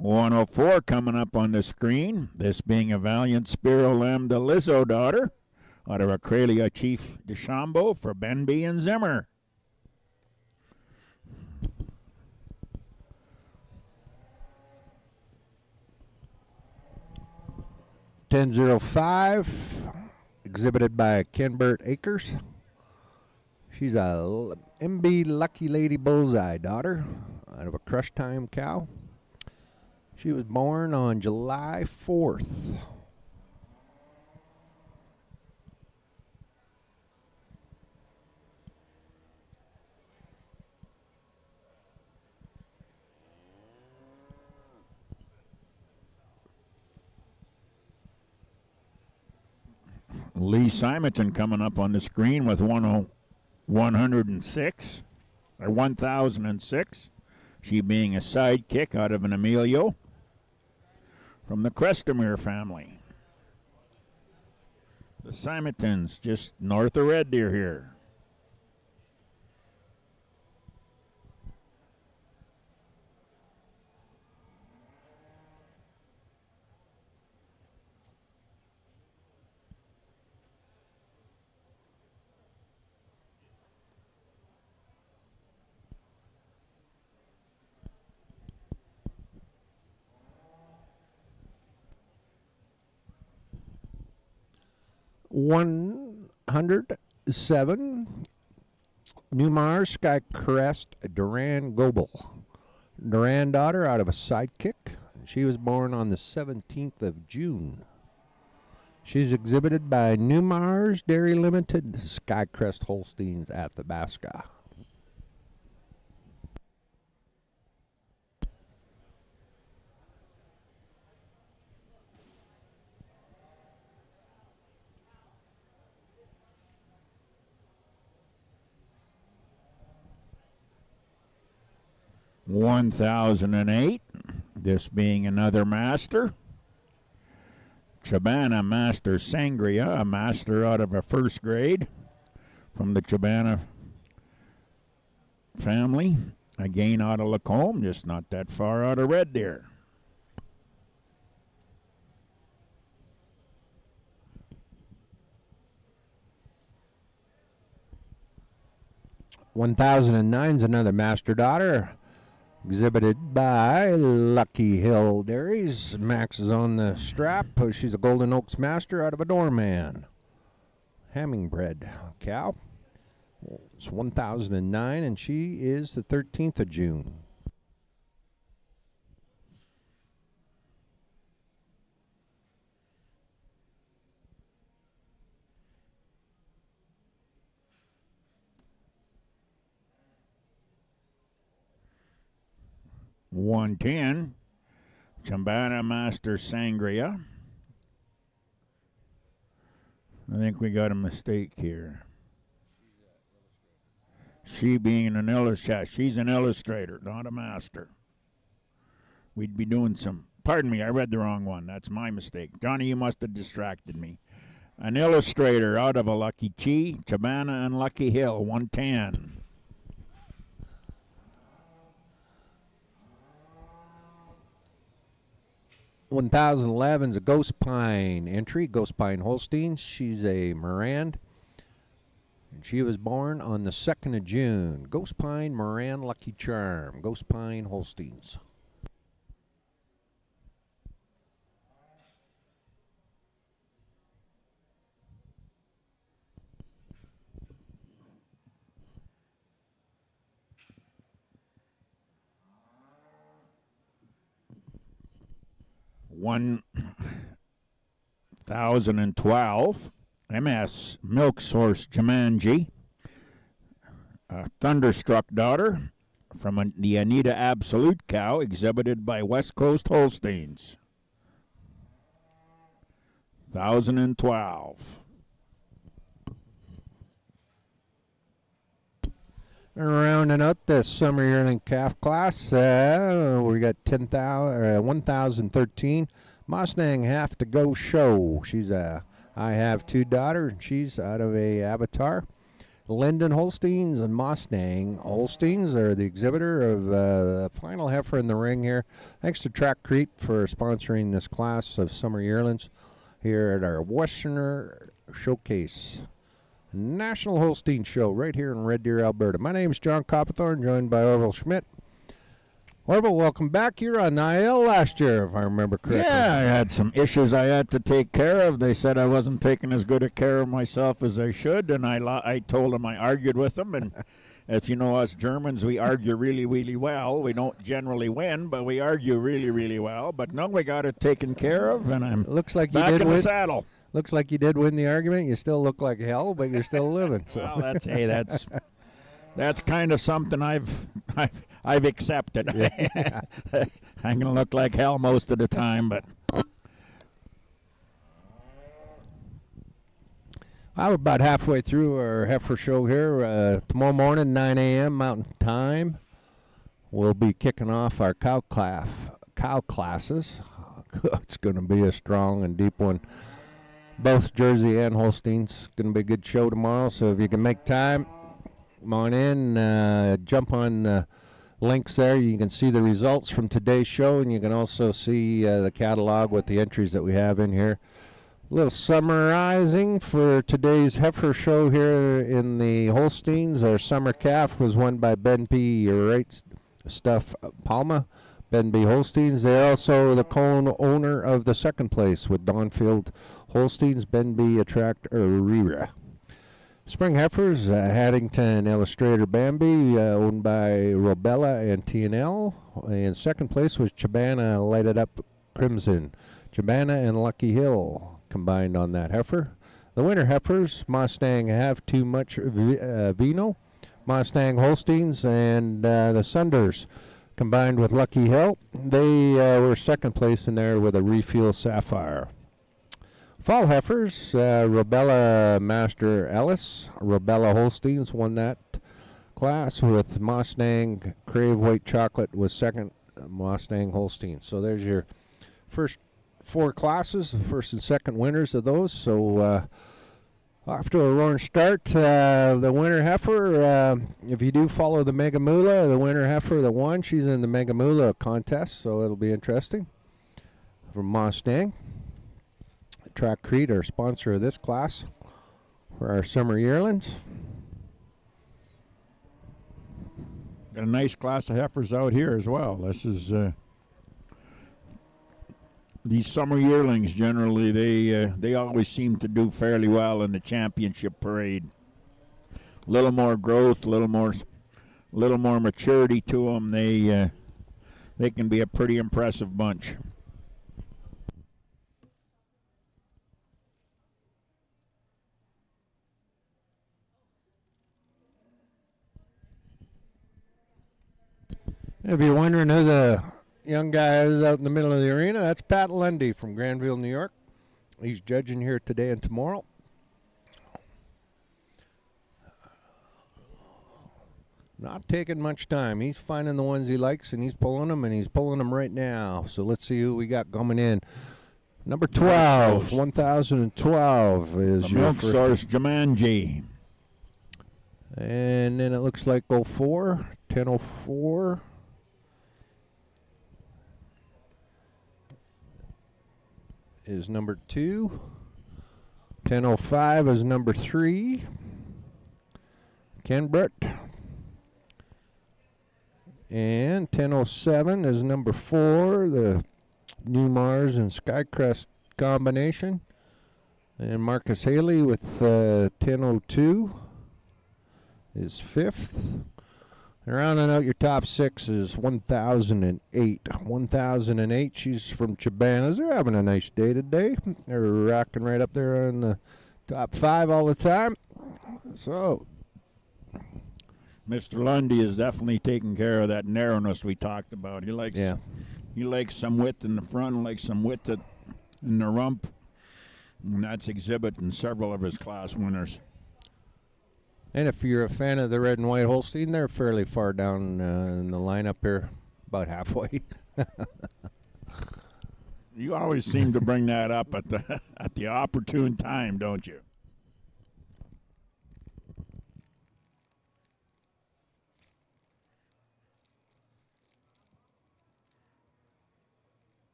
.104 coming up on the screen, this being a Valiant Spiro Lambda Lizzo daughter out of Australia Chief DeChambeau for Benby and Zimmer. .1005, exhibited by Kenbert Akers. She's a MB Lucky Lady Bullseye daughter out of a Crush Time cow. She was born on July 4th. Lee Simonton coming up on the screen with 106, or 1006. She being a sidekick out of an Emilio from the Crestamere family. The Simontons just north of Red Deer here. .107, Newmar Sky Crest Duran Goebel. Duran daughter out of a sidekick. She was born on the 17th of June. She's exhibited by Newmar's Dairy Limited, Skycrest Holsteins at the Basca. .1008, this being another master. Chabana Master Sangria, a master out of a first grade from the Chabana family. Again out of Lacombe, just not that far out of Red Deer. .1009's another master daughter, exhibited by Lucky Hill Dairies. Max is on the strap. She's a Golden Oaks master out of a Doorman. Hammingbred cow. It's 1009, and she is the 13th of June. .110, Chambana Master Sangria. I think we got a mistake here. She being an illustrator. She's an illustrator, not a master. We'd be doing some... Pardon me, I read the wrong one. That's my mistake. Johnny, you must have distracted me. An illustrator out of a Lucky Chi, Chabana and Lucky Hill, 110. 1011 is a Ghost Pine entry, Ghost Pine Holstein. She's a Moran, and she was born on the 2nd of June. Ghost Pine Moran Lucky Charm, Ghost Pine Holsteins. One 2012 MS Milk Source Jumanji, a Thunderstruck daughter from the Anita Absolute cow, exhibited by West Coast Holsteins. 2012. Rounding out the summer yearling calf class, we got 1013 Mustang Have to Go Show. She's a I Have Two daughter, and she's out of a Avatar. Linden Holsteins and Mustang Holsteins are the exhibitor of the final heifer in the ring here. Thanks to Trackcrete for sponsoring this class of summer yearlings here at our Westerner Showcase National Holstein Show right here in Red Deer, Alberta. My name is John Copperthorne, joined by Orville Schmidt. Orville, welcome back. You were on the IL last year, if I remember correctly. Yeah, I had some issues I had to take care of. They said I wasn't taking as good a care of myself as I should, and I told them, I argued with them, and if you know us Germans, we argue really, really well. We don't generally win, but we argue really, really well. But no, we got it taken care of, and I'm Looks like back you did in the win. saddle. Looks like you did win the argument. You still look like hell, but you're still living. So. Well, that's kind of something I've accepted. Yeah. I'm gonna look like hell most of the time, but I'm about halfway through our heifer show here. Tomorrow morning, 9 a.m. Mountain Time, we'll be kicking off our cow classes. It's going to be a strong and deep one. Both Jersey and Holsteins. Going to be a good show tomorrow, so if you can make time, come on in, jump on the links there. You can see the results from today's show, and you can also see the catalog with the entries that we have in here. A little summarizing for today's heifer show here in the Holsteins. Our summer calf was won by Ben P. Right Stuff Palma. Ben B. Holsteins. They're also the co-owner of the second place with Donfield Holsteins, Ben B. Rira. Spring heifers, Haddington Illustrator Bambi, owned by Robella and T&L. And second place was Chabana Lighted Up Crimson. Chabana and Lucky Hill combined on that heifer. The winter heifers, Mustang Have Too Much Vino, Mustang Holsteins, and the Sunders combined with Lucky Hill. They were second place in there with a Refuel Sapphire. Fall heifers, Robella Master Ellis, Robella Holsteins won that class with Mustang Crave White Chocolate was second, Mustang Holstein. So there's your first four classes, the first and second winners of those. So off to a roaring start. The winter heifer, if you do follow the Mega Moolah, the winter heifer that won, she's in the Mega Moolah contest, so it'll be interesting. From Mustang. Trackcrete, our sponsor of this class for our summer yearlings. got a nice class of heifers out here as well. This is these summer yearlings generally they always seem to do fairly well in the championship parade. A little more growth, a little more maturity to them. They can be a pretty impressive bunch. If you're wondering who the young guy is out in the middle of the arena, that's Pat Lundy from Granville, New York. He's judging here today and tomorrow. Not taking much time. He's finding the ones he likes, and he's pulling them right now. So let's see who we got coming in. Number 12, 1012 is the your Milk first. Source Jumanji. And then it looks like 04, 1004. is number 2. 1005 is number 3. Kenbrett. And 1007 is number 4, the New Mars and Skycrest combination. And Marcus Haley with 1002 is 5th. And rounding out your top 6 is 1008. 1008, she's from Chabanas. They're having a nice day today. They're rocking right up there in the top 5 all the time. So Mr. Lundy is definitely taking care of that narrowness we talked about. He likes some width in the front, likes some width in the rump, and that's exhibiting several of his class winners. And if you're a fan of the red and white Holstein, they're fairly far down in the lineup here, about halfway. You always seem to bring that up at the opportune time, don't you?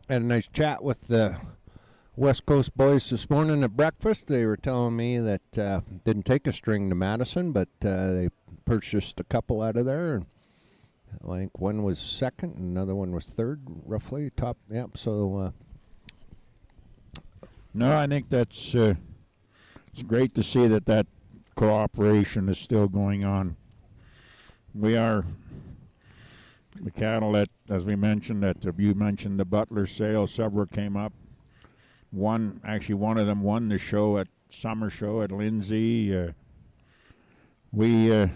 Had a nice chat with the West Coast boys this morning at breakfast. They were telling me that didn't take a string to Madison, but they purchased a couple out of there. And I think one was second, and another one was third, roughly top. Yep. So no, I think that's it's great to see that cooperation is still going on. We are. The cattle that, as we mentioned, you mentioned the Butler sale, several came up. One of them won the show at summer show at Lindsay. We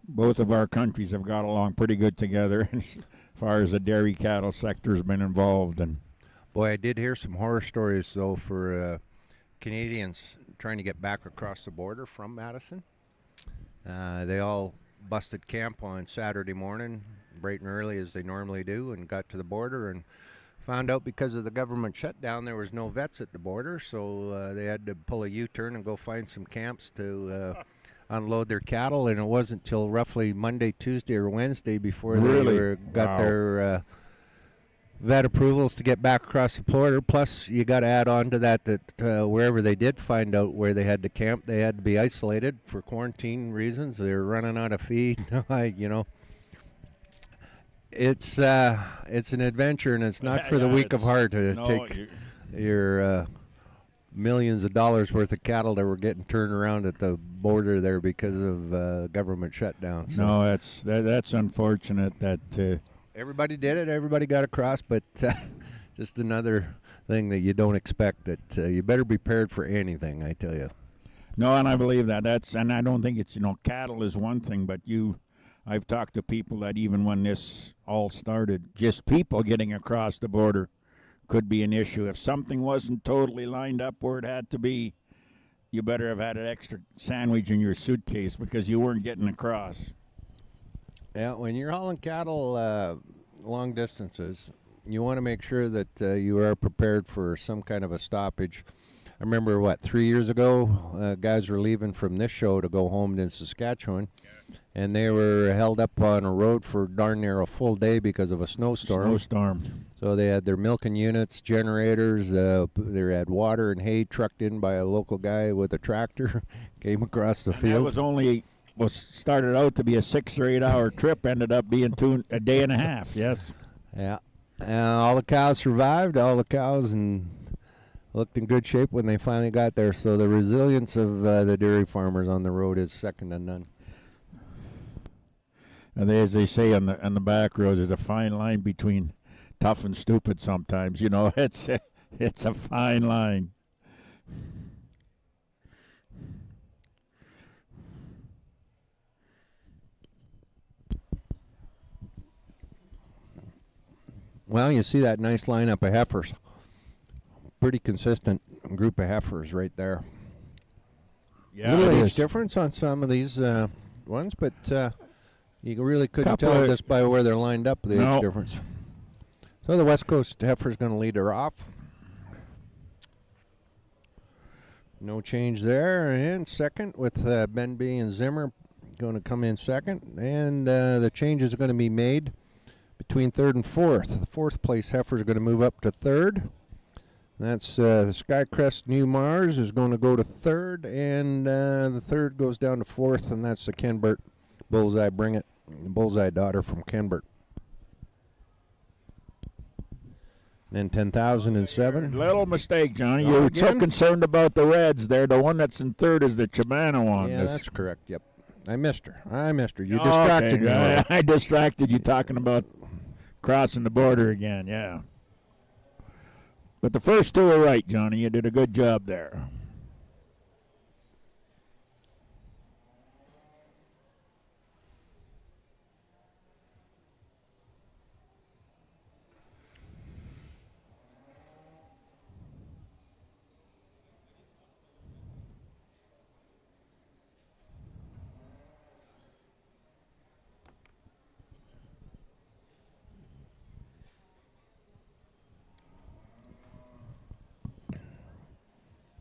both of our countries have got along pretty good together as far as the dairy cattle sector has been involved. And boy, I did hear some horror stories though for Canadians trying to get back across the border from Madison. They all busted camp on Saturday morning, bright and early as they normally do, and got to the border and found out because of the government shutdown there was no vets at the border, so they had to pull a U-turn and go find some camps to unload their cattle, and it wasn't till roughly Monday, Tuesday, or Wednesday before they got their vet approvals to get back across the border. Plus, you got to add on to that wherever they did find out where they had to camp, they had to be isolated for quarantine reasons. They're running out of feed. It's an adventure, and it's not for the weak of heart to take your millions of dollars worth of cattle that were getting turned around at the border there because of government shutdown. So no, that's unfortunate that. Everybody did it. Everybody got across, but just another thing that you don't expect. That you better be prepared for anything, I tell you. No, and I believe that. And I don't think it's cattle is one thing, but I've talked to people that even when this all started, just people getting across the border could be an issue. If something wasn't totally lined up where it had to be, you better have had an extra sandwich in your suitcase because you weren't getting across. Yeah, when you're hauling cattle long distances, you want to make sure that you are prepared for some kind of a stoppage. I remember, 3 years ago, guys were leaving from this show to go home in Saskatchewan, and they were held up on a road for darn near a full day because of a snowstorm. So they had their milking units, generators, they had water and hay trucked in by a local guy with a tractor, came across the field. That started out to be a 6 or 8 hour trip, ended up being a day and a half. Yes. Yeah. All the cows survived. All the cows and looked in good shape when they finally got there. So the resilience of the dairy farmers on the road is second to none. And as they say on the back roads, there's a fine line between tough and stupid. Sometimes, it's a fine line. Well, you see that nice lineup of heifers. Pretty consistent group of heifers right there. Yeah, a little age difference on some of these ones, but You really couldn't Couple tell of- just by where they're lined up, the No. age difference. So the West Coast heifer's going to lead her off. No change there. And second with Benby and Zimmer going to come in second. And the changes are going to be made between third and fourth. The fourth place heifer is going to move up to third. That's the Skycrest New Mars is going to go to third. And the third goes down to fourth. And that's the Kenbert Bullseye Bring It. Bullseye daughter from Kenbert. Then 10,007. Little mistake, Johnny. Oh, You were so again? concerned about the Reds there. The one that's in third is the Chibana one. Yeah, This- that's correct. Yep. I missed her. You Oh, distracted okay. me. I distracted you talking about crossing the border again, yeah. But the first two are right, Johnny. You did a good job there.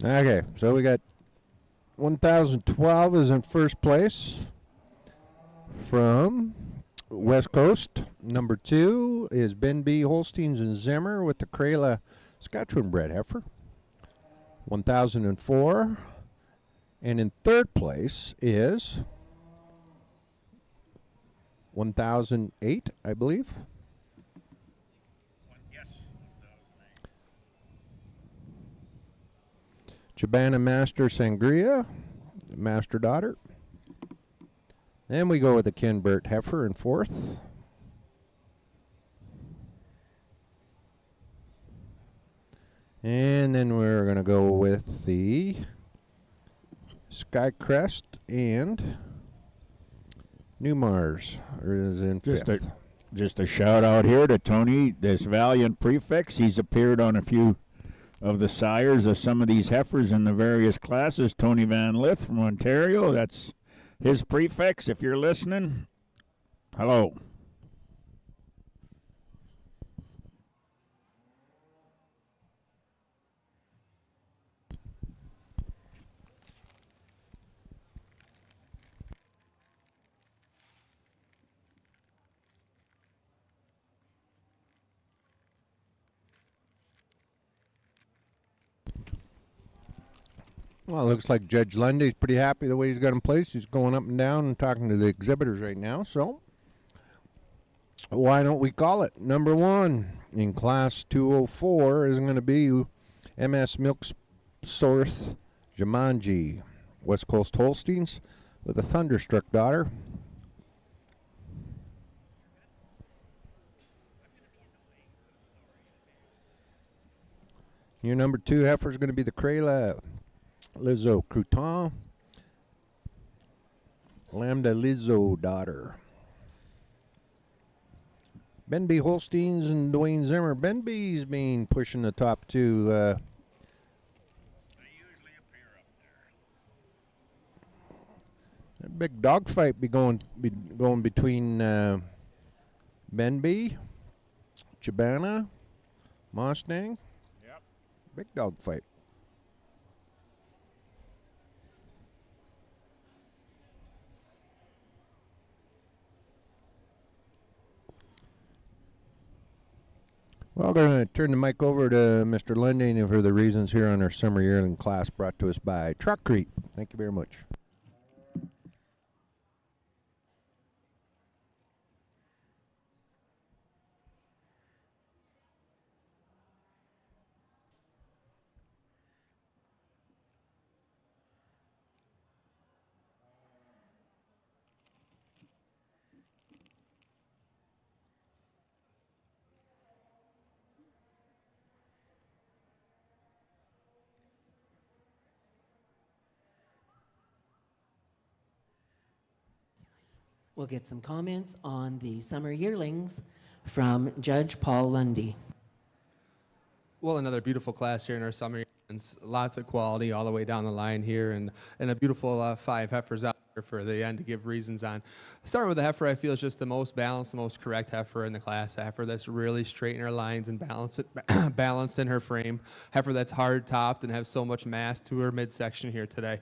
Okay, so we got 1012 is in first place from West Coast. Number 2 is Ben B. Holsteins and Zimmer with the Crayla Saskatchewan bred heifer. 1004. And in third place is 1008, I believe. Chibana Master Sangria, Master Daughter. Then we go with the Kenbert Heifer in fourth. And then we're going to go with the Skycrest and New Mars is in fifth. Just a shout out here to Tony, this Valiant Prefix. He's appeared on a few of the sires of some of these heifers in the various classes. Tony Van Lith from Ontario, that's his prefix. If you're listening, hello. Well, it looks like Judge Lundy's pretty happy the way he's got him placed. He's going up and down and talking to the exhibitors right now. So why don't we call it? Number 1 in Class 204 is going to be MS Milk Source Jumanji, West Coast Holsteins with a Thunderstruck daughter. Your number 2 heifer is going to be the Crayla Lizzo Crouton, Lambda Lizzo daughter. Ben B. Holsteins and Dwayne Zimmer. Ben B's been pushing the top 2. They usually appear up there. A big dogfight be going between Ben B, Chibana, Mustang. Yep. Big dogfight. Well, I'm going to turn the mic over to Mr. Lundy for the reasons here on our summer yearling class brought to us by Truckcrete. Thank you very much. We'll get some comments on the summer yearlings from Judge Paul Lundy. Well, another beautiful class here in our summer. Yearlings. Lots of quality all the way down the line here, and a beautiful 5 heifers out there for the end to give reasons on. Starting with the heifer, I feel is just the most balanced, the most correct heifer in the class. A heifer that's really straight in her lines and balanced in her frame. Heifer that's hard topped and has so much mass to her midsection here today.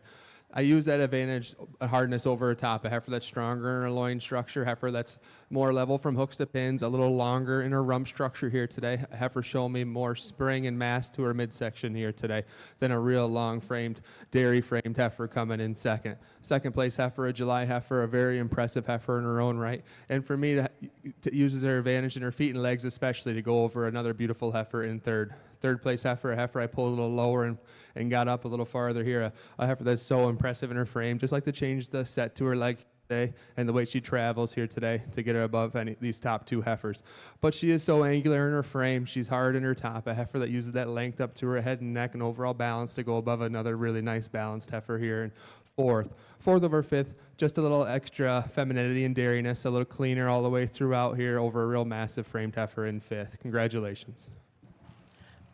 I use that advantage hardness over her top. A heifer that's stronger in her loin structure, heifer that's more level from hooks to pins, a little longer in her rump structure here today. A heifer showing me more spring and mass to her midsection here today than a real long framed, dairy framed heifer coming in second. Second place heifer, a July heifer, a very impressive heifer in her own right. And for me, to uses her advantage in her feet and legs especially to go over another beautiful heifer in third. Third place heifer, a heifer I pulled a little lower and got up a little farther here. A heifer that's so impressive in her frame. Just like to change the set to her leg today and the way she travels here today to get her above these top 2 heifers. But she is so angular in her frame. She's hard in her top. A heifer that uses that length up to her head and neck and overall balance to go above another really nice balanced heifer here in fourth. Fourth over fifth, just a little extra femininity and dairiness, a little cleaner all the way throughout here over a real massive framed heifer in fifth. Congratulations.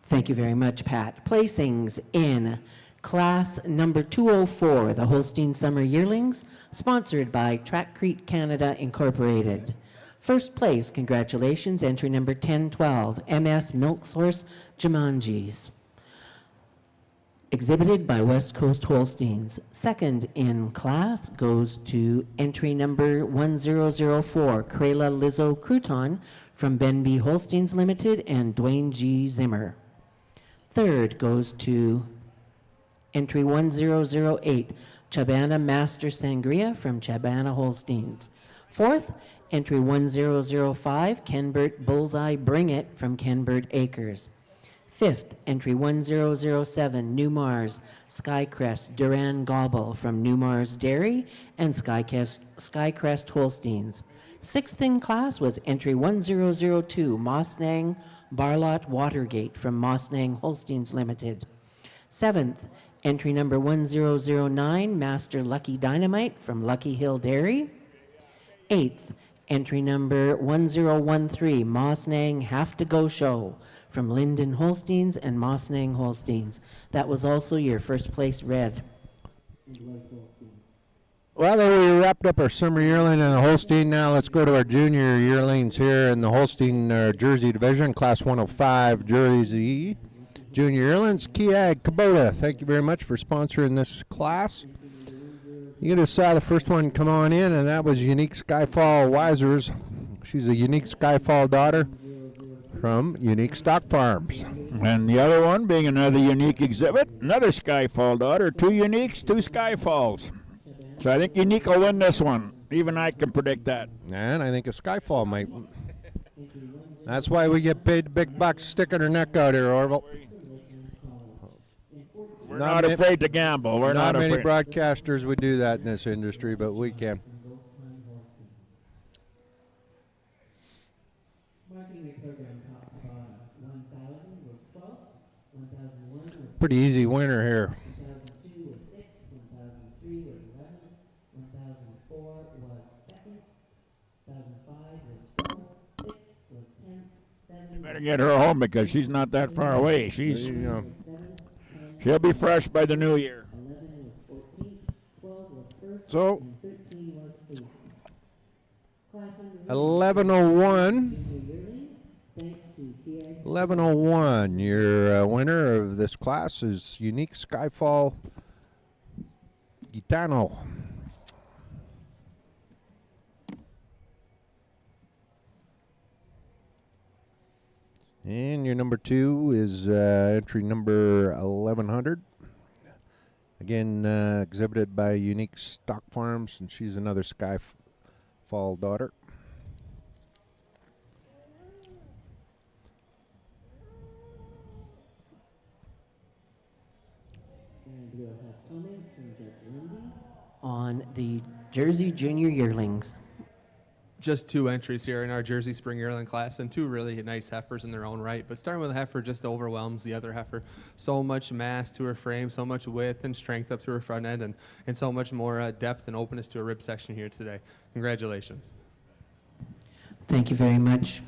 Thank you very much, Pat. Placings in class number 204, the Holstein Summer Yearlings, sponsored by Trackcrete Canada Incorporated. First place, congratulations, entry number 1012, MS Milk Source Jumanjis, exhibited by West Coast Holsteins. Second in class goes to entry number 1004, Krayla Lizzo Crouton from Ben B. Holsteins Limited and Dwayne G. Zimmer. Third goes to entry 1008, Chabana Master Sangria from Chabana Holsteins. Fourth, entry 1005, Kenbert Bullseye Bring It from Kenbert Acres. Fifth, entry 1007, New Mars Skycrest Duran Gobble from New Mars Dairy and Skycrest Holsteins. Sixth in class was entry 1002, Mosnang Barlot Watergate from Mosnang Holsteins Limited. Seventh, entry number 1009, Master Lucky Dynamite from Lucky Hill Dairy. Eighth, entry number 1013, Mosnang Have to Go Show from Linden Holsteins and Mosnang Holsteins. That was also your first place red. Well, there we wrapped up our summer yearling and the Holstein. Now let's go to our junior yearlings here in the Holstein Jersey Division, Class 105 Jersey Junior Yearlings. Kiag Kubota, thank you very much for sponsoring this class. You just saw the first one come on in, and that was Unique Skyfall Wisers. She's a Unique Skyfall daughter from Unique Stock Farms. And the other one being another unique exhibit, another Skyfall daughter, 2 Uniques, 2 Skyfalls. So I think Unique will win this one. Even I can predict that. And I think a Skyfall might. That's why we get paid the big bucks sticking her neck out here, Orville. We're not afraid to gamble. We're not many afraid. broadcasters would do that in this industry, but we can. Marking your program top to bottom. 1000 was 12, 1001 was Pretty easy winner here. 1002 was 6, 1003 was 11, 1004 was 2nd, 1005 was 4th, 6 was 10th, 7 Better get her home because she's not that far away. She'll be fresh by the new year. 11 was 14th, 12 was 1st, So, and 13 was 8th. Class under 1101. yearlings, thanks to PA 1101. Your winner of this class is Unique Skyfall Gitano. And your number 2 is entry number 1100. Again, exhibited by Unique Stock Farms, and she's another Skyfall daughter. and we'll have comments from Judge Lundy. On the Jersey Junior Yearlings. Just 2 entries here in our Jersey Spring Yearling class, and 2 really nice heifers in their own right. But starting with the heifer just overwhelms the other heifer. So much mass to her frame, so much width and strength up to her front end, and so much more depth and openness to her rib section here today. Congratulations. Thank you very much.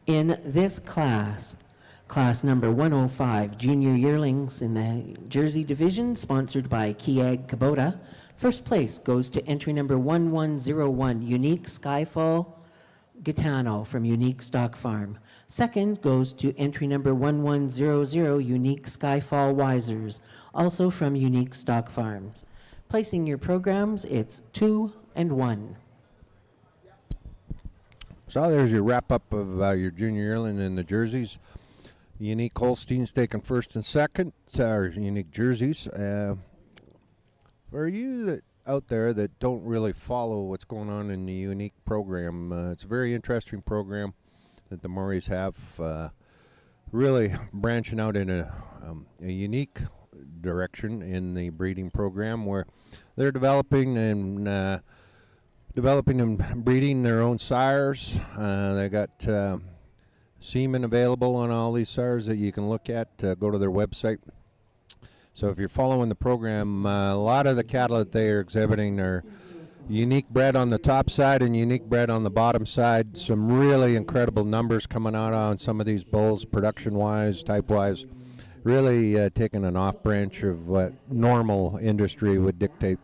In this class, Class number 105, Junior Yearlings in the Jersey Division, sponsored by Kiag Kubota. First place goes to entry number 1101, Unique Skyfall Gitano from Unique Stock Farm. Second goes to entry number 1100, Unique Skyfall Wisers, also from Unique Stock Farms. Placing your programs, it's 2 and 1. So there's your wrap-up of your junior yearling in the jerseys. Unique Holsteins taking first and second, or unique jerseys. For you that out there that don't really follow what's going on in the unique program, it's a very interesting program that the Murrays have, really branching out in a unique direction in the breeding program where they're developing and breeding their own sires. They got semen available on all these sires that you can look at. Go to their website. So if you're following the program, a lot of the cattle that they are exhibiting are unique bred on the top side and unique bred on the bottom side. Some really incredible numbers coming out on some of these bulls, production-wise, type-wise. Really taking an off branch of what normal industry would dictate.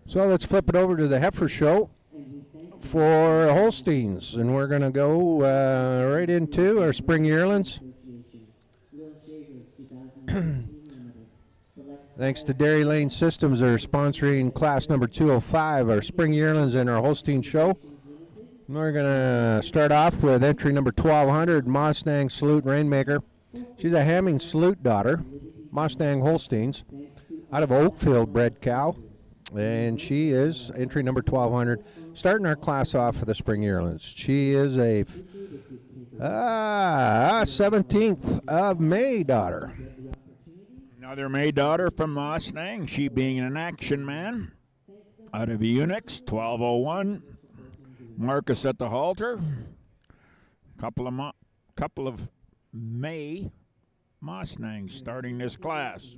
So let's flip it over to the Heifer Show for Holsteins, and we're going to go right into our spring yearlings. Thanks to Dairy Lane Systems, they're sponsoring class number 205, our spring yearlings and our Holstein show. We're going to start off with entry number 1200, Mustang Salute Rainmaker. She's a Hamming Salute daughter, Mustang Holsteins, out of Oakfield bred cow. And she is entry number 1200, starting our class off for the spring yearlings. She is a 17th of May daughter. Another May daughter from Mustang, she being an action man. Out of Unix, 1201. Marcus at the halter. Couple of May Mustangs starting this class.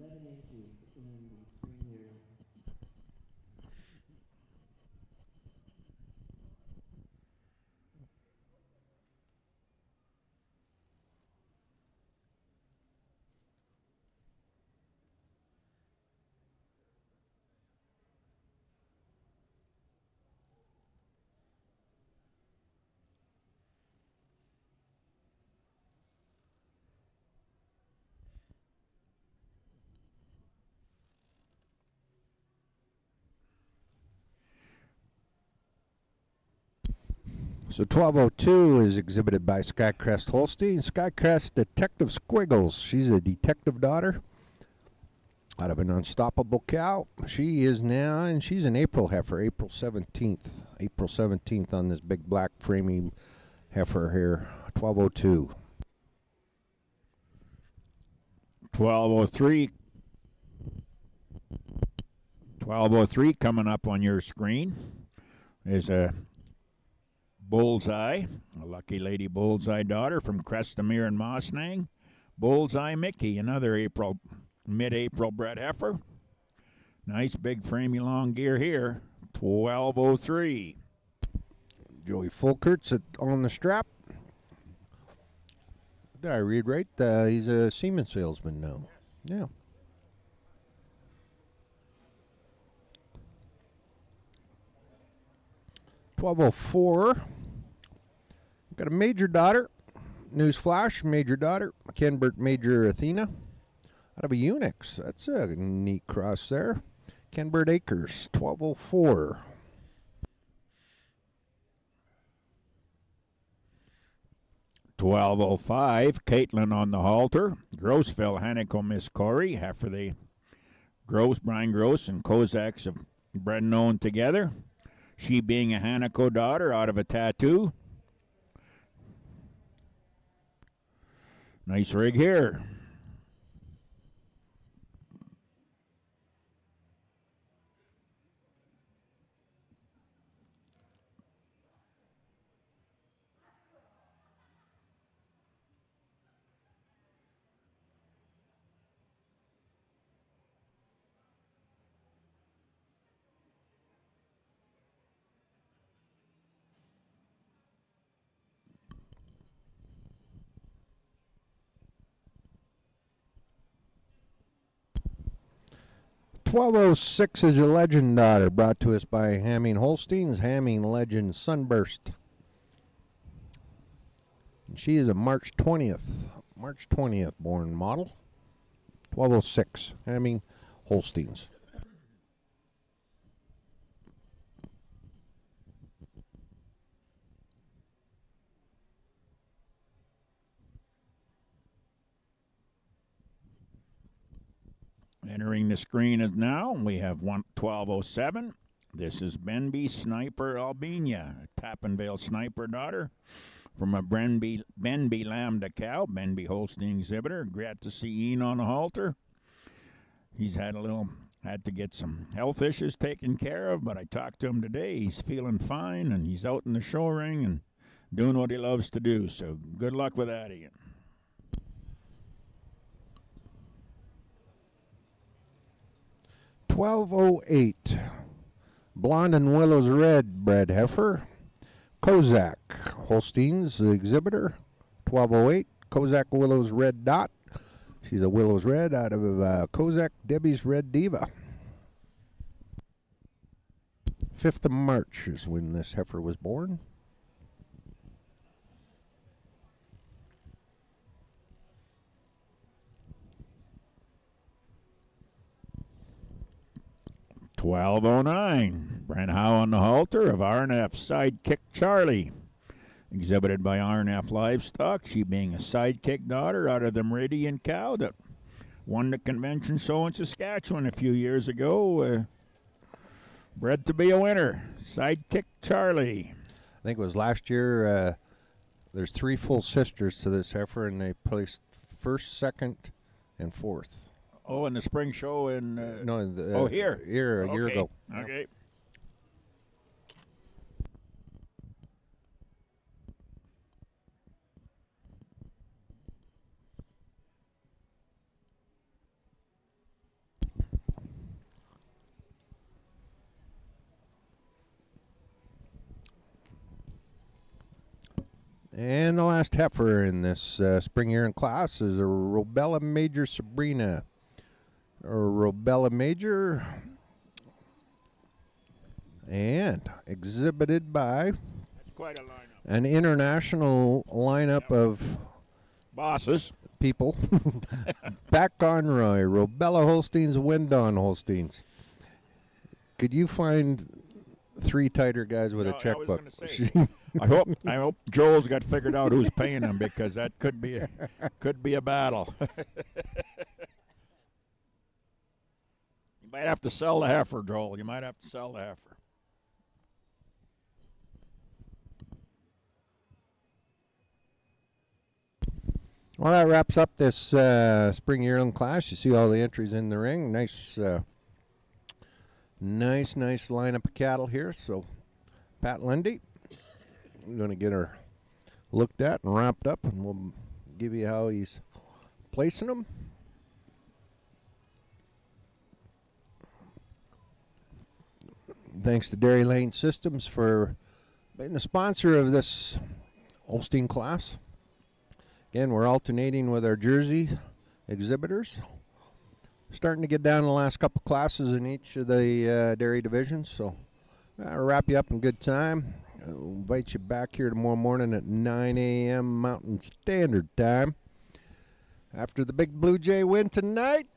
So 1202 is exhibited by Skycrest Holstein. Skycrest Detective Squiggles. She's a detective daughter out of an unstoppable cow. She is now, and she's an April heifer, April 17th. April 17th on this big black framing heifer here, 1202. 1203. 1203 coming up on your screen is a Bullseye, a Lucky Lady Bullseye daughter from Crestamere and Mustang. Bullseye Mickey, another mid-April bred heifer. Nice big framey long gear here, 1203. Joey Fulkert's on the strap. Did I read right? He's a semen salesman now. Yeah. $12.04. Got a major daughter. Newsflash, major daughter. Kenbert Major Athena. Out of a Unix. That's a neat cross there. Kenbert Acres, 1204. $12.05. Caitlin on the halter. Grossville Hanico Miss Corey. Heifer the Brian Gross and Kozaks have bred and owned together. She being a Hanico daughter out of a Tattoo. Nice rig here. 1206 is a legend daughter, brought to us by Hamming Holsteins, Hamming Legend Sunburst. And she is a March 20th born model. 1206, Hamming Holsteins. Entering the screen is now, we have 1207. This is Benby Sniper Albania, a Tappanvale Sniper daughter from a Benby Lambda cow, Benby Holstein exhibitor. Glad to see Ian on the halter. He's had to get some health issues taken care of, but I talked to him today. He's feeling fine, and he's out in the show ring and doing what he loves to do. So good luck with that, Ian. 1208, Blonde and Willow's Red bred heifer, Kozak Holsteins, the exhibitor. 1208, Kozak Willow's Red Dot. She's a Willow's Red out of Kozak Debbie's Red Diva. 5th of March is when this heifer was born. $12.09. Brent Howe on the halter of RNF Sidekick Charlie. Exhibited by RNF Livestock, she being a sidekick daughter out of the Meridian cow that won the convention show in Saskatchewan a few years ago. Bred to be a winner. Sidekick Charlie. I think it was last year. There's 3 full sisters to this heifer, and they placed 1st, 2nd, and 4th. Oh, in the spring show in... no, here? Here, a year ago. Okay. And the last heifer in this spring year in class is a Robella Major Sabrina. Or Robella Major. And exhibited by That's quite a lineup. an international lineup of Bosses. people. Back Conroy, Robella Holsteins, Windon Holsteins. Could you find 3 tighter guys with a checkbook? I hope Joel's got figured out who's paying him, because that could be a battle. You might have to sell the heifer, Joel. You might have to sell the heifer. Well, that wraps up this spring yearling class. You see all the entries in the ring. Nice lineup of cattle here. So, Pat Lundy, we're going to get her looked at and wrapped up, and we'll give you how he's placing them. Thanks to Dairy Lane Systems for being the sponsor of this Holstein class. Again, we're alternating with our Jersey exhibitors. Starting to get down to the last couple classes in each of the dairy divisions. So I'll wrap you up in good time. I'll invite you back here tomorrow morning at 9 a.m. Mountain Standard Time. After the big Blue Jay win tonight.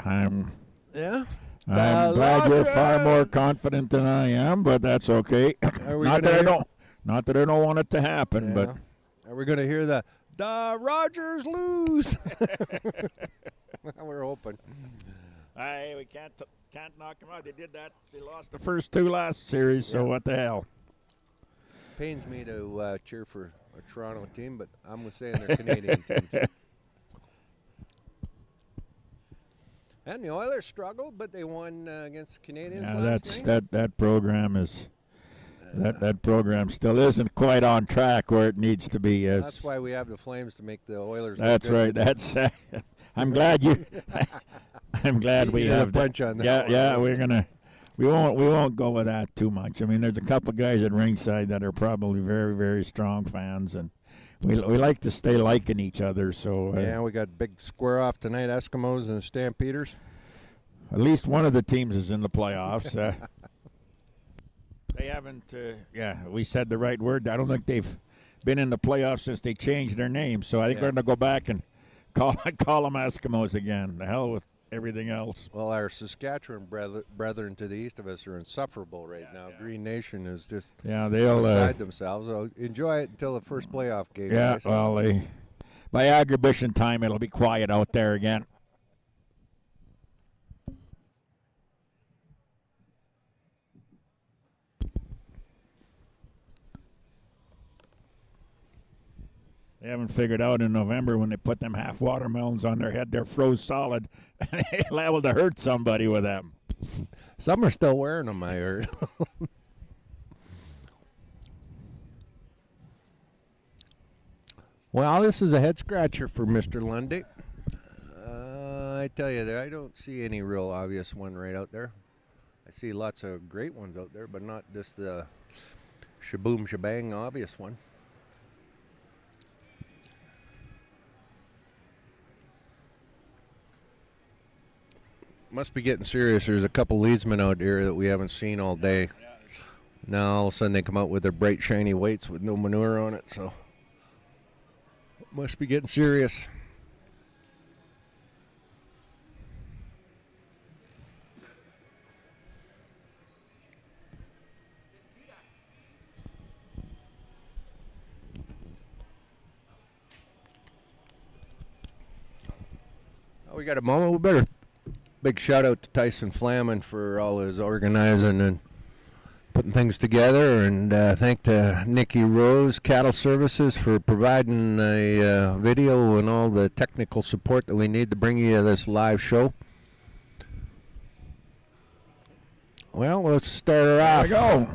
I'm glad you're far more confident than I am, but that's okay. Not that I don't want it to happen, but are we going to hear the Rogers lose? We're hoping. Hey, we can't knock them out. They did that. They lost the first 2 last series, so what the hell? Pains me to cheer for a Toronto team, but I'm saying they're Canadian teams. And the Oilers struggled, but they won against the Canadians last night. That program is that program still isn't quite on track where it needs to be. That's why we have the Flames to make the Oilers. That's right. That's. I'm glad you. I'm glad we have a bunch on that. Yeah. We won't go with that too much. I mean, there's a couple of guys at ringside that are probably very, very strong fans, and we like to stay liking each other. So we got big square off tonight, Eskimos and Stampeders. At least one of the teams is in the playoffs. They haven't, we said the right word. I don't think they've been in the playoffs since they changed their name. So I think we're going to go back and call them Eskimos again. The hell with everything else. Well, our Saskatchewan brethren to the east of us are insufferable right now. Green Nation is just they'll beside themselves. So enjoy it until the first playoff game. Yeah, guys. well, by Agribition time, it'll be quiet out there again. They haven't figured out in November when they put them half watermelons on their head, they're froze solid, and they're liable to hurt somebody with them. Some are still wearing them, I heard. Well, this is a head scratcher for Mr. Lundy. I tell you, I don't see any real obvious one right out there. I see lots of great ones out there, but not just the shaboom shebang obvious one. Must be getting serious. There's a couple leadsmen out here that we haven't seen all day. Now all of a sudden they come out with their bright shiny weights with no manure on it, so must be getting serious. Oh, we got a moment. We better big shout out to Tyson Flamin for all his organizing and putting things together, and thank to Nikki Rose Cattle Services for providing a video and all the technical support that we need to bring you this live show. Well, let's start her off. There we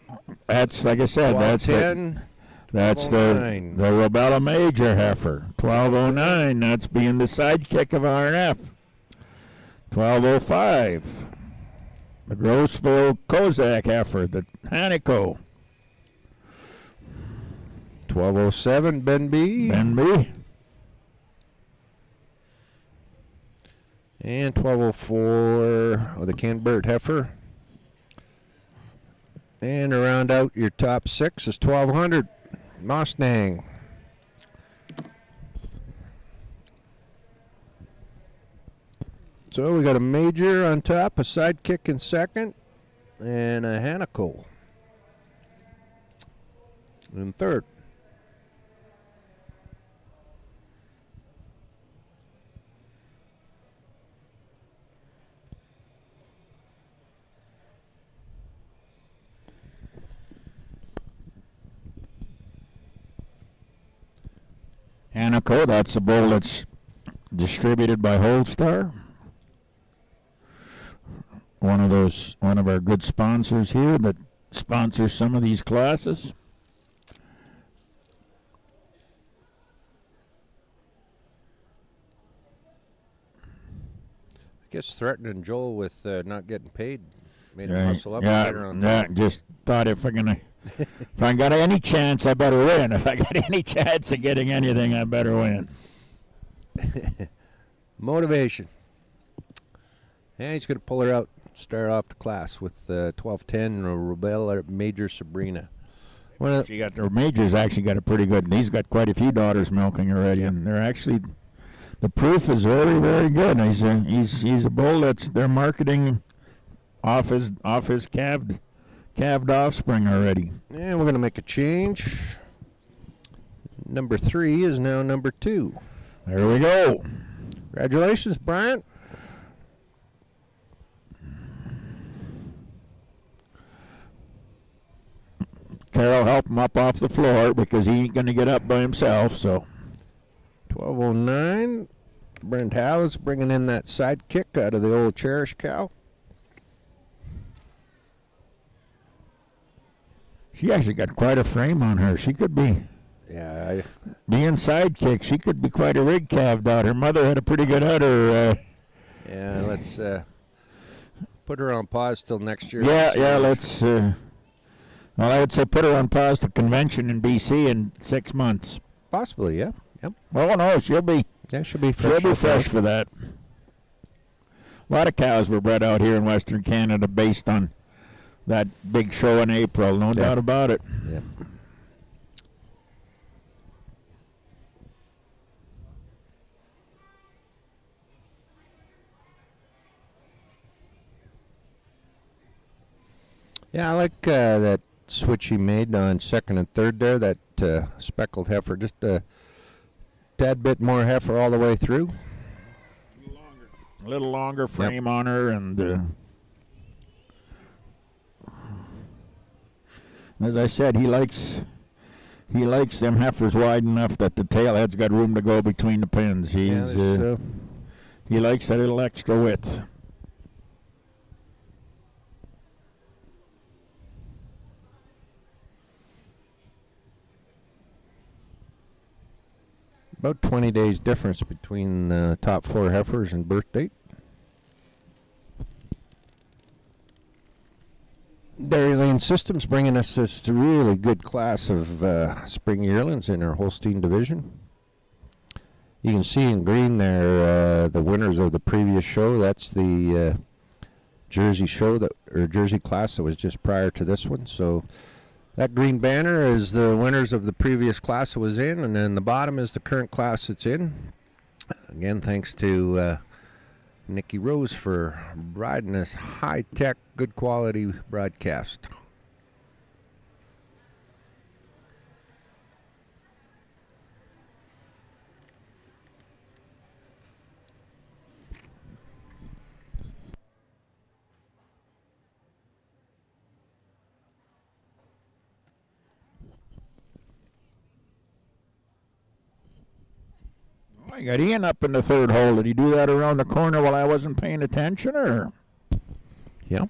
go. That's, like I said, that's the 1209. Robella Major heifer. 1209, that's being the sidekick of RNF. 1205. The Grossville Kozak heifer, the Hanico. 1207, Ben B. Ben B. And 1204, the Canbert heifer. And to round out your top six is 1200, Mustang. So we got a Major on top, a Sidekick in second, and a Hanico in third. Hanico, that's the bull that's distributed by Holdstar. One of our good sponsors here that sponsors some of these classes. I guess threatening Joel with not getting paid made him hustle up and get her on yeah, top. just thought if I got any chance, I better win. If I got any chance of getting anything, I better win. Motivation. And he's going to pull her out, start off the class with 1210 Robella Major Sabrina. She got their Major's actually got a pretty good. He's got quite a few daughters milking already, and they're actually the proof is very, very good. He's a bull they're marketing off his calved offspring already. And we're going to make a change. Number 3 is now number 2. There we go. Congratulations, Bryant. Carol helped him up off the floor because he ain't going to get up by himself. So 1209. Brent Howe's bringing in that sidekick out of the old Cherish cow. She actually got quite a frame on her. She could be. Yeah. Being sidekick, she could be quite a rig calved out. Her mother had a pretty good udder. Yeah, let's put her on pause till next year. Let's. Well, I would say put her on pause to convention in BC in 6 months. Possibly, yeah. Yep. Well, no, she'll be. Yeah, she'll be fresh. She'll be fresh for that. A lot of cows were bred out here in Western Canada based on that big show in April, no doubt about it. Yep. Yeah, I like that switch he made on second and third there, that speckled heifer. Just a tad bit more heifer all the way through. A little longer frame on her, and as I said, he likes them heifers wide enough that the tail head's got room to go between the pins. He likes that little extra width. About 20 days difference between the top 4 heifers and birth date. Dairy Lane Systems bringing us this really good class of spring yearlings in our Holstein division. You can see in green there the winners of the previous show. That's the Jersey show or Jersey class that was just prior to this one. So that green banner is the winners of the previous class that was in, and then the bottom is the current class that's in. Again, thanks to Nikki Rose for riding this high-tech, good-quality broadcast. I got Ian up in the third hole. Did he do that around the corner while I wasn't paying attention, or? Yeah.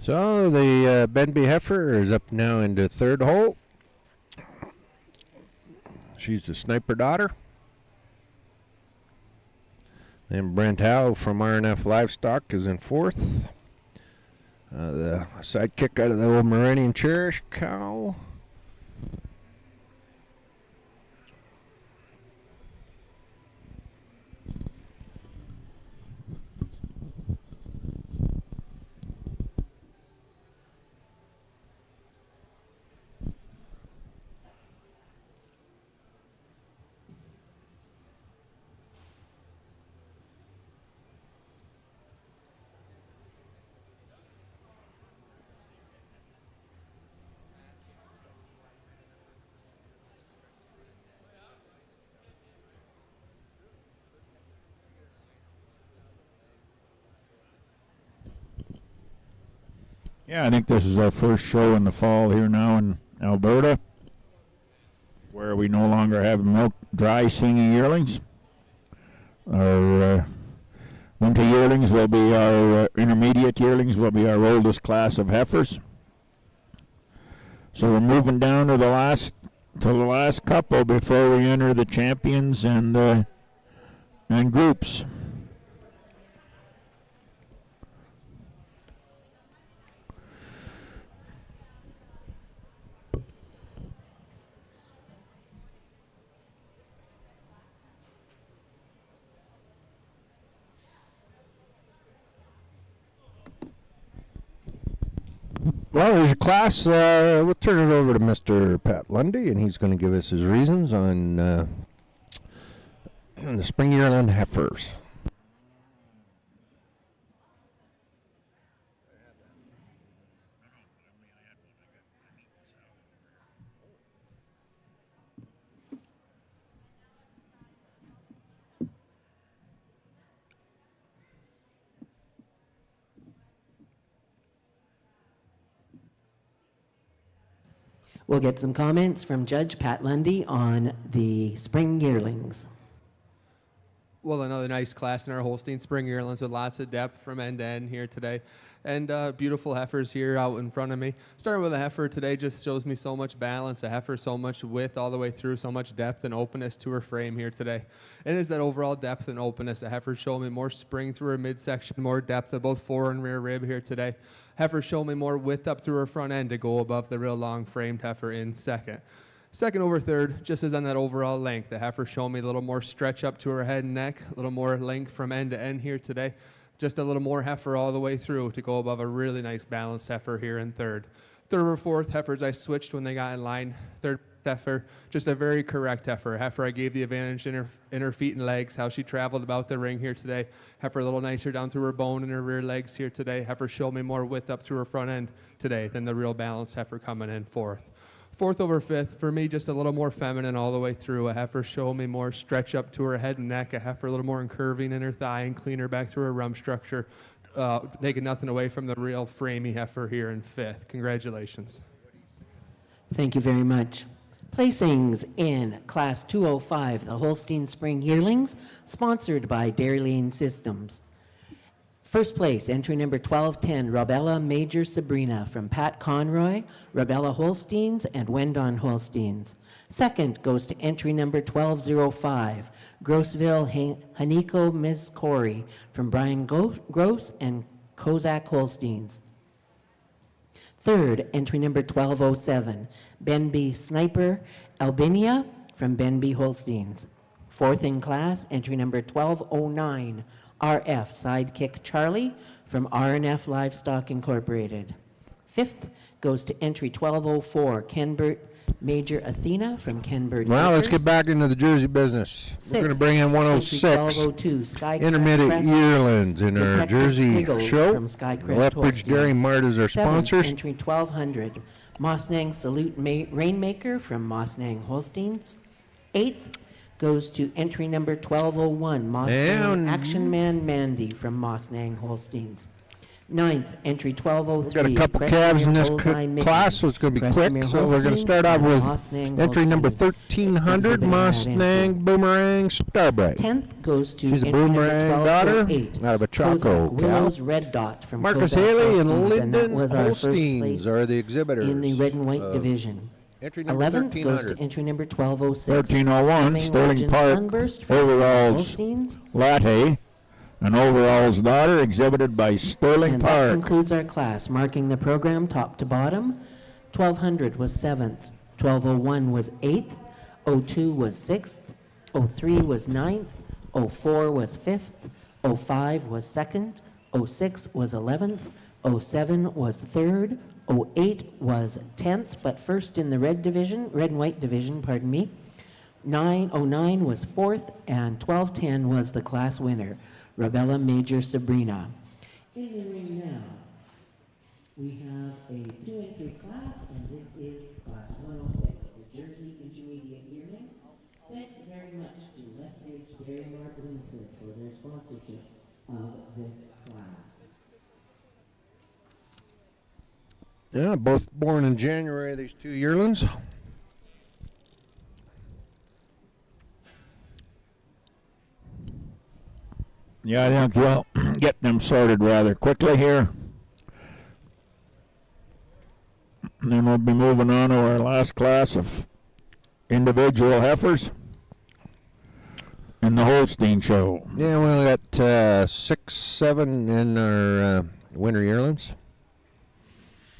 So the Benby heifer is up now into third hole. She's the sniper daughter. Then Brent Howe from RNF Livestock is in fourth. The sidekick out of the old Meridian Cherish cow. Yeah, I think this is our first show in the fall here now in Alberta, where we no longer have dry singing yearlings. Our winter yearlings will be our intermediate yearlings will be our oldest class of heifers. So we're moving down to the last couple before we enter the champions and groups. Well, there's a class. We'll turn it over to Mr. Pat Lundy, and he's going to give us his reasons on the spring yearling heifers. We'll get some comments from Judge Pat Lundy on the spring yearlings. Well, another nice class in our Holstein Spring Yearlings with lots of depth from end to end here today. And beautiful heifers here out in front of me. Starting with a heifer today just shows me so much balance. A heifer so much width all the way through, so much depth and openness to her frame here today. And it's that overall depth and openness. A heifer showed me more spring through her midsection, more depth of both fore and rear rib here today. Heifer showed me more width up through her front end to go above the real long framed heifer in second. Second over third, just as on that overall length. The heifer showed me a little more stretch up to her head and neck, a little more length from end to end here today. Just a little more heifer all the way through to go above a really nice balanced heifer here in third. Third or fourth, heifers I switched when they got in line. Third heifer, just a very correct heifer. Heifer I gave the advantage in her feet and legs, how she traveled about the ring here today. Heifer a little nicer down through her bone and her rear legs here today. Heifer showed me more width up through her front end today than the real balanced heifer coming in fourth. Fourth over fifth, for me, just a little more feminine all the way through. A heifer showed me more stretch up to her head and neck. A heifer a little more curving in her thigh and cleaner back through her rump structure, taking nothing away from the real framey heifer here in fifth. Congratulations. Thank you very much. Placings in Class 205, the Holstein Spring Yearlings, sponsored by Dairy Lane Systems. First place, entry number 1210, Robella Major Sabrina from Pat Conroy, Robella Holsteins, and Wendon Holsteins. Second goes to entry number 1205, Grossville Haniko Ms. Corey from Brian Gross and Kozak Holsteins. Third, entry number 1207, Benby Sniper Albinia from Benby Holsteins. Fourth in class, entry number 1209, RF Sidekick Charlie from R&F Livestock Incorporated. Fifth goes to entry 1204, Kenbert Major Athena from Kenbert. Well, let's Acres. get back into the Jersey business. We're going to bring in Entry 106 1202, Sky intermediate Crest yearlings in our Detective Jersey Squiggles show. from Skycrest Lethbridge Dairy Holsteins. Mart is our Seventh, sponsors. entry 1200, Mossnang Salute Rainmaker from Mossnang Holsteins. Eighth goes to entry number 1201, Mossnang And- Action Man Mandy from Mossnang Holsteins. Ninth, entry We've 1203. got a couple calves in this class, so it's going to be quick. So we're going to start off with entry number 1300, Mustang Boomerang Starbright. 10th goes to She's a entry number Boomerang daughter 1208. out of a Choco Kozak cow. Willows Red Dot from Marcus Kozak Haley and Holsteins, that Lyndon was our first Holsteins place are the exhibitors. in the red and white of division. Entry number 11th goes 1300. to entry number 1206. 1301, Fleming Sterling Legend Park, Sunburst from overalls, Holsteins. Latte, an overall's daughter, exhibited by Sterling And that Park. concludes our class, marking the program top to bottom. 1200 was 7th, 1201 was 8th, 02 was 6th, 03 was 9th, 04 was 5th, 05 was 2nd, 06 was 11th, 07 was 3rd, 08 was 10th, but first in the red and white division, pardon me. 09 was 4th, and 1210 was the class winner, Robella Major Sabrina. In the ring now, we have a two-entry class, and this is class 106, the Jersey Intermediate Yearlings. Thanks very much to Lethbridge Dairy Mart Limited for their sponsorship of this class. Yeah, both born in January, these two yearlings. Yeah, I think we'll get them sorted rather quickly here. And then we'll be moving on to our last class of individual heifers in the Holstein show. Yeah, we only got 6, 7 in our winter yearlings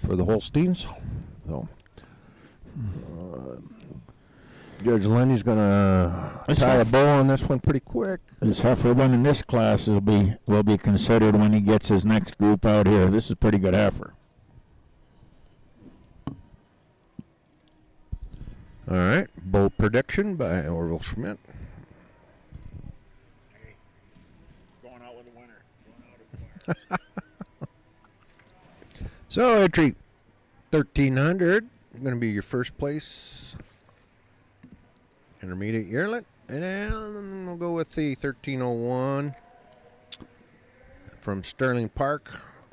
for the Holsteins. So, Judge Lenny's going to tie a bow on this one pretty quick. This heifer winning this class will be considered when he gets his next group out here. This is a pretty good heifer. All right, bow prediction by Orville Schmidt. Going out with a winner. Going out with a winner. So entry 1300 going to be your first place intermediate yearling, and then we'll go with the 1301 from Sterling Park.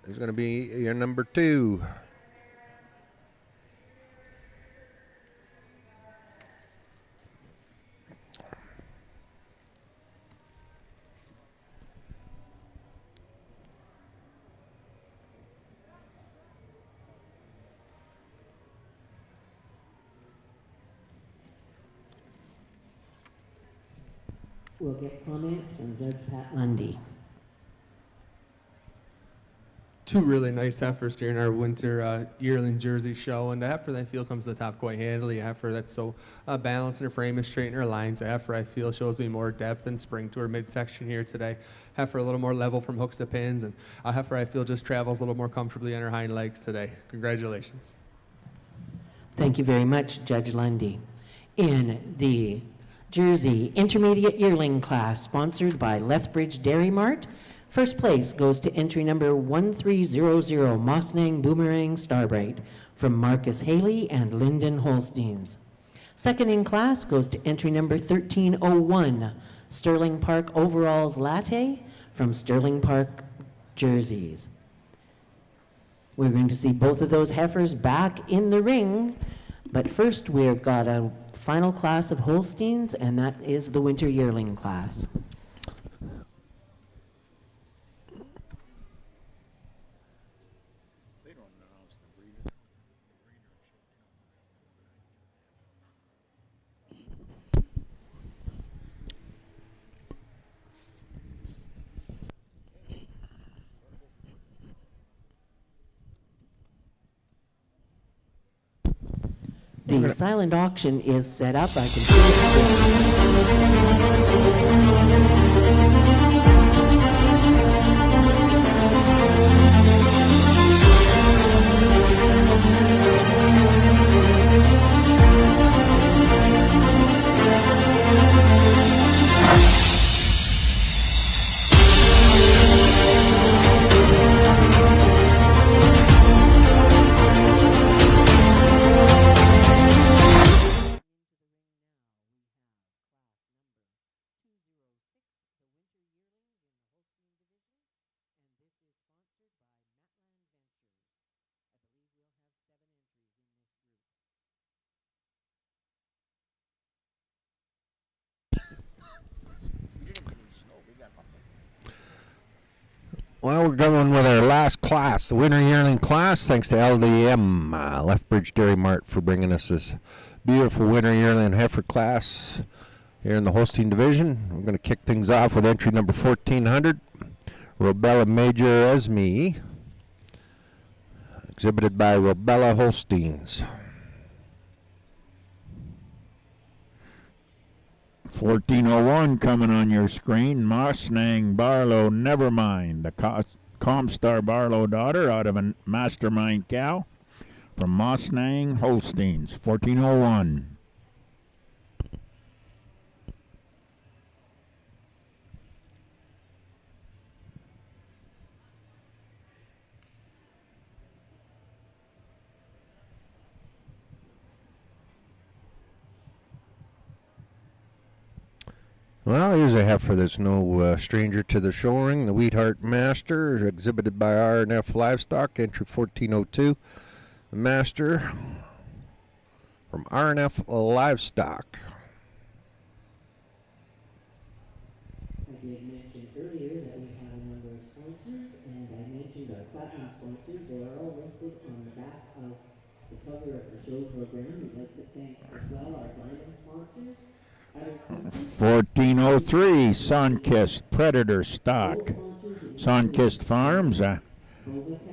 Is going to be your number 2. We'll get comments from Judge Pat Lundy. Two really nice heifers during our winter yearling Jersey show, and the heifer that I feel comes to the top quite handily. A heifer that's so balanced in her frame and straight in her lines. A heifer I feel shows me more depth and spring to her midsection here today. Heifer a little more level from hooks to pins, and a heifer I feel just travels a little more comfortably on her hind legs today. Congratulations. Thank you very much, Judge Lundy. In the Jersey Intermediate Yearling class, sponsored by Lethbridge Dairy Mart, first place goes to entry number 1300, Mossnang Boomerang Starbright, from Marcus Haley and Lyndon Holsteins. Second in class goes to entry number 1301, Sterling Park Overalls Latte, from Sterling Park Jerseys. We're going to see both of those heifers back in the ring, but first we've got a final class of Holsteins, and that is the Winter Yearling class. The silent auction is set up. I can see Well, we're going with our last class, the Winter Yearling class. Thanks to LDM, Lethbridge Dairy Mart, for bringing us this beautiful Winter Yearling heifer class here in the Holstein division. We're going to kick things off with entry number 1400, Robella Major Esme, exhibited by Robella Holsteins. 1401 coming on your screen. Mossnang Barlow Nevermind, the Comstar Barlow daughter out of a Mastermind cow from Mossnang Holsteins. 1401. Well, here's a heifer that's no stranger to the show ring, the Wheatheart Master, exhibited by R&F Livestock, entry 1402. The Master from R&F Livestock. I did mention earlier that we have a number of sponsors, and I mentioned our platinum sponsors. They are all listed on the back of the cover of the show program. We'd like to thank as well our diamond sponsors. 1403 Sunkist Predator Stock. Sunkist Farms, a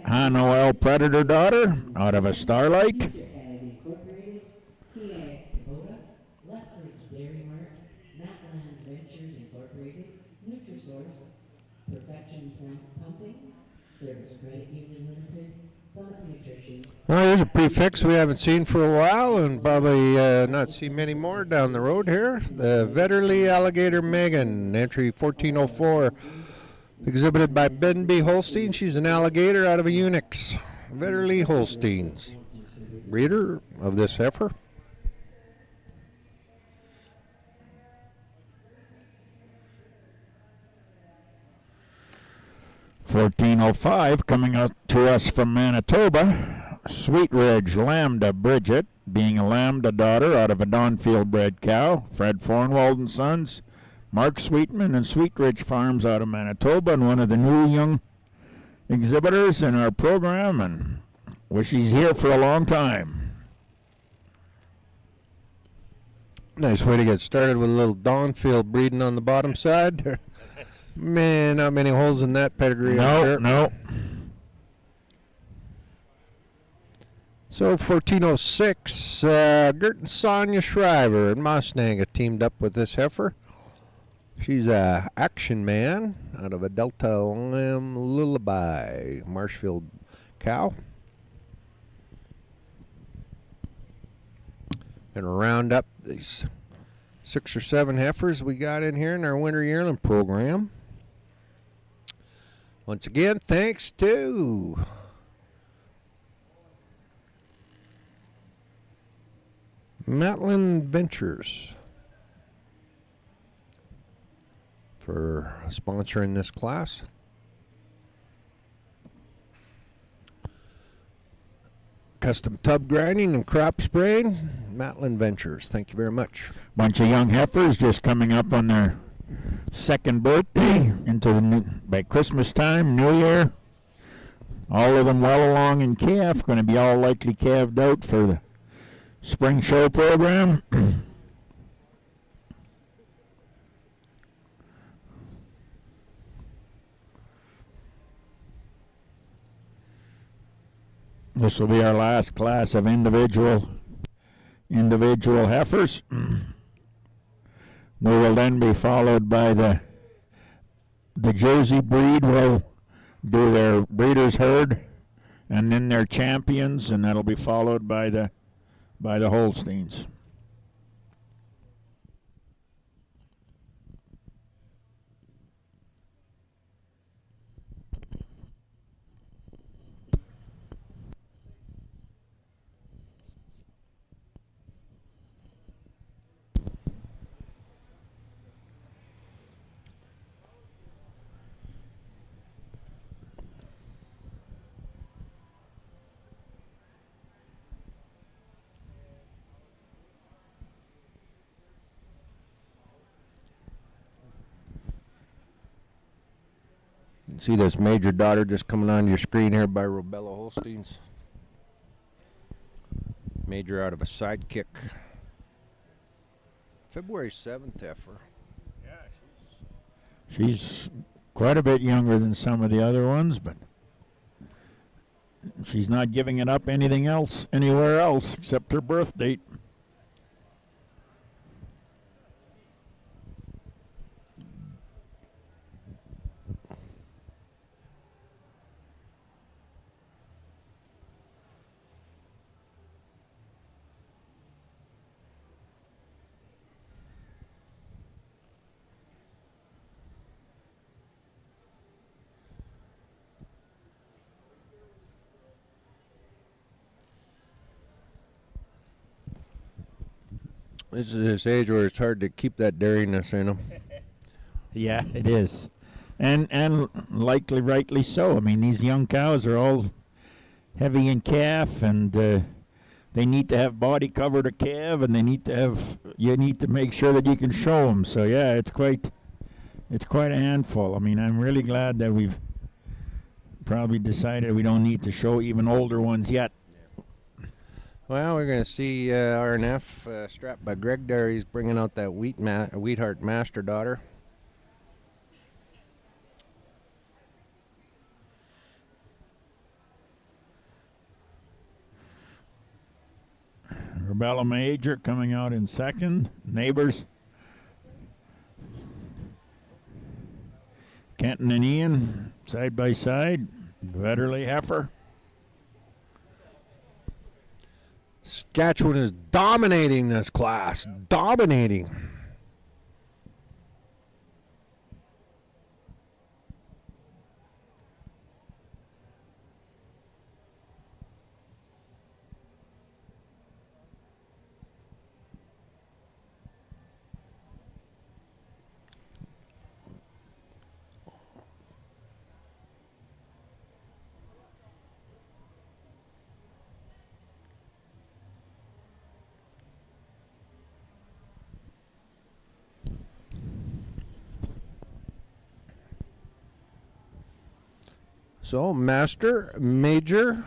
Hanoel Predator daughter out of a Starlight. Incorporated, PA Kubota, Lethbridge Dairy Mart, Matland Ventures Incorporated, Nutrisource, Perfection Pumping, Service Credit Union Limited, Summit Nutrition. Well, here's a prefix we haven't seen for a while, and probably not see many more down the road here. The Vetterly Alligator Megan, entry 1404, exhibited by Benby Holstein. She's an alligator out of a Unix. Vetterly Holsteins, breeder of this heifer. $14.05 coming up to us from Manitoba. Sweet Ridge Lambda Bridget, being a Lambda daughter out of a Donfield bred cow. Fred Fornwald and Sons, Mark Sweetman and Sweet Ridge Farms out of Manitoba, and one of the new young exhibitors in our program, and wish he's here for a long time. Nice way to get started with a little Dawnfield breeding on the bottom side. Man, not many holes in that pedigree. I'm sure. No. So 1406, Gert and Sonia Shriver and Mosnanga teamed up with this heifer. She's a action man out of a Delta Lamb Lullaby Marshfield cow. Gonna round up these 6 or 7 heifers we got in here in our winter yearling program. Once again, thanks to Matlin Ventures for sponsoring this class. Custom tub grinding and crop spraying, Matlin Ventures. Thank you very much. Bunch of young heifers just coming up on their second birthday into the by Christmas time, New Year. All of them well along in calf, going to be all likely calved out for the spring show program. This will be our last class of individual heifers. We will then be followed by the Jersey breed will do their breeders herd and then their champions, and that'll be followed by the Holsteins. See this major daughter just coming on your screen here by Robella Holsteins. Major out of a sidekick. February 7th heifer. Yeah, she's quite a bit younger than some of the other ones, but she's not giving it up anywhere else except her birth date. This is this age where it's hard to keep that dariness in them. Yeah, it is. And likely rightly so. I mean, these young cows are all heavy in calf, and they need to have body cover to calve, and you need to make sure that you can show them. So yeah, it's quite a handful. I mean, I'm really glad that we've probably decided we don't need to show even older ones yet. Well, we're going to see RNF strapped by Greg there. He's bringing out that Wheatheart Master daughter. Rebella Major coming out in second. Neighbors. Kenton and Ian side by side. Vetterly Heifer. Saskatchewan is dominating this class. Dominating. So, Master, Major,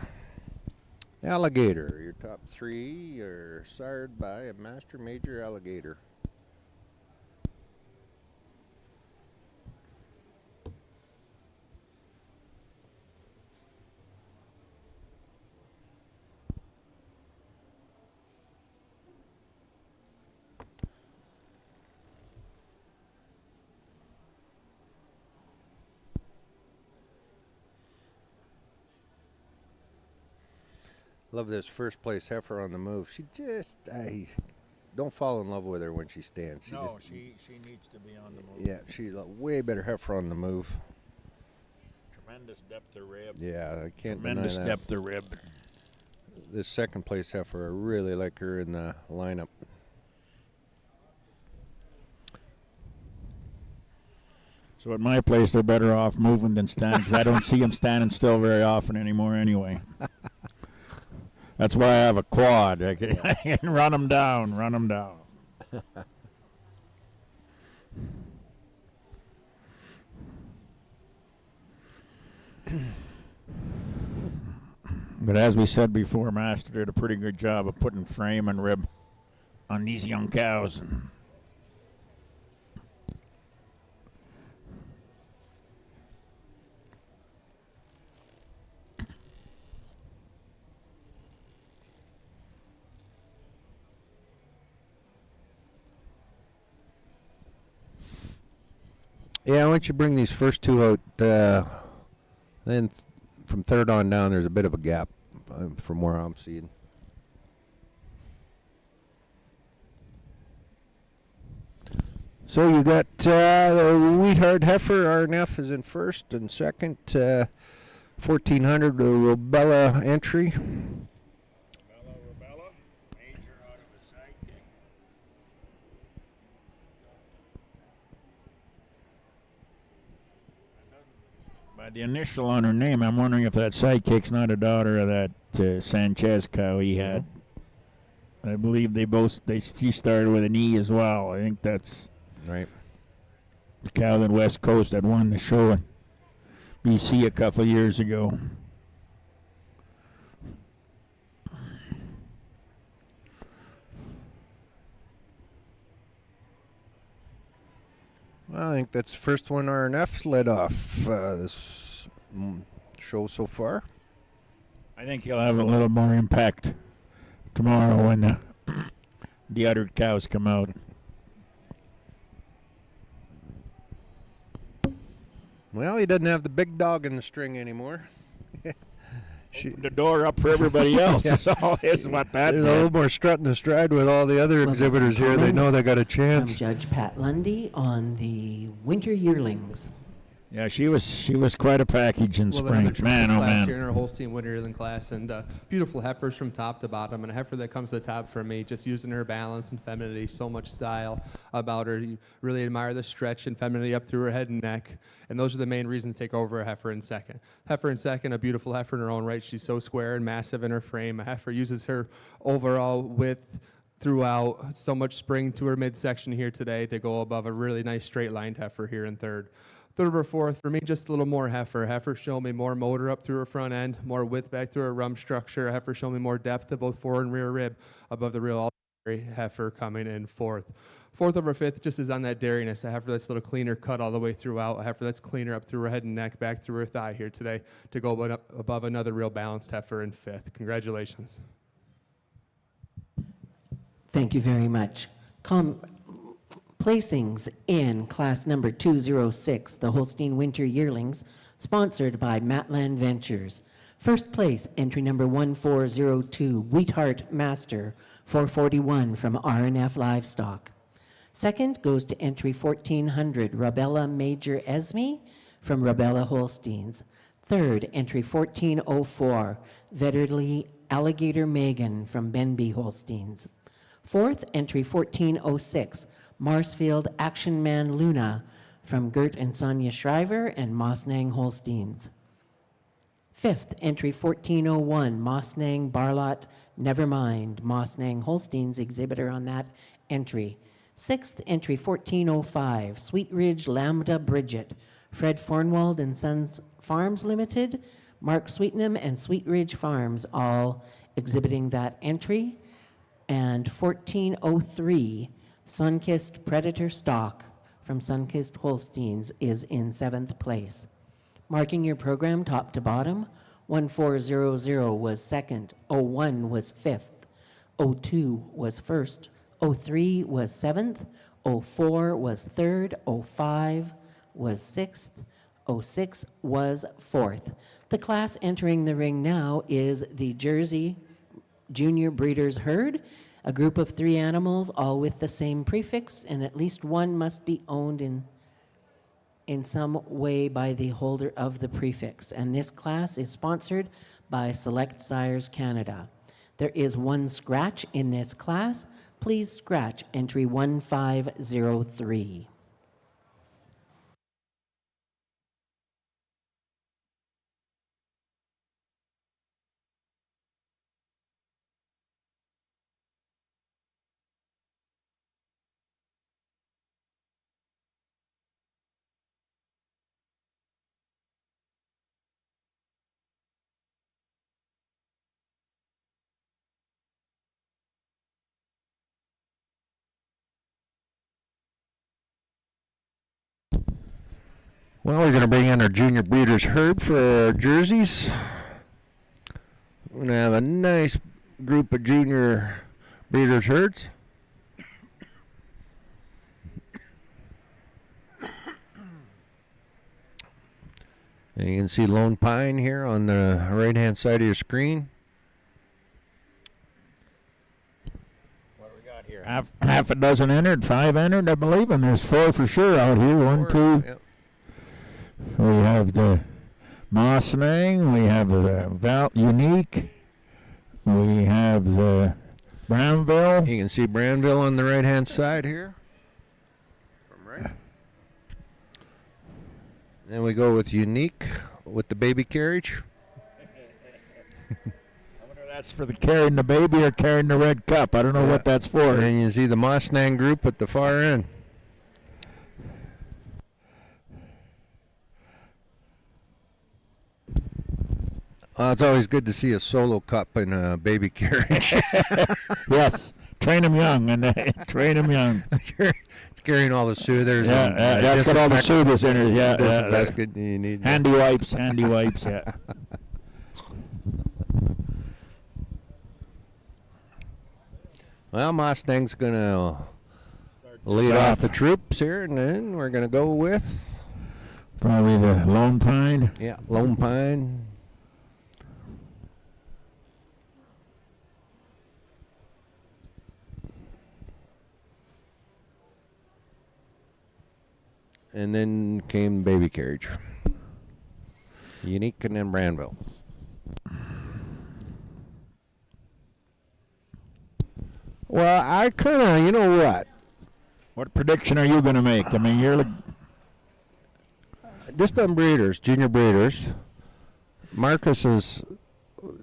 Alligator. Your top three are sired by a Master Major Alligator. Love this first place heifer on the move. She just, I don't fall in love with her when she stands. She needs to be on the move. yeah, she's a way better heifer on the move. Tremendous depth of rib. Yeah, I can't Tremendous deny that. depth of rib. This second place heifer, I really like her in the lineup. So at my place, they're better off moving than standing because I don't see them standing still very often anymore anyway. That's why I have a quad. I can run them down, run them down. But as we said before, Master did a pretty good job of putting frame and rib on these young cows. Yeah, once you bring these first two out, then from third on down, there's a bit of a gap from where I'm seeing. So you got the Wheatheart Heifer, RNF is in first, and second, 1400, the Robella entry. Robella, major out of a sidekick. By the initial on her name, I'm wondering if that sidekick's not a daughter of that Sanchez cow he had. I believe she started with an E as well. I think that's Right. the cow that West Coast that won the show in BC a couple of years ago. Well, I think that's the first one RNF's led off this show so far. I think he'll have a little more impact tomorrow when the other cows come out. Well, he doesn't have the big dog in the string anymore. Open the door up for everybody else. That's all is what that There's a did. little more strutting the stride with all the other Well, exhibitors some here. They know comments they got a From chance. Judge Pat Lundy on the winter yearlings. Yeah, she was quite a package in Well, spring. another Man, tremendous oh class man. here in our Holstein Winter Yearling class, and beautiful heifers from top to bottom, and a heifer that comes to the top for me, just using her balance and femininity, so much style about her. You really admire the stretch and femininity up through her head and neck, and those are the main reasons to take over a heifer in second. Heifer in second, a beautiful heifer in her own right. She's so square and massive in her frame. A heifer uses her overall width throughout, so much spring to her midsection here today to go above a really nice straight-lined heifer here in third. Third over fourth, for me, just a little more heifer. Heifer showing me more motor up through her front end, more width back through her rump structure. Heifer showing me more depth of both forward and rear rib above the real heifer coming in fourth. Fourth over fifth just is on that dairiness. A heifer that's a little cleaner cut all the way throughout. A heifer that's cleaner up through her head and neck, back through her thigh here today to go above another real balanced heifer in fifth. Congratulations. Thank you very much. Placings in class number 206, the Holstein Winter Yearlings, sponsored by Matland Ventures. First place, entry number 1402, Wheatheart Master, 441 from RNF Livestock. Second goes to entry 1400, Robella Major Esme from Robella Holsteins. Third, entry 1404, Vetterli Alligator Megan from Benby Holsteins. Fourth, entry 1406, Marsfield Action Man Luna from Gert and Sonia Shriver and Mosnang Holsteins. Fifth, entry 1401, Mosnang Barlot Nevermind, Mosnang Holsteins exhibitor on that entry. Sixth, entry 1405, Sweet Ridge Lambda Bridget, Fred Fornwald and Sons Farms Limited, Mark Sweetnam and Sweet Ridge Farms, all exhibiting that entry. And 1403, Sunkist Predator Stock from Sunkist Holsteins is in 7th place. Marking your program top to bottom, 1400 was second, 01 was fifth, 02 was first, 03 was seventh, 04 was third, 05 was sixth, 06 was fourth. The class entering the ring now is the Jersey Junior Breeders' Herd, a group of 3 animals, all with the same prefix, and at least one must be owned in some way by the holder of the prefix. And this class is sponsored by Select Sires Canada. There is one scratch in this class. Please scratch entry 1503. Well, we're going to bring in our Junior Breeders' Herd for our jerseys. We're going to have a nice group of Junior Breeders' Herds. And you can see Lone Pine here on the right-hand side of your screen. What do we got here? Half a dozen entered, 5 entered, I believe, and there's 4 for sure out here. 1, 2. Yep. We have the Mustang, we have the Unique, we have the Brownville. You can see Brandville on the right-hand side here. From right. Then we go with Unique with the baby carriage. I wonder if that's for the carrying the baby or carrying the red cup. I don't know what that's for. And then you see the Mustang group at the far end. It's always good to see a solo cup in a baby carriage. Yes, train them young and train them young. It's carrying all the soothers. Yeah, that's got all the soothers in it. Yeah, that's good. You need handy wipes, yeah. Well, Mustang's gonna lead off the troops here, and then we're gonna go with probably the Lone Pine. Yeah, Lone Pine. And then came baby carriage. Unique and then Brandville. Well, I kind of, you know what? What prediction are you going to make? I mean, you're just on breeders, junior breeders. Marcus has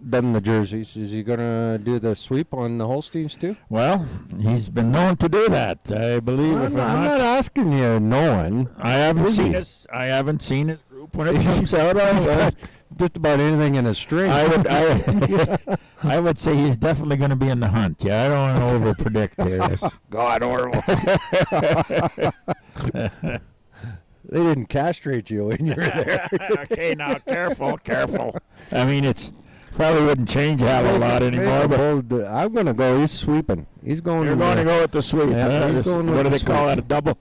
done the jerseys. Is he going to do the sweep on the Holsteins too? Well, he's been known to do that, I believe. I'm not asking you knowing. I haven't seen his. I haven't seen his group when it comes out. Just about anything in a string. I would say he's definitely going to be in the hunt. Yeah, I don't want to over predict this. God, horrible. They didn't castrate you when you were there. Okay, now careful. I mean, it's probably wouldn't change a hell of a lot anymore. But I'm going to go. He's sweeping. He's going. You're going to go with the sweep. Yeah, he's going what do they sweep. call it? A double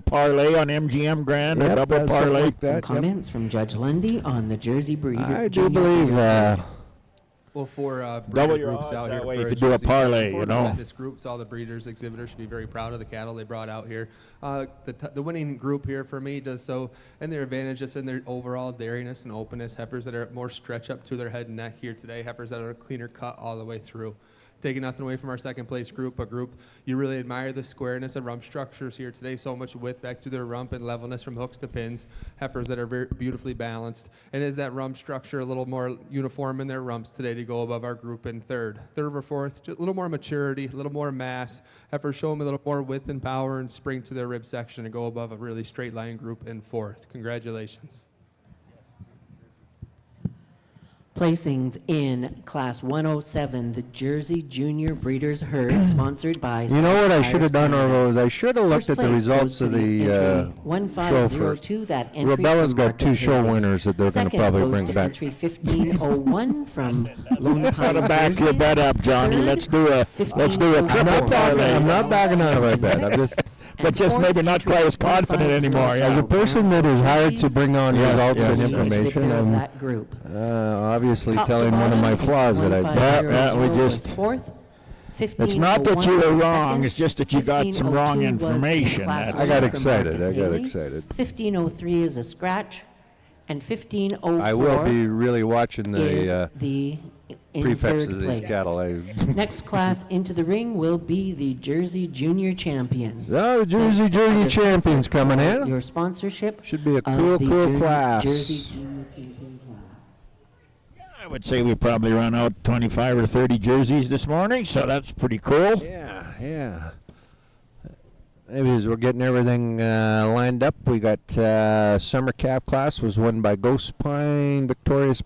parlay on MGM Grand. Yep, A double parlay. like that, Some comments from Judge Lundy on the Jersey Breeder. I do Junior believe. Breeders' Well, for Double breeder your groups odds out that here, way for if you do a Jersey parlay, for you the know. fitness groups, all the breeders, exhibitors should be very proud of the cattle they brought out here. The winning group here for me does so, and their advantage just in their overall dairiness and openness. Heifers that are more stretch up to their head and neck here today. Heifers that are a cleaner cut all the way through. Taking nothing away from our second place group, you really admire the squareness of rump structures here today. So much width back to their rump and levelness from hooks to pins. Heifers that are very beautifully balanced. And is that rump structure a little more uniform in their rumps today to go above our group in third? Third or fourth, just a little more maturity, a little more mass. Heifers show them a little more width and power and spring to their rib section to go above a really straight line group in fourth. Congratulations. Placings in Class 107, the Jersey Junior Breeders' Herd, sponsored by You know what I should have done, Canada. Orvo, is I should have looked First at the place results goes of to the entry show first. 1502. That entry Rubella's from got two Marcus show Haley. winners that they're going to Second probably goes bring to back. entry 1501 from Lone Gotta Pine, back Jersey. your bet up, Johnny. Third, Let's do a triple 1501 parlay. I'm not backing out of my bet. I'm just, But just maybe not quite as confident anymore. as a person that is hired to bring on Yes, results yes. and Lead information, exhibitor of I'm that group. obviously Top to telling one of bottom, my it's flaws that I've done. 1500 we was just- fourth, It's not that you were 1501 was wrong, second, it's just that you got some wrong 1502 was information. class That's- I got from excited. Marcus I got Haley. excited. 1503 is a scratch, and 1504 I will be really watching is the the in prefix third of these place. cattle. Next class into the ring will be the Jersey Junior Champions. Oh, the Jersey That's Junior the Champions coming for in. Your sponsorship Should be a of cool, the cool class. Jersey Junior Champion class. I would say we probably run out 25 or 30 jerseys this morning, so that's pretty cool. Yeah. Maybe as we're getting everything lined up, we got summer calf class was won by Ghost Pine Victorious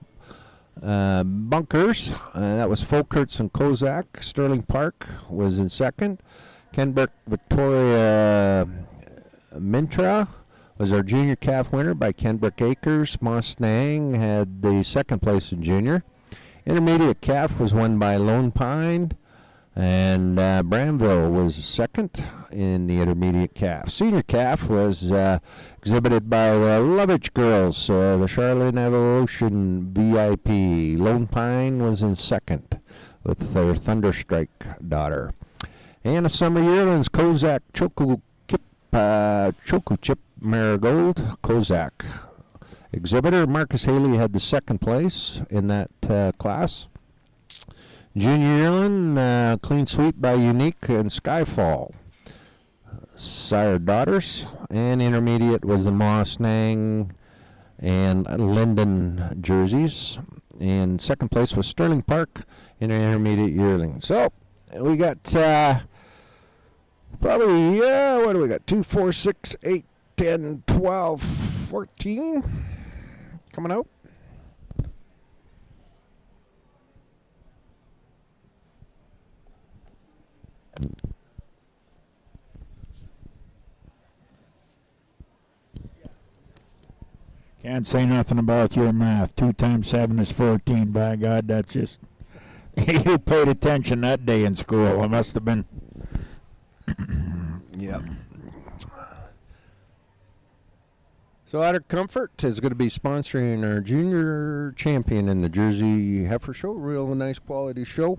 Bunkers. That was Folkerts and Kozak. Sterling Park was in second. Kenbrook Victoria Mintra was our junior calf winner by Kenbrook Acres. Mustang had the second place in junior. Intermediate calf was won by Lone Pine. And Bramville was second in the intermediate calf. Senior calf was exhibited by the Lovitch girls, the Charlotte Evolution VIP. Lone Pine was in second with their Thunderstrike daughter. And a Summer Yearlings Kozak Choco Chip Marigold Kozak. Exhibitor Marcus Haley had the second place in that class. Junior Yearling, clean sweep by Unique and Skyfall. Sire Daughters, and intermediate was the Mustang and Linden jerseys. And second place was Sterling Park in our intermediate yearling. So we got probably, what do we got? 2, 4, 6, 8, 10, 12, 14 coming out. Can't say nothing about your math. 2 times 7 is 14. By God, that's just... you paid attention that day in school. It must have been... Yep. So Outer Comfort is going to be sponsoring our junior champion in the Jersey Heifer Show. Real nice quality show.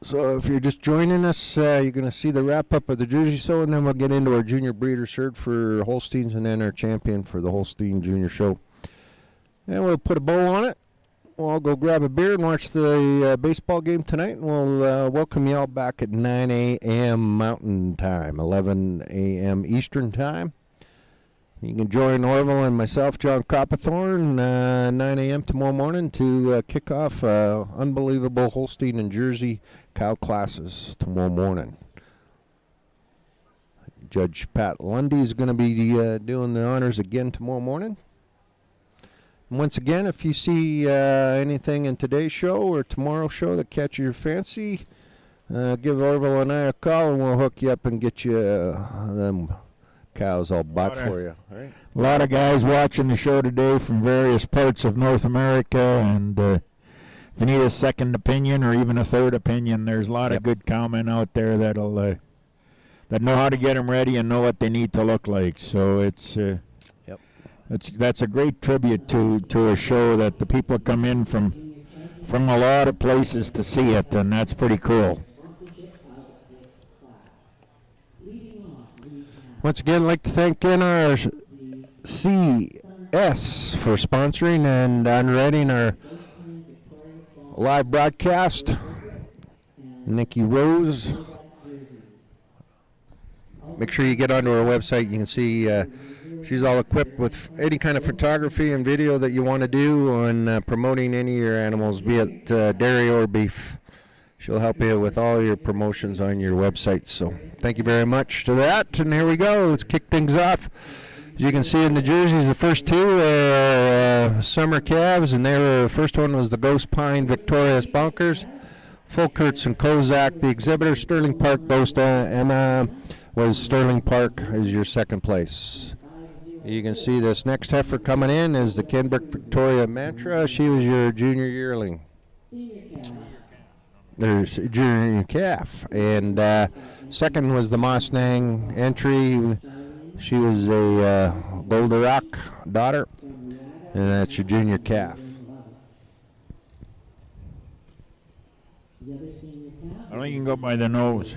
So if you're just joining us, you're going to see the wrap-up of the Jersey Show, and then we'll get into our junior breeder herd for Holsteins, and then our champion for the Holstein Junior Show. And we'll put a bow on it. We'll all go grab a beer and watch the baseball game tonight, and we'll welcome you all back at 9 a.m. Mountain Time, 11 a.m. Eastern Time. You can join Orville and myself, John Copperthorne, 9 a.m. tomorrow morning to kick off unbelievable Holstein and Jersey cow classes tomorrow morning. Judge Pat Lundy is going to be doing the honors again tomorrow morning. And once again, if you see anything in today's show or tomorrow's show that catches your fancy, give Orville and I a call, and we'll hook you up and get you them cows all bought for you. All right. A lot of guys watching the show today from various parts of North America, and if you need a second opinion or even a third opinion, there's a lot of good cowmen out there that'll that know how to get them ready and know what they need to look like. So it's that's a great tribute to a show that the people come in from a lot of places to see it, and that's pretty cool. Once again, I'd like to thank NRCS for sponsoring and underwriting our live broadcast. Nikki Rose. Make sure you get onto our website. You can see she's all equipped with any kind of photography and video that you want to do on promoting any of your animals, be it dairy or beef. She'll help you with all your promotions on your website. So thank you very much to that. And here we go. Let's kick things off. As you can see in the jerseys, the first two are summer calves, and the first one was the Ghost Pine Victorious Bonkers. Fulkerts and Kozak, the exhibitor. Sterling Park Boast Emma was Sterling Park as your second place. You can see this next heifer coming in is the Kenbrook Victoria Mantra. She was your junior yearling. There's junior calf. And second was the Mosnang entry. She was a Boulder Rock daughter. And that's your junior calf. I think you can go by the nose.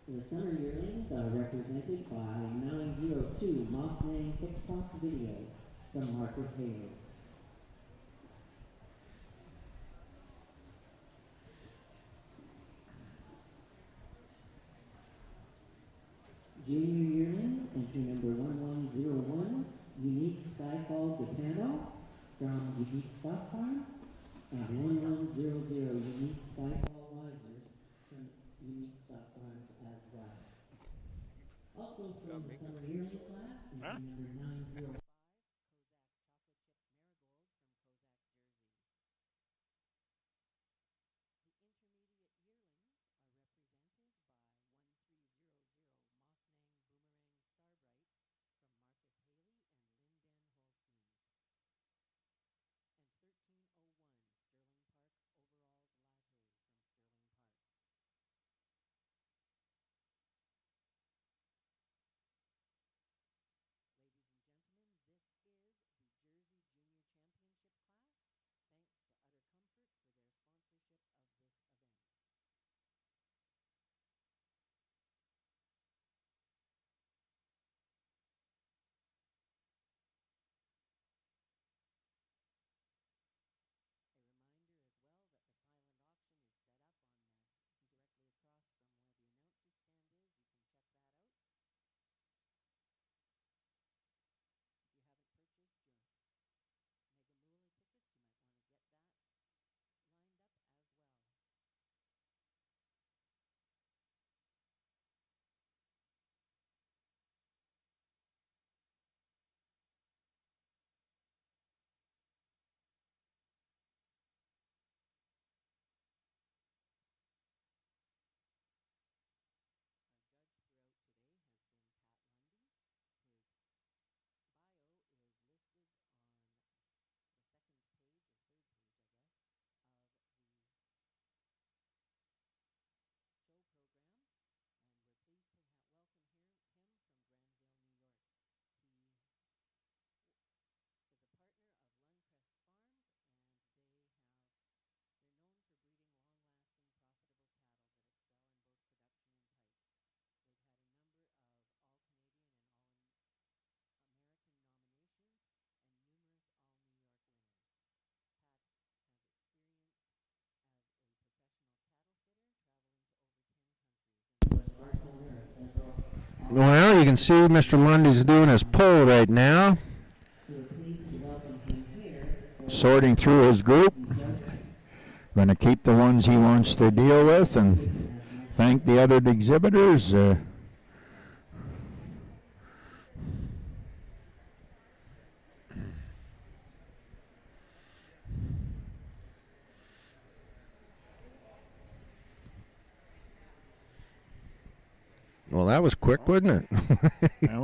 The summer yearlings are represented by 902 Mossang TikTok video from Marcus Haley. Junior yearlings, entry number 1101, Unique Skyfall Gitano from Unique Stock Farm, and 1100 Unique Skyfall Wisers from Unique Stock Farms as well. Also from the summer yearling class, entry number 905. Well, you can see Mr. Lundy's doing his pull right now. Sorting through his group. Going to keep the ones he wants to deal with and thank the other exhibitors. Well, that was quick, wasn't it? we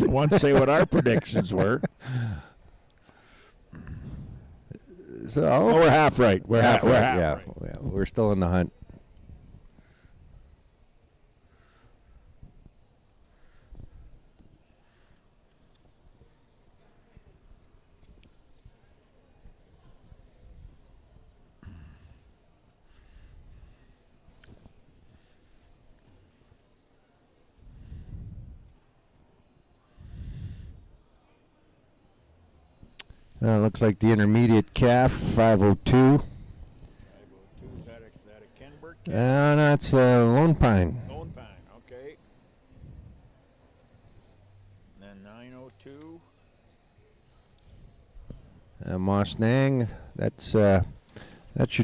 won't say what our predictions were. So we're half right. We're half right. Yeah, we're still in the hunt. Looks like the intermediate calf, 502. 502, is that a Kenbert calf? That's Lone Pine. Lone Pine, okay. And then 902. Moss Nang, that's your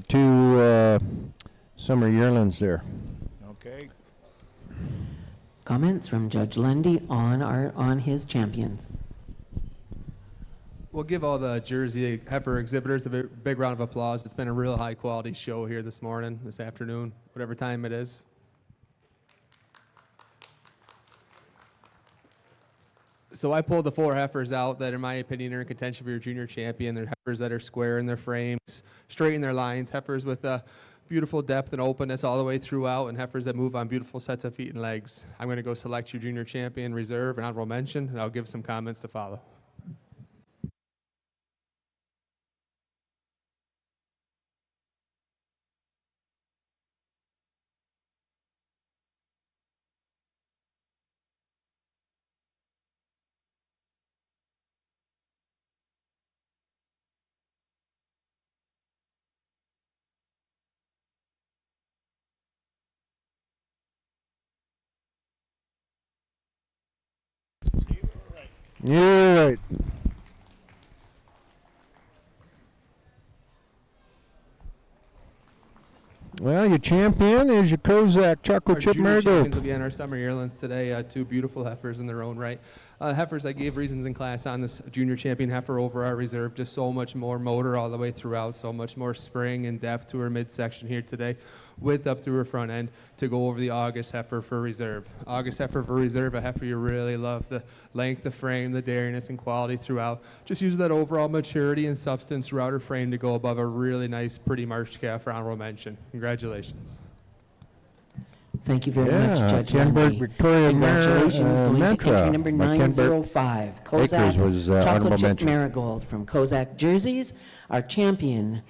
two summer yearlings there. Okay. Comments from Judge Lundy on his champions. We'll give all the Jersey Heifer exhibitors a big round of applause. It's been a real high quality show here this morning, this afternoon, whatever time it is. So I pulled the 4 heifers out that, in my opinion, are in contention for your junior champion. They're heifers that are square in their frames, straight in their lines, heifers with beautiful depth and openness all the way throughout, and heifers that move on beautiful sets of feet and legs. I'm going to go select your junior champion, reserve, and honorable mention, and I'll give some comments to follow. You're right. Well, your champion is your Kozak Choco Our Chip junior champions will Marigold. be on our summer yearlings today. Two beautiful heifers in their own right. Heifers, I gave reasons in class on this junior champion heifer over our reserve. Just so much more motor all the way throughout, so much more spring and depth to her midsection here today, width up through her front end to go over the August heifer for reserve. August heifer for reserve, a heifer you really love, the length, the frame, the dariness and quality throughout. Just use that overall maturity and substance throughout her frame to go above a really nice, pretty marched calf for honorable mention. Congratulations. Thank you very Yeah, much, Judge Kenbert Lundy. Victoria Congratulations going to Mantra entry number by Kenbert 905, Akers Kozak was, honorable Chocolate Chip mention. Marigold from Kozak Jerseys, our champion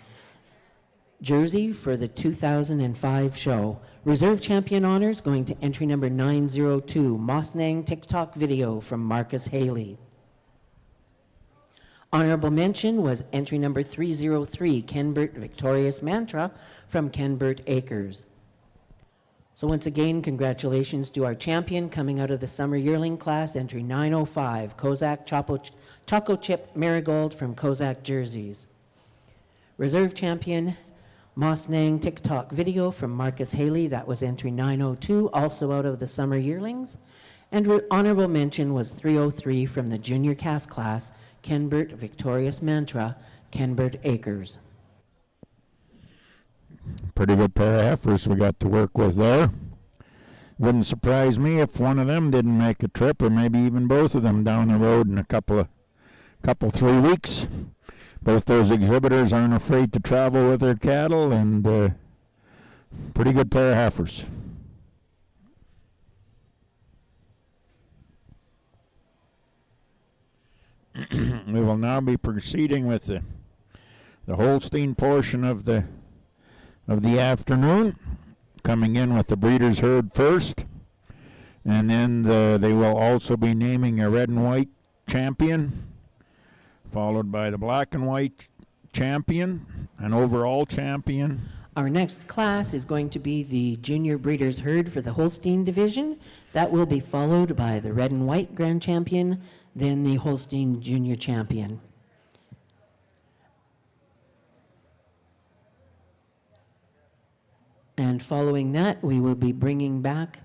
jersey for the 2005 show. Reserve champion honors going to entry number 902, Mosnang TikTok video from Marcus Haley. Honorable mention was entry number 303, Kenbert Victorious Mantra from Kenbert Acres. So once again, congratulations to our champion coming out of the summer yearling class, entry 905, Kozak Choco Chip Marigold from Kozak Jerseys. Reserve champion, Mosnang TikTok video from Marcus Haley, that was entry 902, also out of the summer yearlings. And honorable mention was 303 from the junior calf class, Kenbert Victorious Mantra, Kenbert Acres. Pretty good pair of heifers we got to work with there. Wouldn't surprise me if one of them didn't make a trip, or maybe even both of them down the road in a couple 3 weeks. Both those exhibitors aren't afraid to travel with their cattle, and pretty good pair of heifers. We will now be proceeding with the Holstein portion of the afternoon, coming in with the breeders' herd first, and then they will also be naming a red and white champion, followed by the black and white champion, an overall champion. Our next class is going to be the junior breeders' herd for the Holstein division. That will be followed by the red and white grand champion, then the Holstein junior champion. And following that, we will be bringing back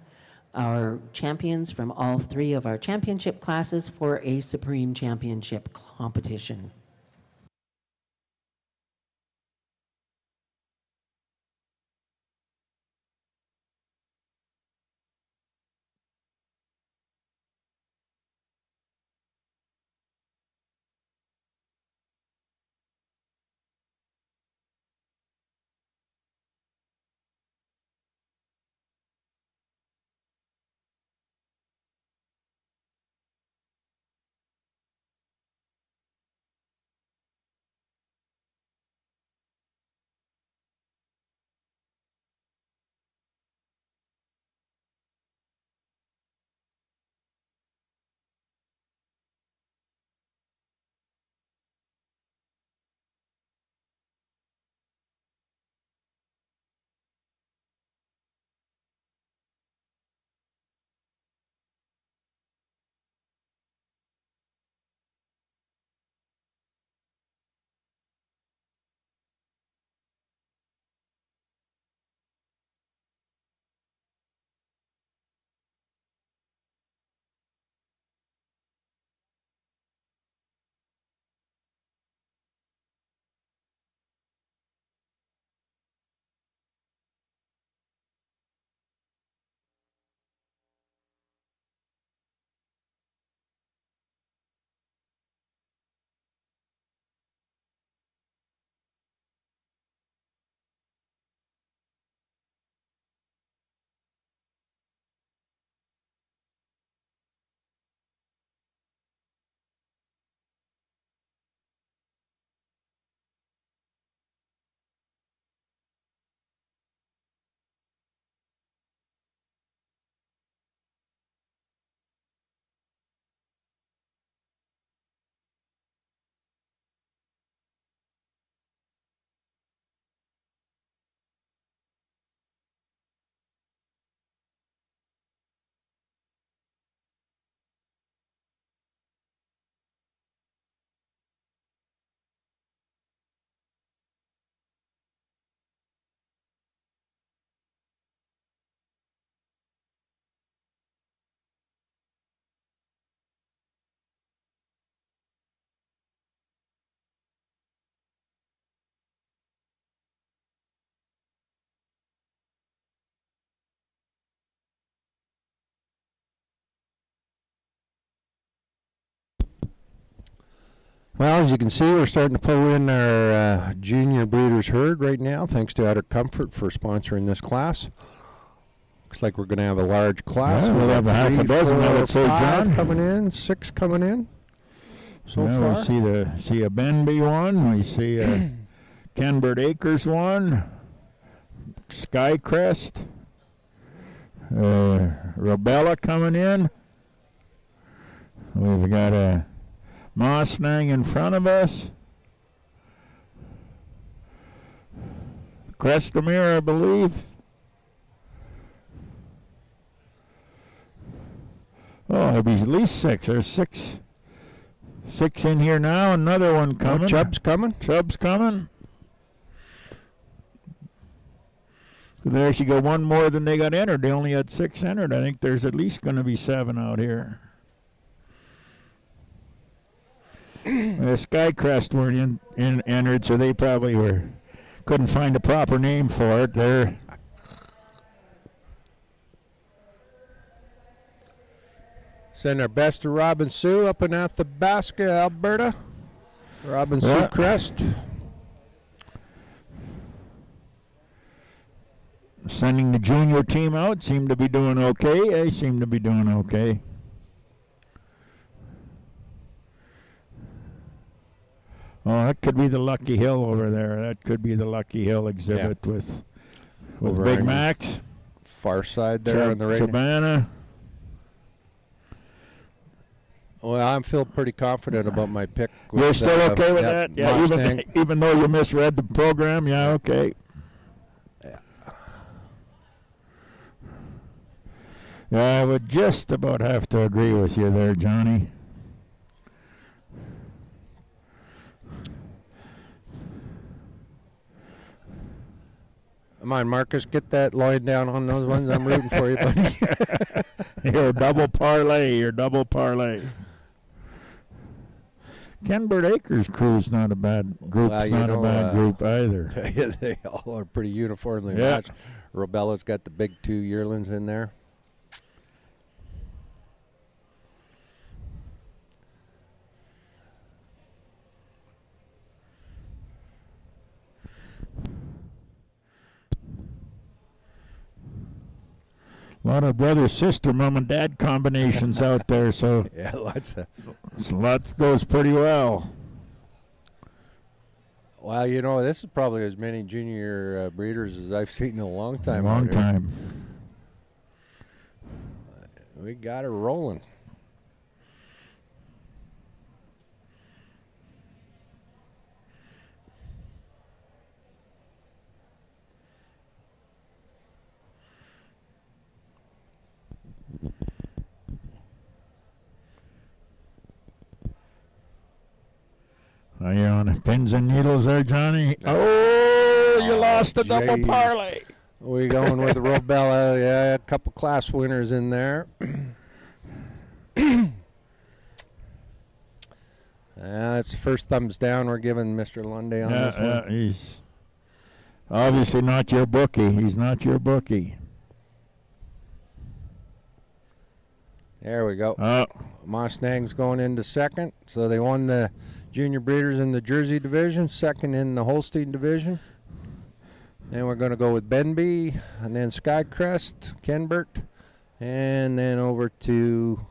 our champions from all 3 of our championship classes for a Supreme Championship competition. Well, as you can see, we're starting to pull in our junior breeders herd right now, thanks to Outer Comfort for sponsoring this class. Looks like we're going to have a large class. Yeah, we'll have a half a dozen, I would say, five John. coming in, 6 coming in so Yeah, far. we see a Benby one. We see a Kenbert Acres one. Skycrest. Robella coming in. We've got a Mossnang in front of us. Crestamere, I believe. Oh, there'll be at least 6. There's 6 in here now. Another one coming. Chubb's coming. Chubb's coming. So there she go. One more than they got entered. They only had 6 entered. I think there's at least going to be 7 out here. The Skycrest weren't entered, so they probably couldn't find a proper name for it. They're Send our best to Robin Sue up in Athabasca, Alberta. Robin Sue Crest. sending the junior team out. Seem to be doing okay. They seem to be doing okay. Oh, that could be the Lucky Hill over there. That could be the Lucky Hill exhibit with Over Big on Macs. Far side there on the right. Chobana. Well, I'm feeling pretty confident about my pick. You're still okay with that? Yeah, Mustang. even though you misread the program, yeah, okay. Yeah. Yeah, I would just about have to agree with you there, Johnny. Come on, Marcus, get that line down on those ones. I'm rooting for you, buddy. Your double parlay. Kenbert Acres crew's not a bad group. Well, Not a bad group either. They all are pretty uniformly Yeah. matched. Robella's got the big 2 yearlings in there. A lot of brother, sister, mom, and dad combinations out there, so Yeah, lots of. lots goes pretty well. Well, you know, this is probably as many junior breeders as I've seen in a long time. Long out here. time. We got her rolling. Are you on pins and needles there, Johnny? Oh, you lost a double jeez. parlay. We going with the Robella. Yeah, a couple class winners in there. That's the first thumbs down we're giving Mr. Lundy on this one. He's obviously not your bookie. He's not your bookie. There we go. Oh, Mossnang's going into second. So they won the junior breeders in the Jersey division, second in the Holstein division. Then we're going to go with Benby, and then Skycrest, Kenbert, and then over to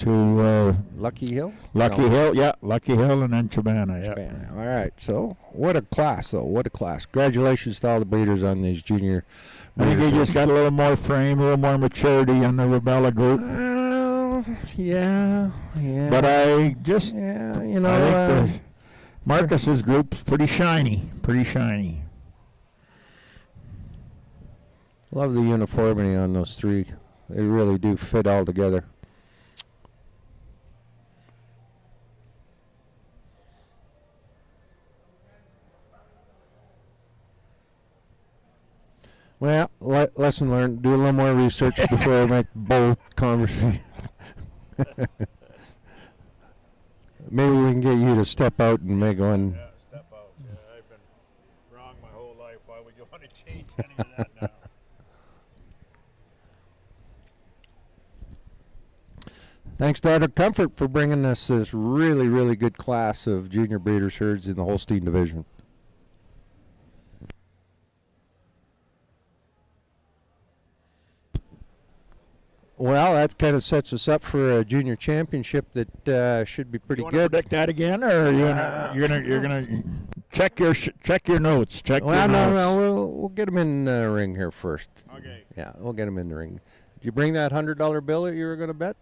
Lucky Hill. Lucky Hill, yeah. Lucky Hill and then Chobana, yeah. Japan. All right, so what a class, though. What a class. Congratulations to all the breeders on these junior. I think he just got a little more frame, a little more maturity in the Robella group. Yeah. But I just, Yeah, you I know, think the Marcus's group's pretty shiny. love the uniformity on those three. They really do fit all together. Well, lesson learned. Do a little more research before I make bold conversation. Maybe we can get you to step out and make one. Yeah, step out. Yeah, I've been wrong my whole life. Why would you want to change any of that now? Thanks to Utter Comfort for bringing us this really, really good class of junior breeders herds in the Holstein division. Well, that kind of sets us up for a junior championship that should be pretty you good. Predict that again, or you're gonna check your notes. Check your notes. No, we'll get them in the ring here first. Okay. Yeah, we'll get them in the ring. Did you bring that $100 bill that you were going to bet?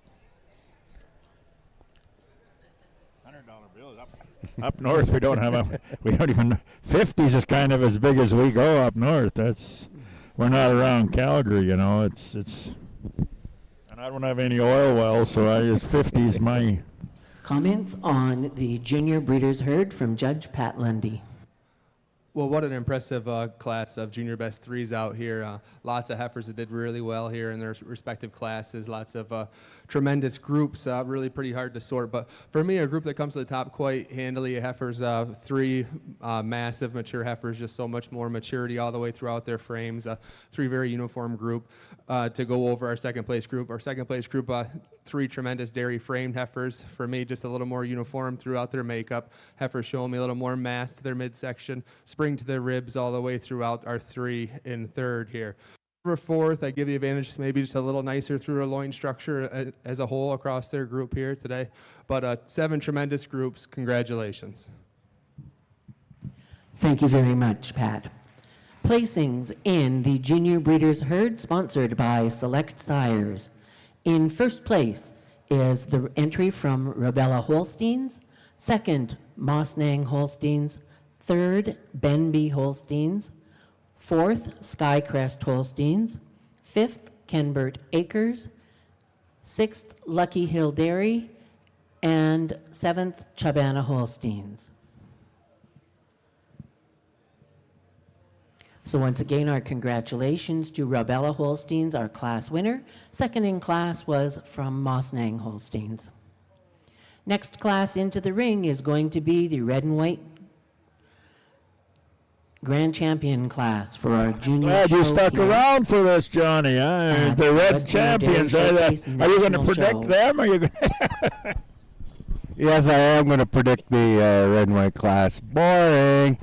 $100 bill is up north. We don't even 50s is kind of as big as we go up north. We're not around Calgary, you know. It's. And I don't have any oil wells, so 50's my. Comments on the junior breeders herd from Judge Pat Lundy. Well, what an impressive class of junior best threes out here. Lots of heifers that did really well here in their respective classes. Lots of tremendous groups, really pretty hard to sort. But for me, a group that comes to the top quite handily, heifers, three massive mature heifers, just so much more maturity all the way throughout their frames. Three very uniform group to go over our second place group. Our second place group, three tremendous dairy framed heifers. For me, just a little more uniform throughout their makeup. Heifers showing me a little more mass to their midsection, spring to their ribs all the way throughout our three in third here. For fourth, I give the advantage maybe just a little nicer through a loin structure as a whole across their group here today. But 7 tremendous groups. Congratulations. Thank you very much, Pat. Placings in the junior breeders herd sponsored by Select Sires. In first place is the entry from Rabella Holsteins, second, Mossnang Holsteins, third, Benby Holsteins, fourth, Skycrest Holsteins, fifth, Kenbert Acres, sixth, Lucky Hill Dairy, and seventh, Chabana Holsteins. So once again, our congratulations to Rabella Holsteins, our class winner. Second in class was from Mossnang Holsteins. Next class into the ring is going to be the red and white grand champion class for our junior Glad show you stuck here. around for this, Johnny. At The the red Western champions. Dairy Are Showcase you going to National predict Show. them? Or are you going Yes, I am going to predict the red and white class. Boring.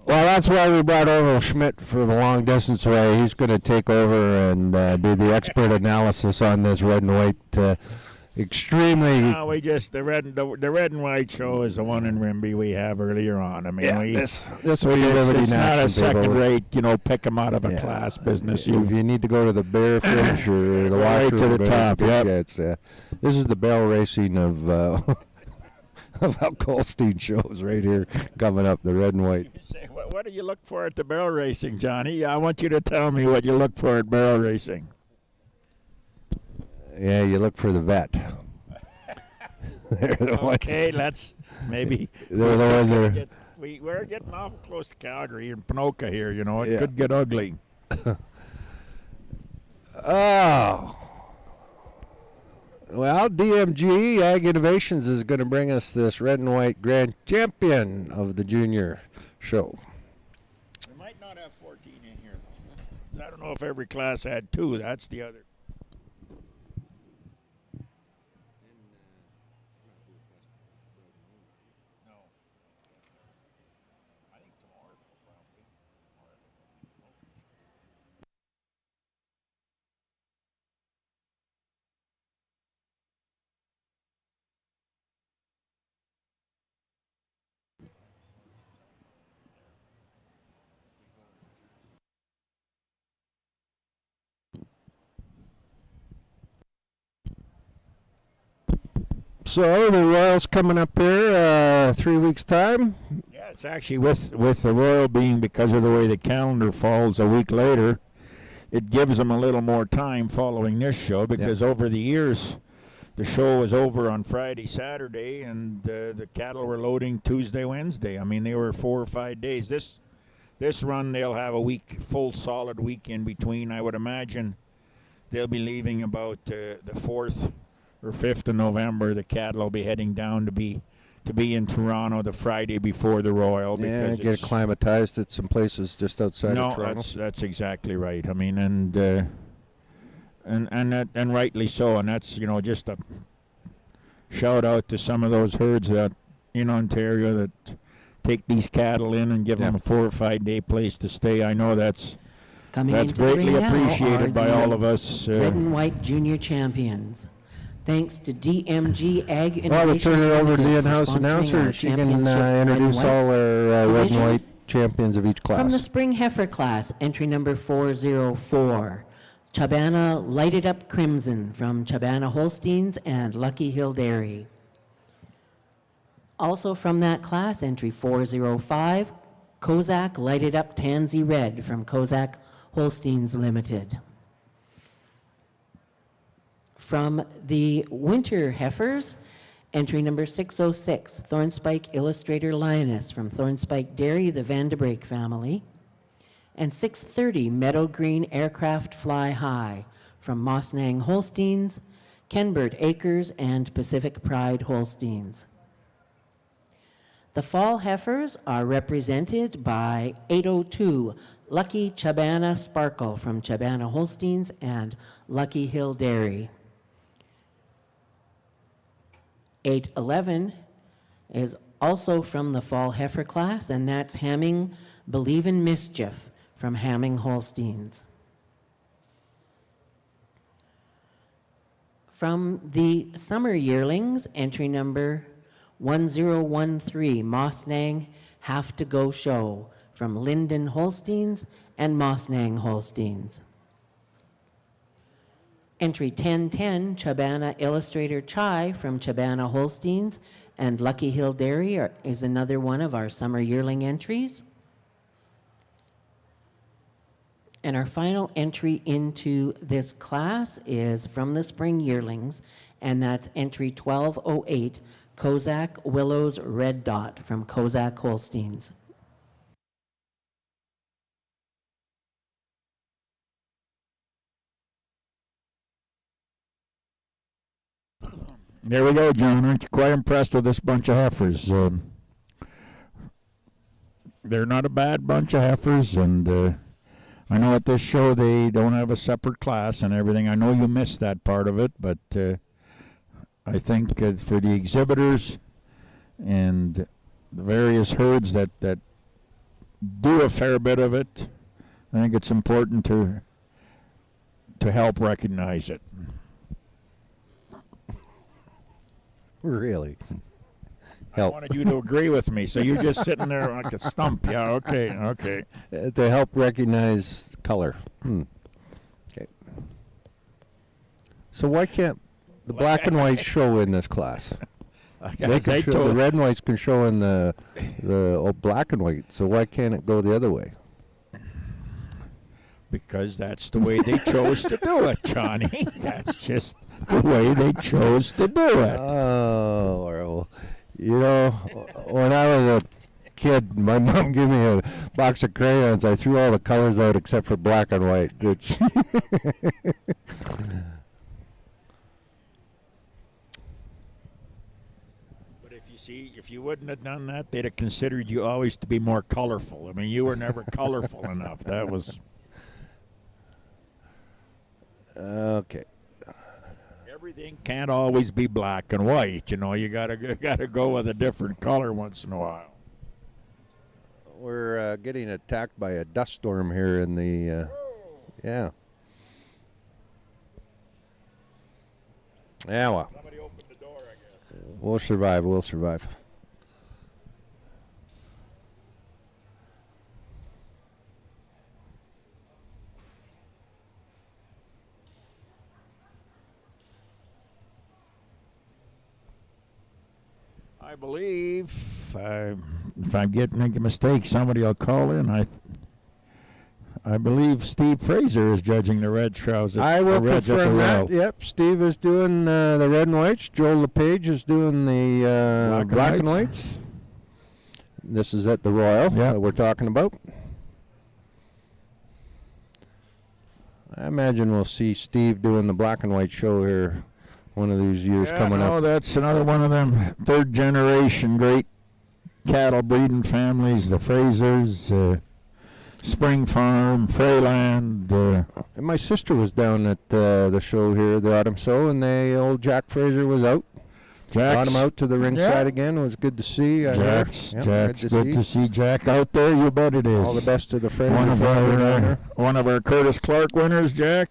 Well, that's why we brought over Schmidt for the long distance way. He's going to take over and do the expert analysis on this red and white. Extremely. No, we just the red and white show is the one in Rimby we have earlier on. I mean, this will be Liberty it's not a National people. second-rate, pick them out of a class business. If you need to go to the bear fish or the Right washroom, to the top, yep. This is the bell racing of of how Holstein shows right here coming up, the red and white. What do you look for at the barrel racing, Johnny? I want you to tell me what you look for at barrel racing. Yeah, you look for the vet. They're the ones. Okay, let's maybe. They're the ones that are. We're getting awful close to Calgary and Ponoka here. It Yeah. could get ugly. Oh. Well, DMG Ag Innovations is going to bring us this red and white grand champion of the junior show. We might not have 14 in here. I don't know if every class had 2. That's the other. No. I think tomorrow probably. So the Royals coming up here 3 weeks time. Yeah, it's actually with the Royal being because of the way the calendar falls a week later, it gives them a little more time following this show because over the years, the show was over on Friday, Saturday, and the cattle were loading Tuesday, Wednesday. I mean, they were 4 or 5 days. This run, they'll have a full solid week in between. I would imagine they'll be leaving about the 4th or 5th of November. The cattle will be heading down to to be in Toronto the Friday before the Royal. Yeah, Because get acclimatized at some places just outside of Toronto. That's exactly right. I mean, and rightly so. And that's, just a shout out to some of those herds that in Ontario that take these cattle in and give them a 4 or 5 day place to stay. I know that's Coming into the greatly ring now appreciated are by the all of us. Red and White Junior Champions. Thanks to DMG Ag Innovations. Well, we'll turn it over to the Limited for in-house sponsoring announcer. our She can championship red and introduce white all our red and division. white champions of each class. From the Spring Heifer class, entry number 404, Chabana Lighted Up Crimson from Chabana Holsteins and Lucky Hill Dairy. Also from that class, entry 405, Kozak Lighted Up Tansy Red from Kozak Holsteins Limited. From the Winter Heifers, entry number 606, Thornspike Illustrator Lioness from Thornspike Dairy, the Vandebrake family. And 630, Meadow Green Aircraft Fly High from Mossnang Holsteins, Kenbert Acres, and Pacific Pride Holsteins. The fall heifers are represented by 802, Lucky Chabana Sparkle from Chabana Holsteins and Lucky Hill Dairy. 811 is also from the fall heifer class, and that's Hamming Believe in Mischief from Hamming Holsteins. From the summer yearlings, entry number 1013, Mossnang Have to Go Show from Linden Holsteins and Mossnang Holsteins. Entry 1010, Chabana Illustrator Chai from Chabana Holsteins and Lucky Hill Dairy is another one of our summer yearling entries. And our final entry into this class is from the spring yearlings, and that's entry 1208, Kozak Willows Red Dot from Kozak Holsteins. There we go, John. Aren't you quite impressed with this bunch of heifers? They're not a bad bunch of heifers, and I know at this show they don't have a separate class and everything. I know you missed that part of it, but I think for the exhibitors and the various herds that do a fair bit of it, I think it's important to help recognize it. Really? I wanted you to agree with me, so you're just sitting there like a stump. Yeah, okay. To help recognize color. Okay. So why can't the black and white show in this class? They can show, the red and whites can show in the black and white, so why can't it go the other way? Because that's the way they chose to do it, Johnny. That's just the way they chose to do it. Oh, well, you know, when I was a kid, my mom gave me a box of crayons. I threw all the colors out except for black and white. It's But if you wouldn't have done that, they'd have considered you always to be more colorful. I mean, you were never colorful enough. That was okay. Everything can't always be black and white. You know, you gotta go with a different color once in a while. We're getting attacked by a dust storm here in the yeah. Yeah, well. Somebody opened the door, I guess. We'll survive. I believe, if I'm making a mistake, somebody will call in. I believe Steve Fraser is judging the red trousers. I will confirm that. Yep, Steve is doing the red and whites. Joel LePage is doing the black and whites. This is at the Royal that we're talking about. I imagine we'll see Steve doing the black and white show here one of these years coming no, up. that's another one of them third generation great cattle breeding families, the Frasers, Spring Farm, Freyland. And my sister was down at the show here, the autumn show, and old Jack Fraser was out. Brought him out to the ringside again. It was good to see. Jack's good to see Jack out there. You bet it is. All the best to the Fraser one family. One of our Curtis Clark winners, Jack.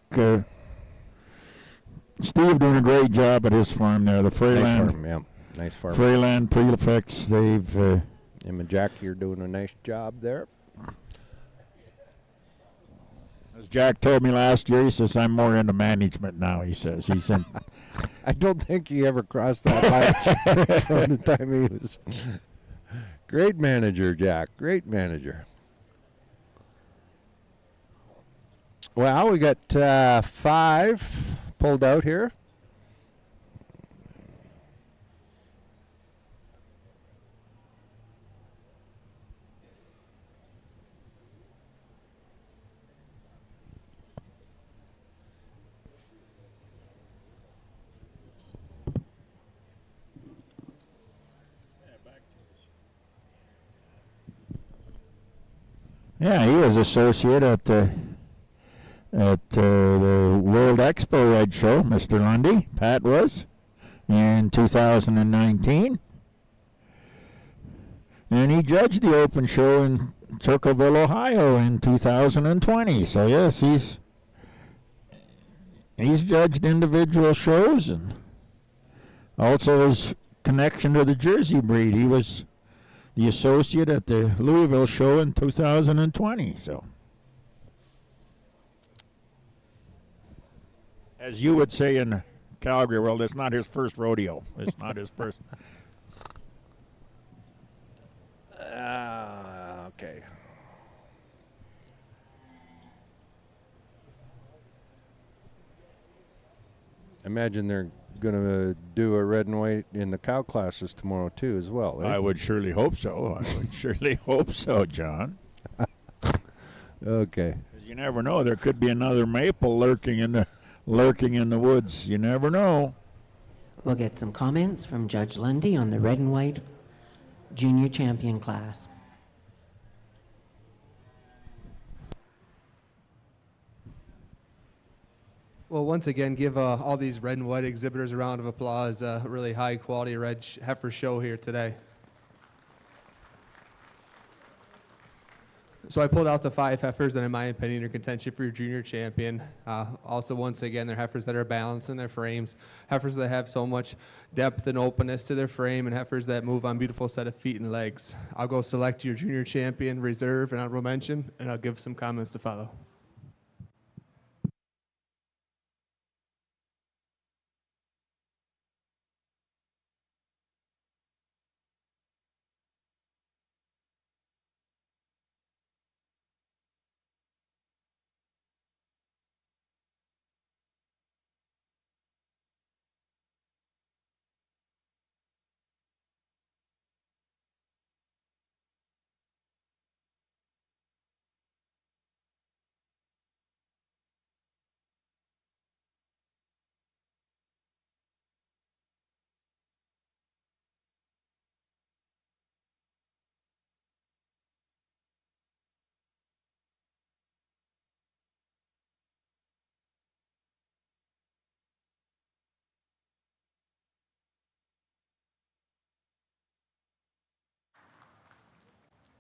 Steve doing a great job at his farm there, the Freyland. Nice farm, yeah. Nice farm. Freyland Prefix. They've. Him and Jack, you're doing a nice job there. As Jack told me last year, he says, I'm more into management now, he says. He's in. I don't think he ever crossed that line from the time he was. Great manager, Jack. Great manager. Well, we got 5 pulled out here. Yeah, he was associate at the World Expo Red Show, Mr. Lundy. Pat was in 2019. And he judged the open show in Circleville, Ohio in 2020. So, yes, he's judged individual shows and also his connection to the Jersey breed. He was the associate at the Louisville show in 2020. So, as you would say in Calgary world, it's not his first rodeo. It's not his first. Okay. Imagine they're going to do a red and white in the cow classes tomorrow too, as well. Eh? I would surely hope so. I would surely hope so, John. Okay. Because you never know, there could be another maple lurking in the woods. You never know. We'll get some comments from Judge Lundy on the red and white junior champion class. Well, once again, give all these red and white exhibitors a round of applause. A really high quality red heifer show here today. So I pulled out the 5 heifers that, in my opinion, are contention for your junior champion. Also, once again, they're heifers that are balanced in their frames, heifers that have so much depth and openness to their frame, and heifers that move on beautiful set of feet and legs. I'll go select your junior champion, reserve, and honorable mention, and I'll give some comments to follow.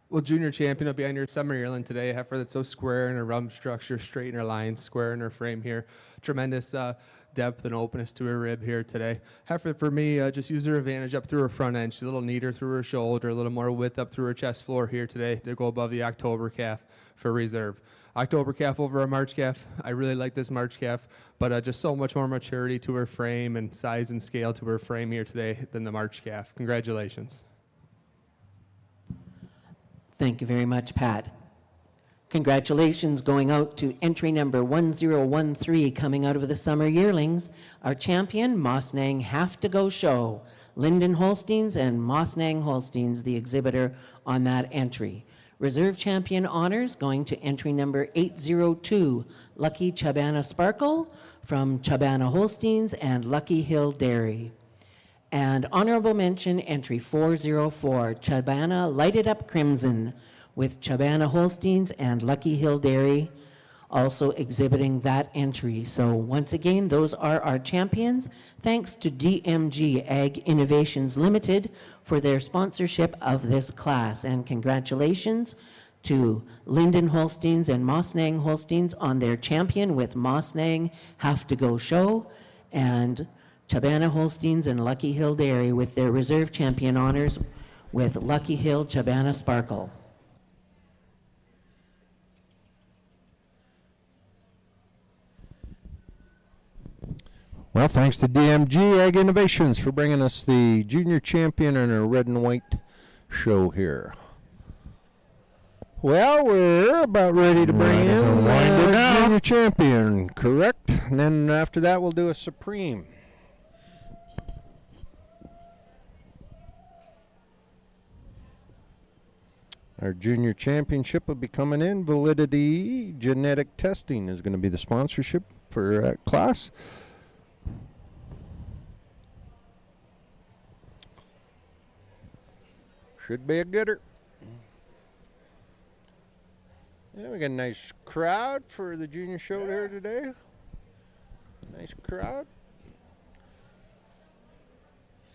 Well, junior champion will be on your summer yearling today. A heifer that's so square in her rump structure, straight in her lines, square in her frame here. Tremendous depth and openness to her rib here today. Heifer, for me, just use her advantage up through her front end. She's a little neater through her shoulder, a little more width up through her chest floor here today to go above the October calf for reserve. October calf over a March calf. I really like this March calf, but just so much more maturity to her frame and size and scale to her frame here today than the March calf. Congratulations. Thank you very much, Pat. Congratulations going out to entry number 1013 coming out of the summer yearlings. Our champion, Mossnang Have to Go Show. Lyndon Holsteins and Mossnang Holsteins, the exhibitor on that entry. Reserve champion honors going to entry number 802, Lucky Chabana Sparkle from Chabana Holsteins and Lucky Hill Dairy. And honorable mention, entry 404, Chabana Lighted Up Crimson with Chabana Holsteins and Lucky Hill Dairy also exhibiting that entry. So once again, those are our champions. Thanks to DMG Ag Innovations Limited for their sponsorship of this class. And congratulations to Linden Holsteins and Mossnang Holsteins on their champion with Mossnang Have to Go Show, and Chabana Holsteins and Lucky Hill Dairy with their reserve champion honors with Lucky Hill Chabana Sparkle. Well, thanks to DMG Ag Innovations for bringing us the junior champion in a red and white show here. Well, we're about ready to bring in the junior champion, correct? And then after that, we'll do a supreme. Our junior championship will be coming in. Validity Genetic Testing is going to be the sponsorship for that class. Should be a gooder. Yeah, we got a nice crowd for the junior show here today. Nice crowd.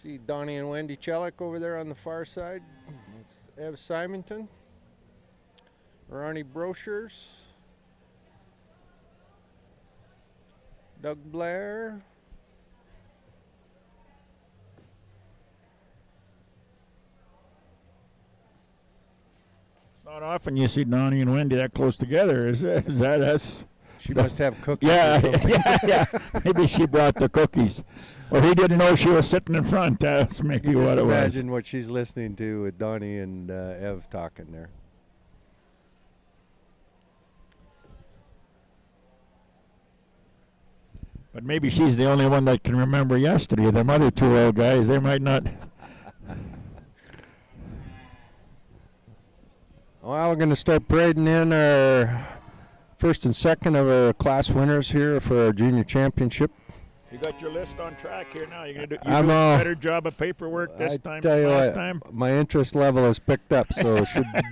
See Donnie and Wendy Chelik over there on the far side. That's Ev Simonton. Ronnie Brochures. Doug Blair. It's not often you see Donnie and Wendy that close together. Is that us? She must have cookies. Yeah, or something. yeah. Maybe she brought the cookies. Or he didn't know she was sitting in front. That's maybe what it was. Imagine what she's listening to with Donnie and Ev talking there. But maybe she's the only one that can remember yesterday. Them other two old guys, they might not. Well, we're going to start parading in our first and second of our class winners here for our junior championship. You got your list on track here now. You're going to do I'm a better job of paperwork this time tell than you last what, time. my interest level has picked up, so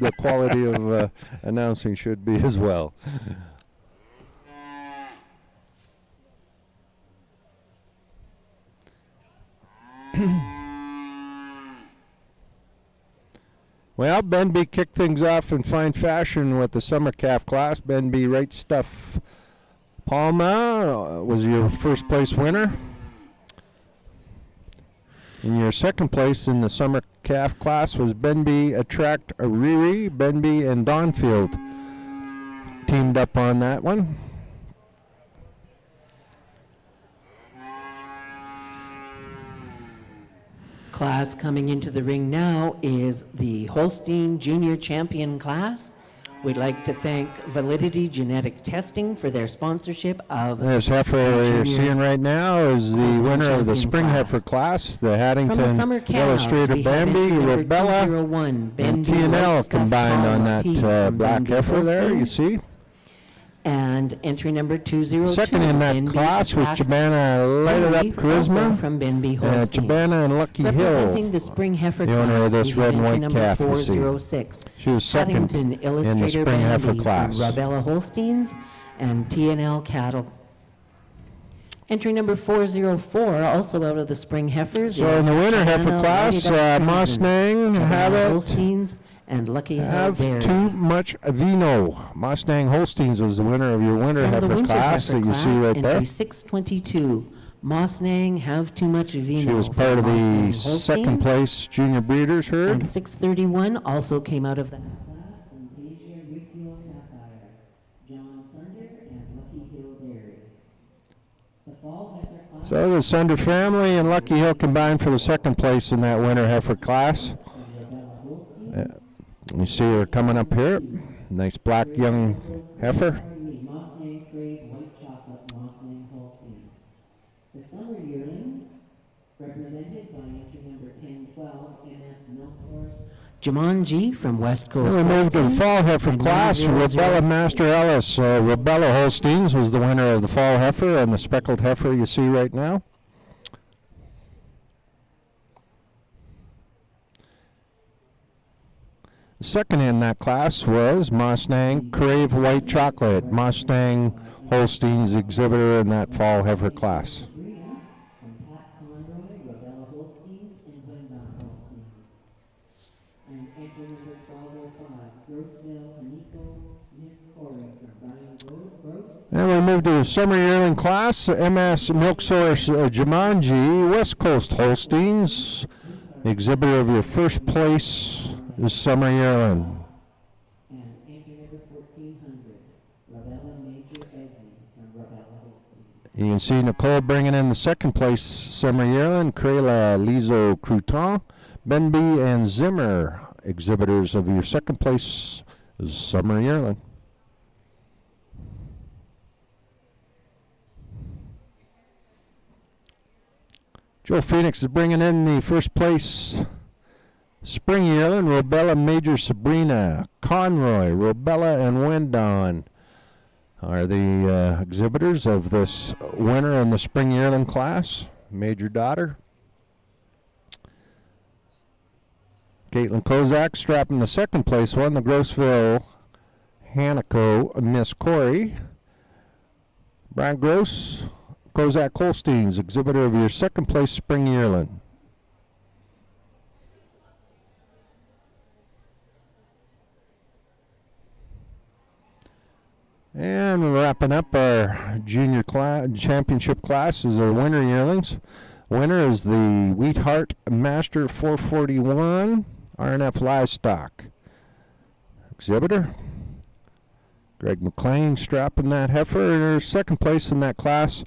the quality of announcing should be as well. Well, Ben B kicked things off in fine fashion with the summer calf class. Ben B Right Stuff Palma was your first place winner. In your second place in the summer calf class was Ben B Attract Riri. Ben B and Donfield teamed up on that one. Class coming into the ring now is the Holstein Junior Champion class. We'd like to thank Validity Genetic Testing for their sponsorship of There's Heifer you're seeing right now is the Holstein winner of the Champion spring class. Heifer class. The From the Summer Haddington Calves, Illustrator we have Bambi, entry number Rebella, 201, and Bendy T&L White Stuff combined on Palma P that from black Bendy heifer there, you Holsteins. see. And entry number 202. Second in that Benby class was Attract Chabana Lighted Up Riri, also Charisma. from Benby And Holsteins. Chabana and Lucky Representing Hill. the Spring Heifer the owner of class, this we have red and entry white number calf you see. 406. She was second Paddington in the Illustrator spring heifer Bambi class. from Rabella Holsteins and T&L Cattle. Entry number 404, also out of the Spring Heifers. So is in the winter Chabana heifer class, Lighted Up Crimson, Mustang, Chabana Habit, Holsteins and Lucky Hill have Dairy. too much vino. Mustang Holsteins was the winner of your winter From the heifer winter class heifer that you class, see right entry there. 622, Mossnang Have Too Much Vino. She was from part of the Mossnang second Holsteins. place junior breeders herd. And 631 also came out of that class, and Deja Refuel Sapphire, John Sunder, and Lucky Hill Dairy. The fall heifer class. So the Sunder family and Lucky Hill combined for the second place in that winter heifer class. You see her coming up here. Nice black young heifer. Mossnang Crave White Chocolate Mossnang Holsteins. The summer yearlings, represented by entry number 1012, MS Milk Source, Jumanji from West Coast. We moved to the Wrestling, fall heifer and class. 1003. Rebella Master Ellis. Rebella Holsteins was the winner of the fall heifer and the speckled heifer you see right now. Second in that class was Mustang Crave White Chocolate. Mustang Holstein's exhibitor in that fall heifer class. From Pat Conroy, Rebella Holsteins, and Wendell Holsteins. And entry number 1205, Grossville, Hanico, Miss Corey from Brian Gross. And we move to the summer yearling class. MS Milk Source Jumanji West Coast Holsteins. The exhibitor of your first place is summer yearling. And entry number 1400, Rebella Major Esme from Rebella Holsteins. You can see Nicole bringing in the second place summer yearling. Krayla Lizo Crouton, Benby, and Zimmer, exhibitors of your second place summer yearling. Joe Phoenix is bringing in the first place spring yearling. Robella Major Sabrina Conroy, Robella, and Wendon are the exhibitors of this winner in the spring yearling class. Major daughter. Caitlin Kozak strapping the second place one. The Grossville Hanico Miss Corey. Brian Gross, Kozak Holsteins, exhibitor of your second place spring yearling. And we're wrapping up our junior championship class as our winter yearlings. Winner is the Wheatheart Master 441 RNF Livestock. Exhibitor Greg McLean strapping that heifer. And her second place in that class,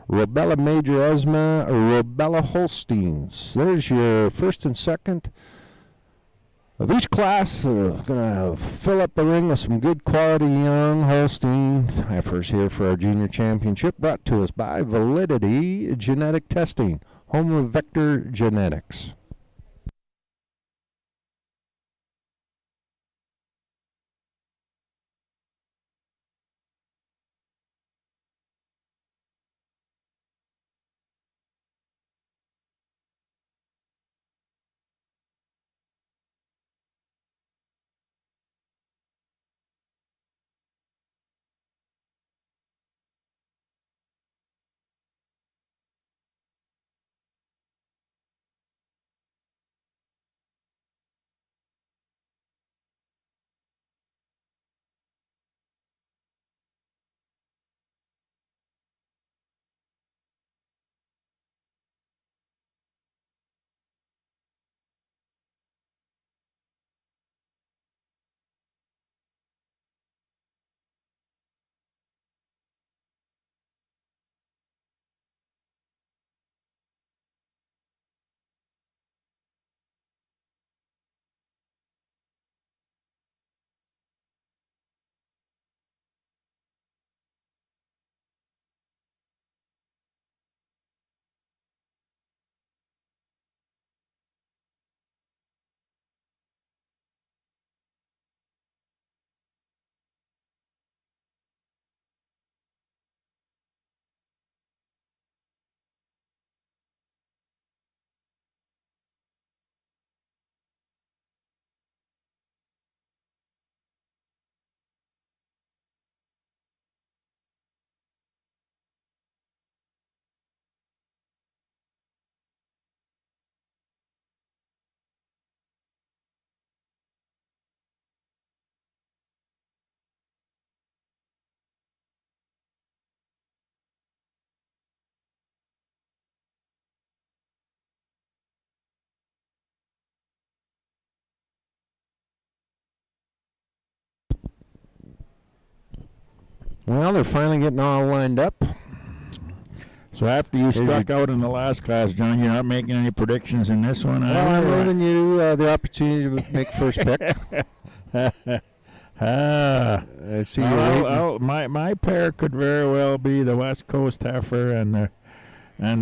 Robella Major Esma, Robella Holsteins. There's your first and second of each class. Going to fill up the ring with some good quality young Holstein heifers here for our junior championship, brought to us by Validity Genetic Testing, home of Vector Genetics. Well, they're finally getting all lined up. So after you struck out in the last class, John, you're not making any predictions in this one? Well, I'm giving you the opportunity to make first pick. I see you. My pair could very well be the West Coast heifer and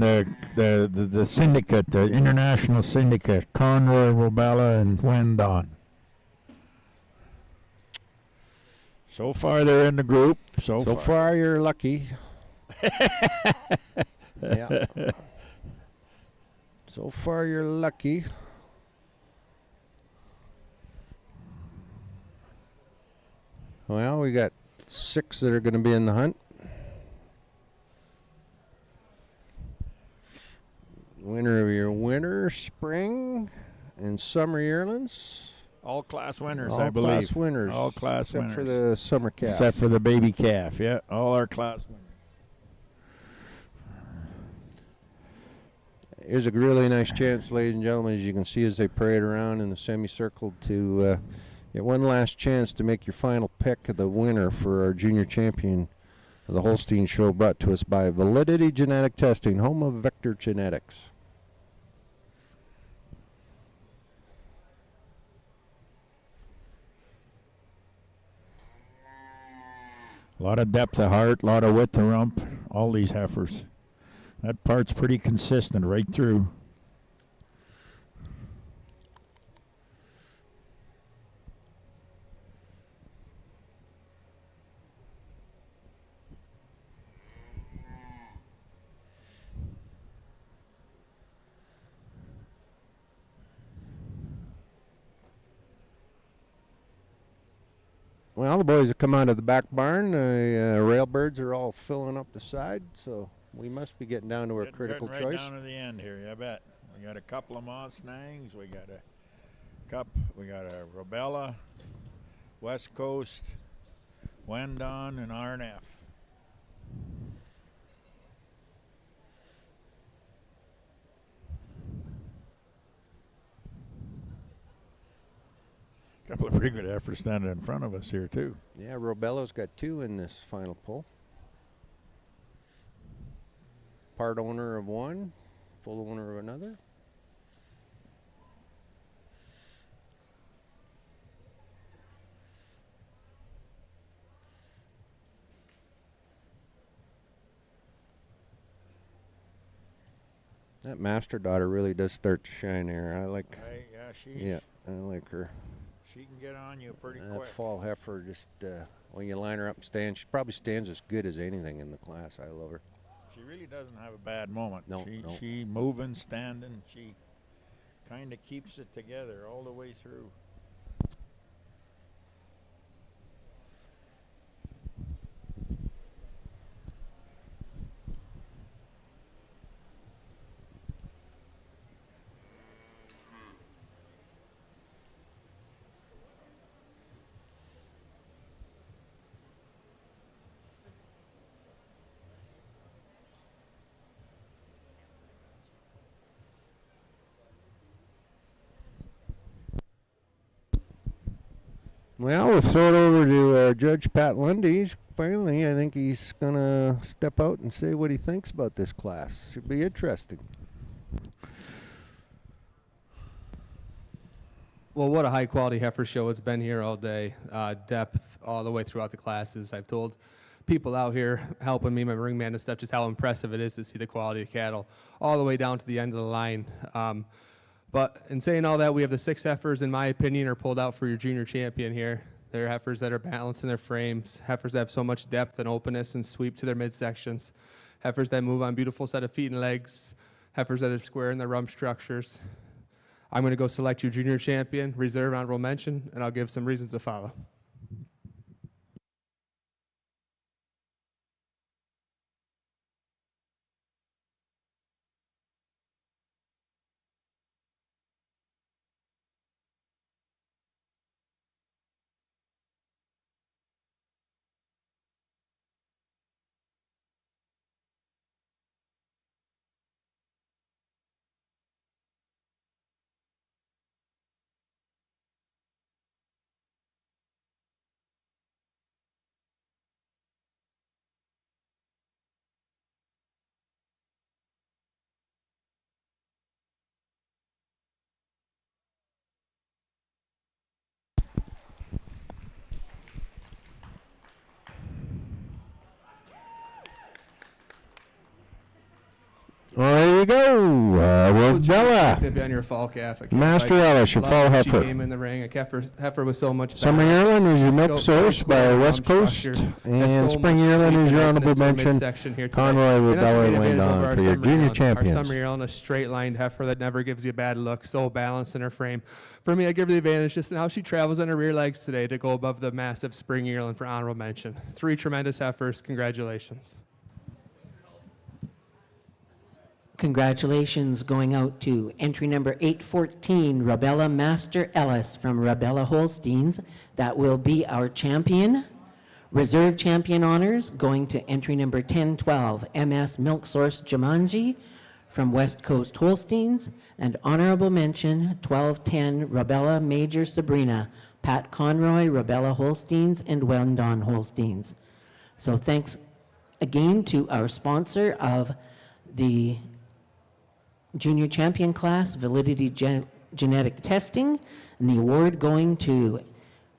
the syndicate, the international syndicate, Conroy, Robella, and Wendon. So far, they're in the group. So far, you're lucky. Yeah. So far, you're lucky. Well, we got 6 that are going to be in the hunt. Winner of your winter, spring, and summer yearlings. All class winners, All I believe. class winners. All class except winners. for the summer calf. Except for the baby calf, yeah. All our class winners. Here's a really nice chance, ladies and gentlemen, as you can see as they parade around in the semicircle, to get one last chance to make your final pick of the winner for our junior champion of the Holstein Show, brought to us by Validity Genetic Testing, home of Vector Genetics. A lot of depth of heart, a lot of width of rump, all these heifers. That part's pretty consistent right through. Well, the boys have come out of the back barn. The railbirds are all filling up the side, so we must be getting down to our critical right choice. Down to the end here, I bet. We got a couple of Mustangs. We got a Robella, West Coast, Wendon, and RNF. Couple of pretty good efforts standing in front of us here too. Yeah, Robella's got 2 in this final pull. Part owner of one, full owner of another. That master daughter really does start to shine here. I like. I like her. She can get on you pretty That quick. fall heifer, just when you line her up and stand, she probably stands as good as anything in the class. I love her. She really doesn't have a bad moment. No, she moving, standing. She kind of keeps it together all the way through. Well, we'll throw it over to Judge Pat Lundy. Finally, I think he's going to step out and say what he thinks about this class. Should be interesting. Well, what a high-quality heifer show it's been here all day. Depth all the way throughout the classes. I've told people out here helping me, my ringman and stuff, just how impressive it is to see the quality of cattle all the way down to the end of the line. But in saying all that, we have the 6 heifers, in my opinion, are pulled out for your junior champion here. They're heifers that are balanced in their frames, heifers that have so much depth and openness and sweep to their midsections, heifers that move on beautiful set of feet and legs, heifers that are square in their rump structures. I'm going to go select your junior champion, reserve honorable mention, and I'll give some reasons to follow. you go. Robella. On your fall calf. Master Ellis, your fall heifer. She came in the ring. A heifer was so much Summer better. yearling is your Scope, milk source scope, by square, West rump Coast. structure. And There's so spring much yearling sleep is your and honorable openness to the mention. midsection here today. Conroy, And that's Robella, a and great advantage over Wendon our for your summer junior yearling. champions. Our summer yearling, a straight-lined heifer that never gives you a bad look, so balanced in her frame. For me, I give her the advantage just in how she travels on her rear legs today to go above the massive spring yearling for honorable mention. 3 tremendous heifers. Congratulations. Congratulations going out to entry number 814, Rabella Master Ellis from Rabella Holsteins. That will be our champion. Reserve champion honors going to entry number 1012, MS Milk Source Jumanji from West Coast Holsteins. And honorable mention 1210, Rabella Major Sabrina, Pat Conroy, Rabella Holsteins, and Wendon Holsteins. So thanks again to our sponsor of the Junior Champion Class Validity Genetic Testing, and the award going to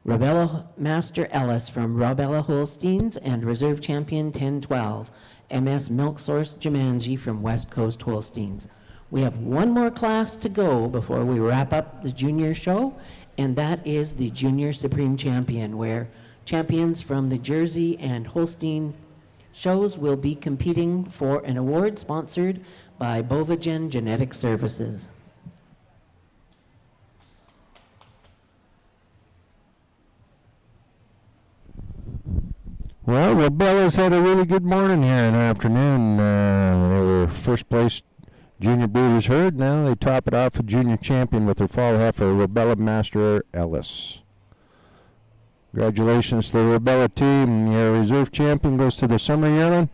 Rabella Master Ellis from Rabella Holsteins and Reserve Champion 1012, MS Milk Source Jumanji from West Coast Holsteins. We have one more class to go before we wrap up the junior show, and that is the Junior Supreme Champion, where champions from the Jersey and Holstein shows will be competing for an award sponsored by Bovagen Genetic Services. Well, Rabella's had a really good morning here in the afternoon. They were first place junior breeders herd. Now they top it off a junior champion with their fall heifer, Rabella Master Ellis. Congratulations to the Rabella team. Your reserve champion goes to the summer yearling.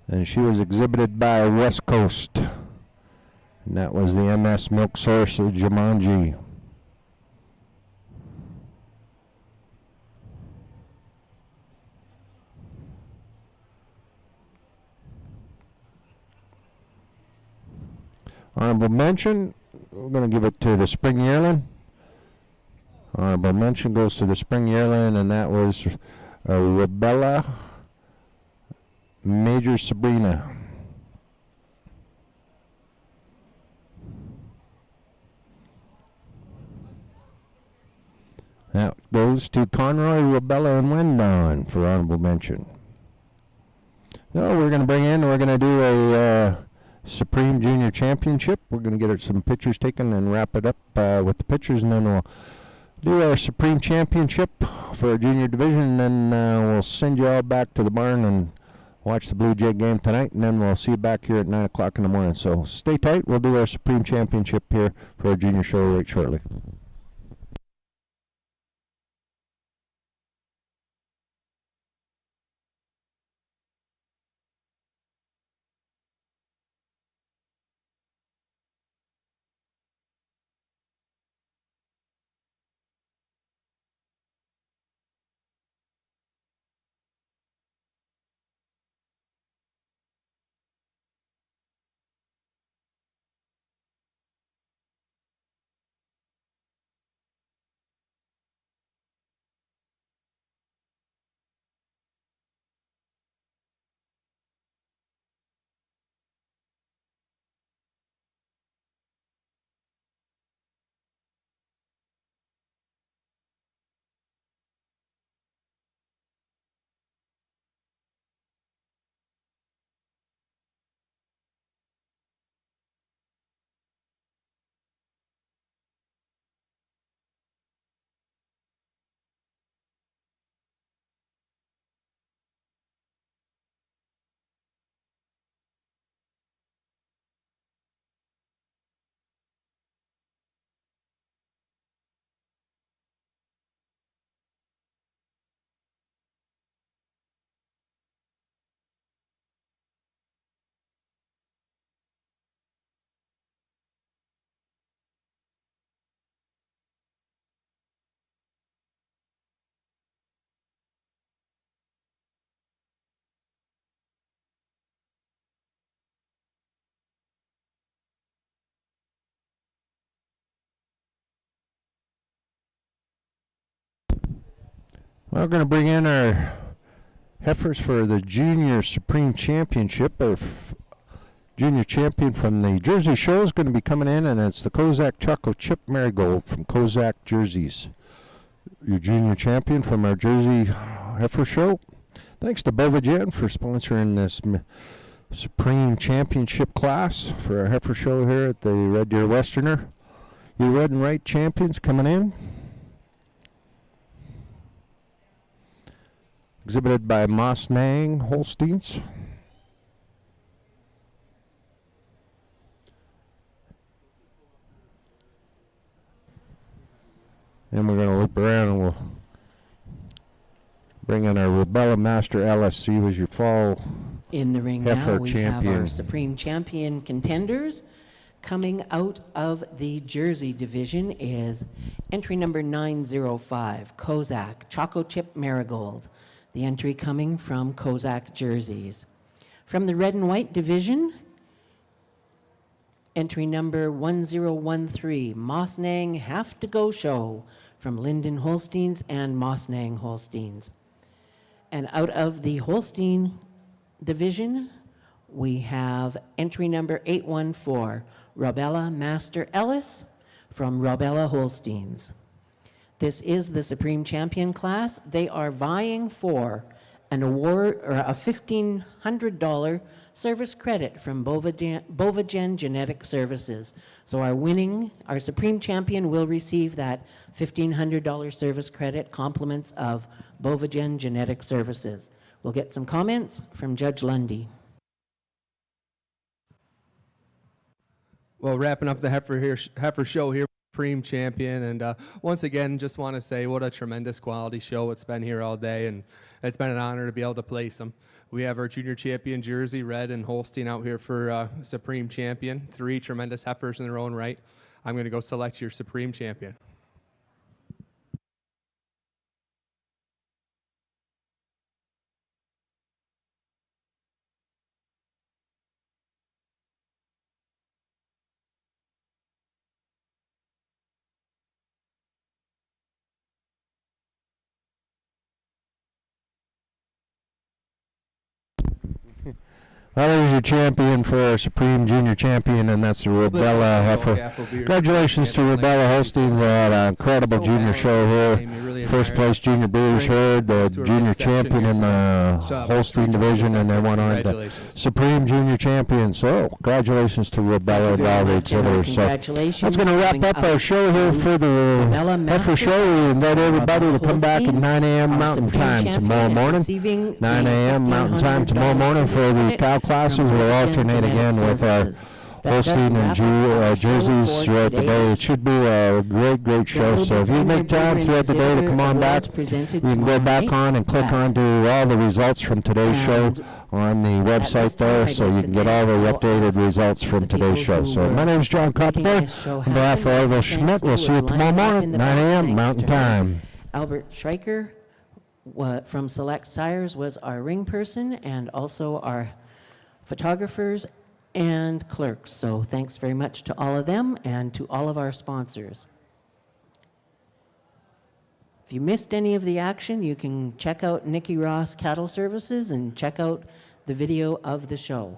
And she was exhibited by West Coast. And that was the MS Milk Source of Jumanji. Honorable mention, we're going to give it to the spring yearling. Honorable mention goes to the spring yearling, and that was Rabella Major Sabrina. That goes to Conroy, Rabella, and Wendon for honorable mention. So we're going to bring in, we're going to do a Supreme Junior Championship. We're going to get some pictures taken and wrap it up with the pictures, and then we'll do our Supreme Championship for our junior division, and then we'll send you all back to the barn and watch the Blue Jay game tonight, and then we'll see you back here at 9 o'clock in the morning. So stay tight. We'll do our Supreme Championship here for our junior show right shortly. We're going to bring in our heifers for the Junior Supreme Championship. Junior champion from the Jersey Show is going to be coming in, and it's the Kozak Choco Chip Marigold from Kozak Jerseys. Your junior champion from our Jersey Heifer Show. Thanks to Bovagen for sponsoring this Supreme Championship class for our Heifer Show here at the Red Deer Westerner. Your red and white champions coming in. Exhibited by Moss Nang Holsteins. And we're going to loop around and we'll bring in our Rubella Master LSC was your fall In the ring heifer now, we have champion. our Supreme Champion contenders. Coming out of the Jersey division is entry number 905, Kozak Choco Chip Marigold. The entry coming from Kozak Jerseys. From the red and white division, entry number 1013, Mossnang Have to Go Show from Linden Holsteins and Mossnang Holsteins. And out of the Holstein division, we have entry number 814, Robella Master Ellis from Robella Holsteins. This is the Supreme Champion class. They are vying for an award or a $1,500 service credit from Bovagen Genetic Services. So our Supreme Champion will receive that $1,500 service credit, compliments of Bovagen Genetic Services. We'll get some comments from Judge Lundy. Well, wrapping up the Heifer Show here, Supreme Champion, and once again, just want to say what a tremendous quality show it's been here all day, and it's been an honor to be able to place them. We have our Junior Champion Jersey, Red, and Holstein out here for Supreme Champion. 3 tremendous heifers in their own right. I'm going to go select your Supreme Champion. Well, there's your champion for our Supreme Junior Champion, and that's the Rubella heifer. Congratulations to Rubella Holstein. They had an incredible junior show here. First place junior breeders herd, the junior champion in the Holstein division, and they went on to Supreme Junior Champion. So, congratulations to Rubella and all the exhibitors. So, that's going to wrap up our show here for the heifer show. We invite everybody to come back at 9 a.m. Mountain Time tomorrow morning. 9 a.m. Mountain Time tomorrow morning for the cow classes. We'll alternate again with our Holstein and jerseys throughout the day. It should be a great show. So if you make time throughout the day to come on back, you can go back on and click on to all the results from today's show on the website there, so you can get all the updated results from today's show. So my name is John Coppola. On behalf of Orville Schmidt, we'll see you tomorrow morning, 9 a.m. Mountain Time. Albert Schreiker from Select Sires was our ring person and also our photographers and clerks. So thanks very much to all of them and to all of our sponsors. If you missed any of the action, you can check out Nikki Ross Cattle Services and check out the video of the show.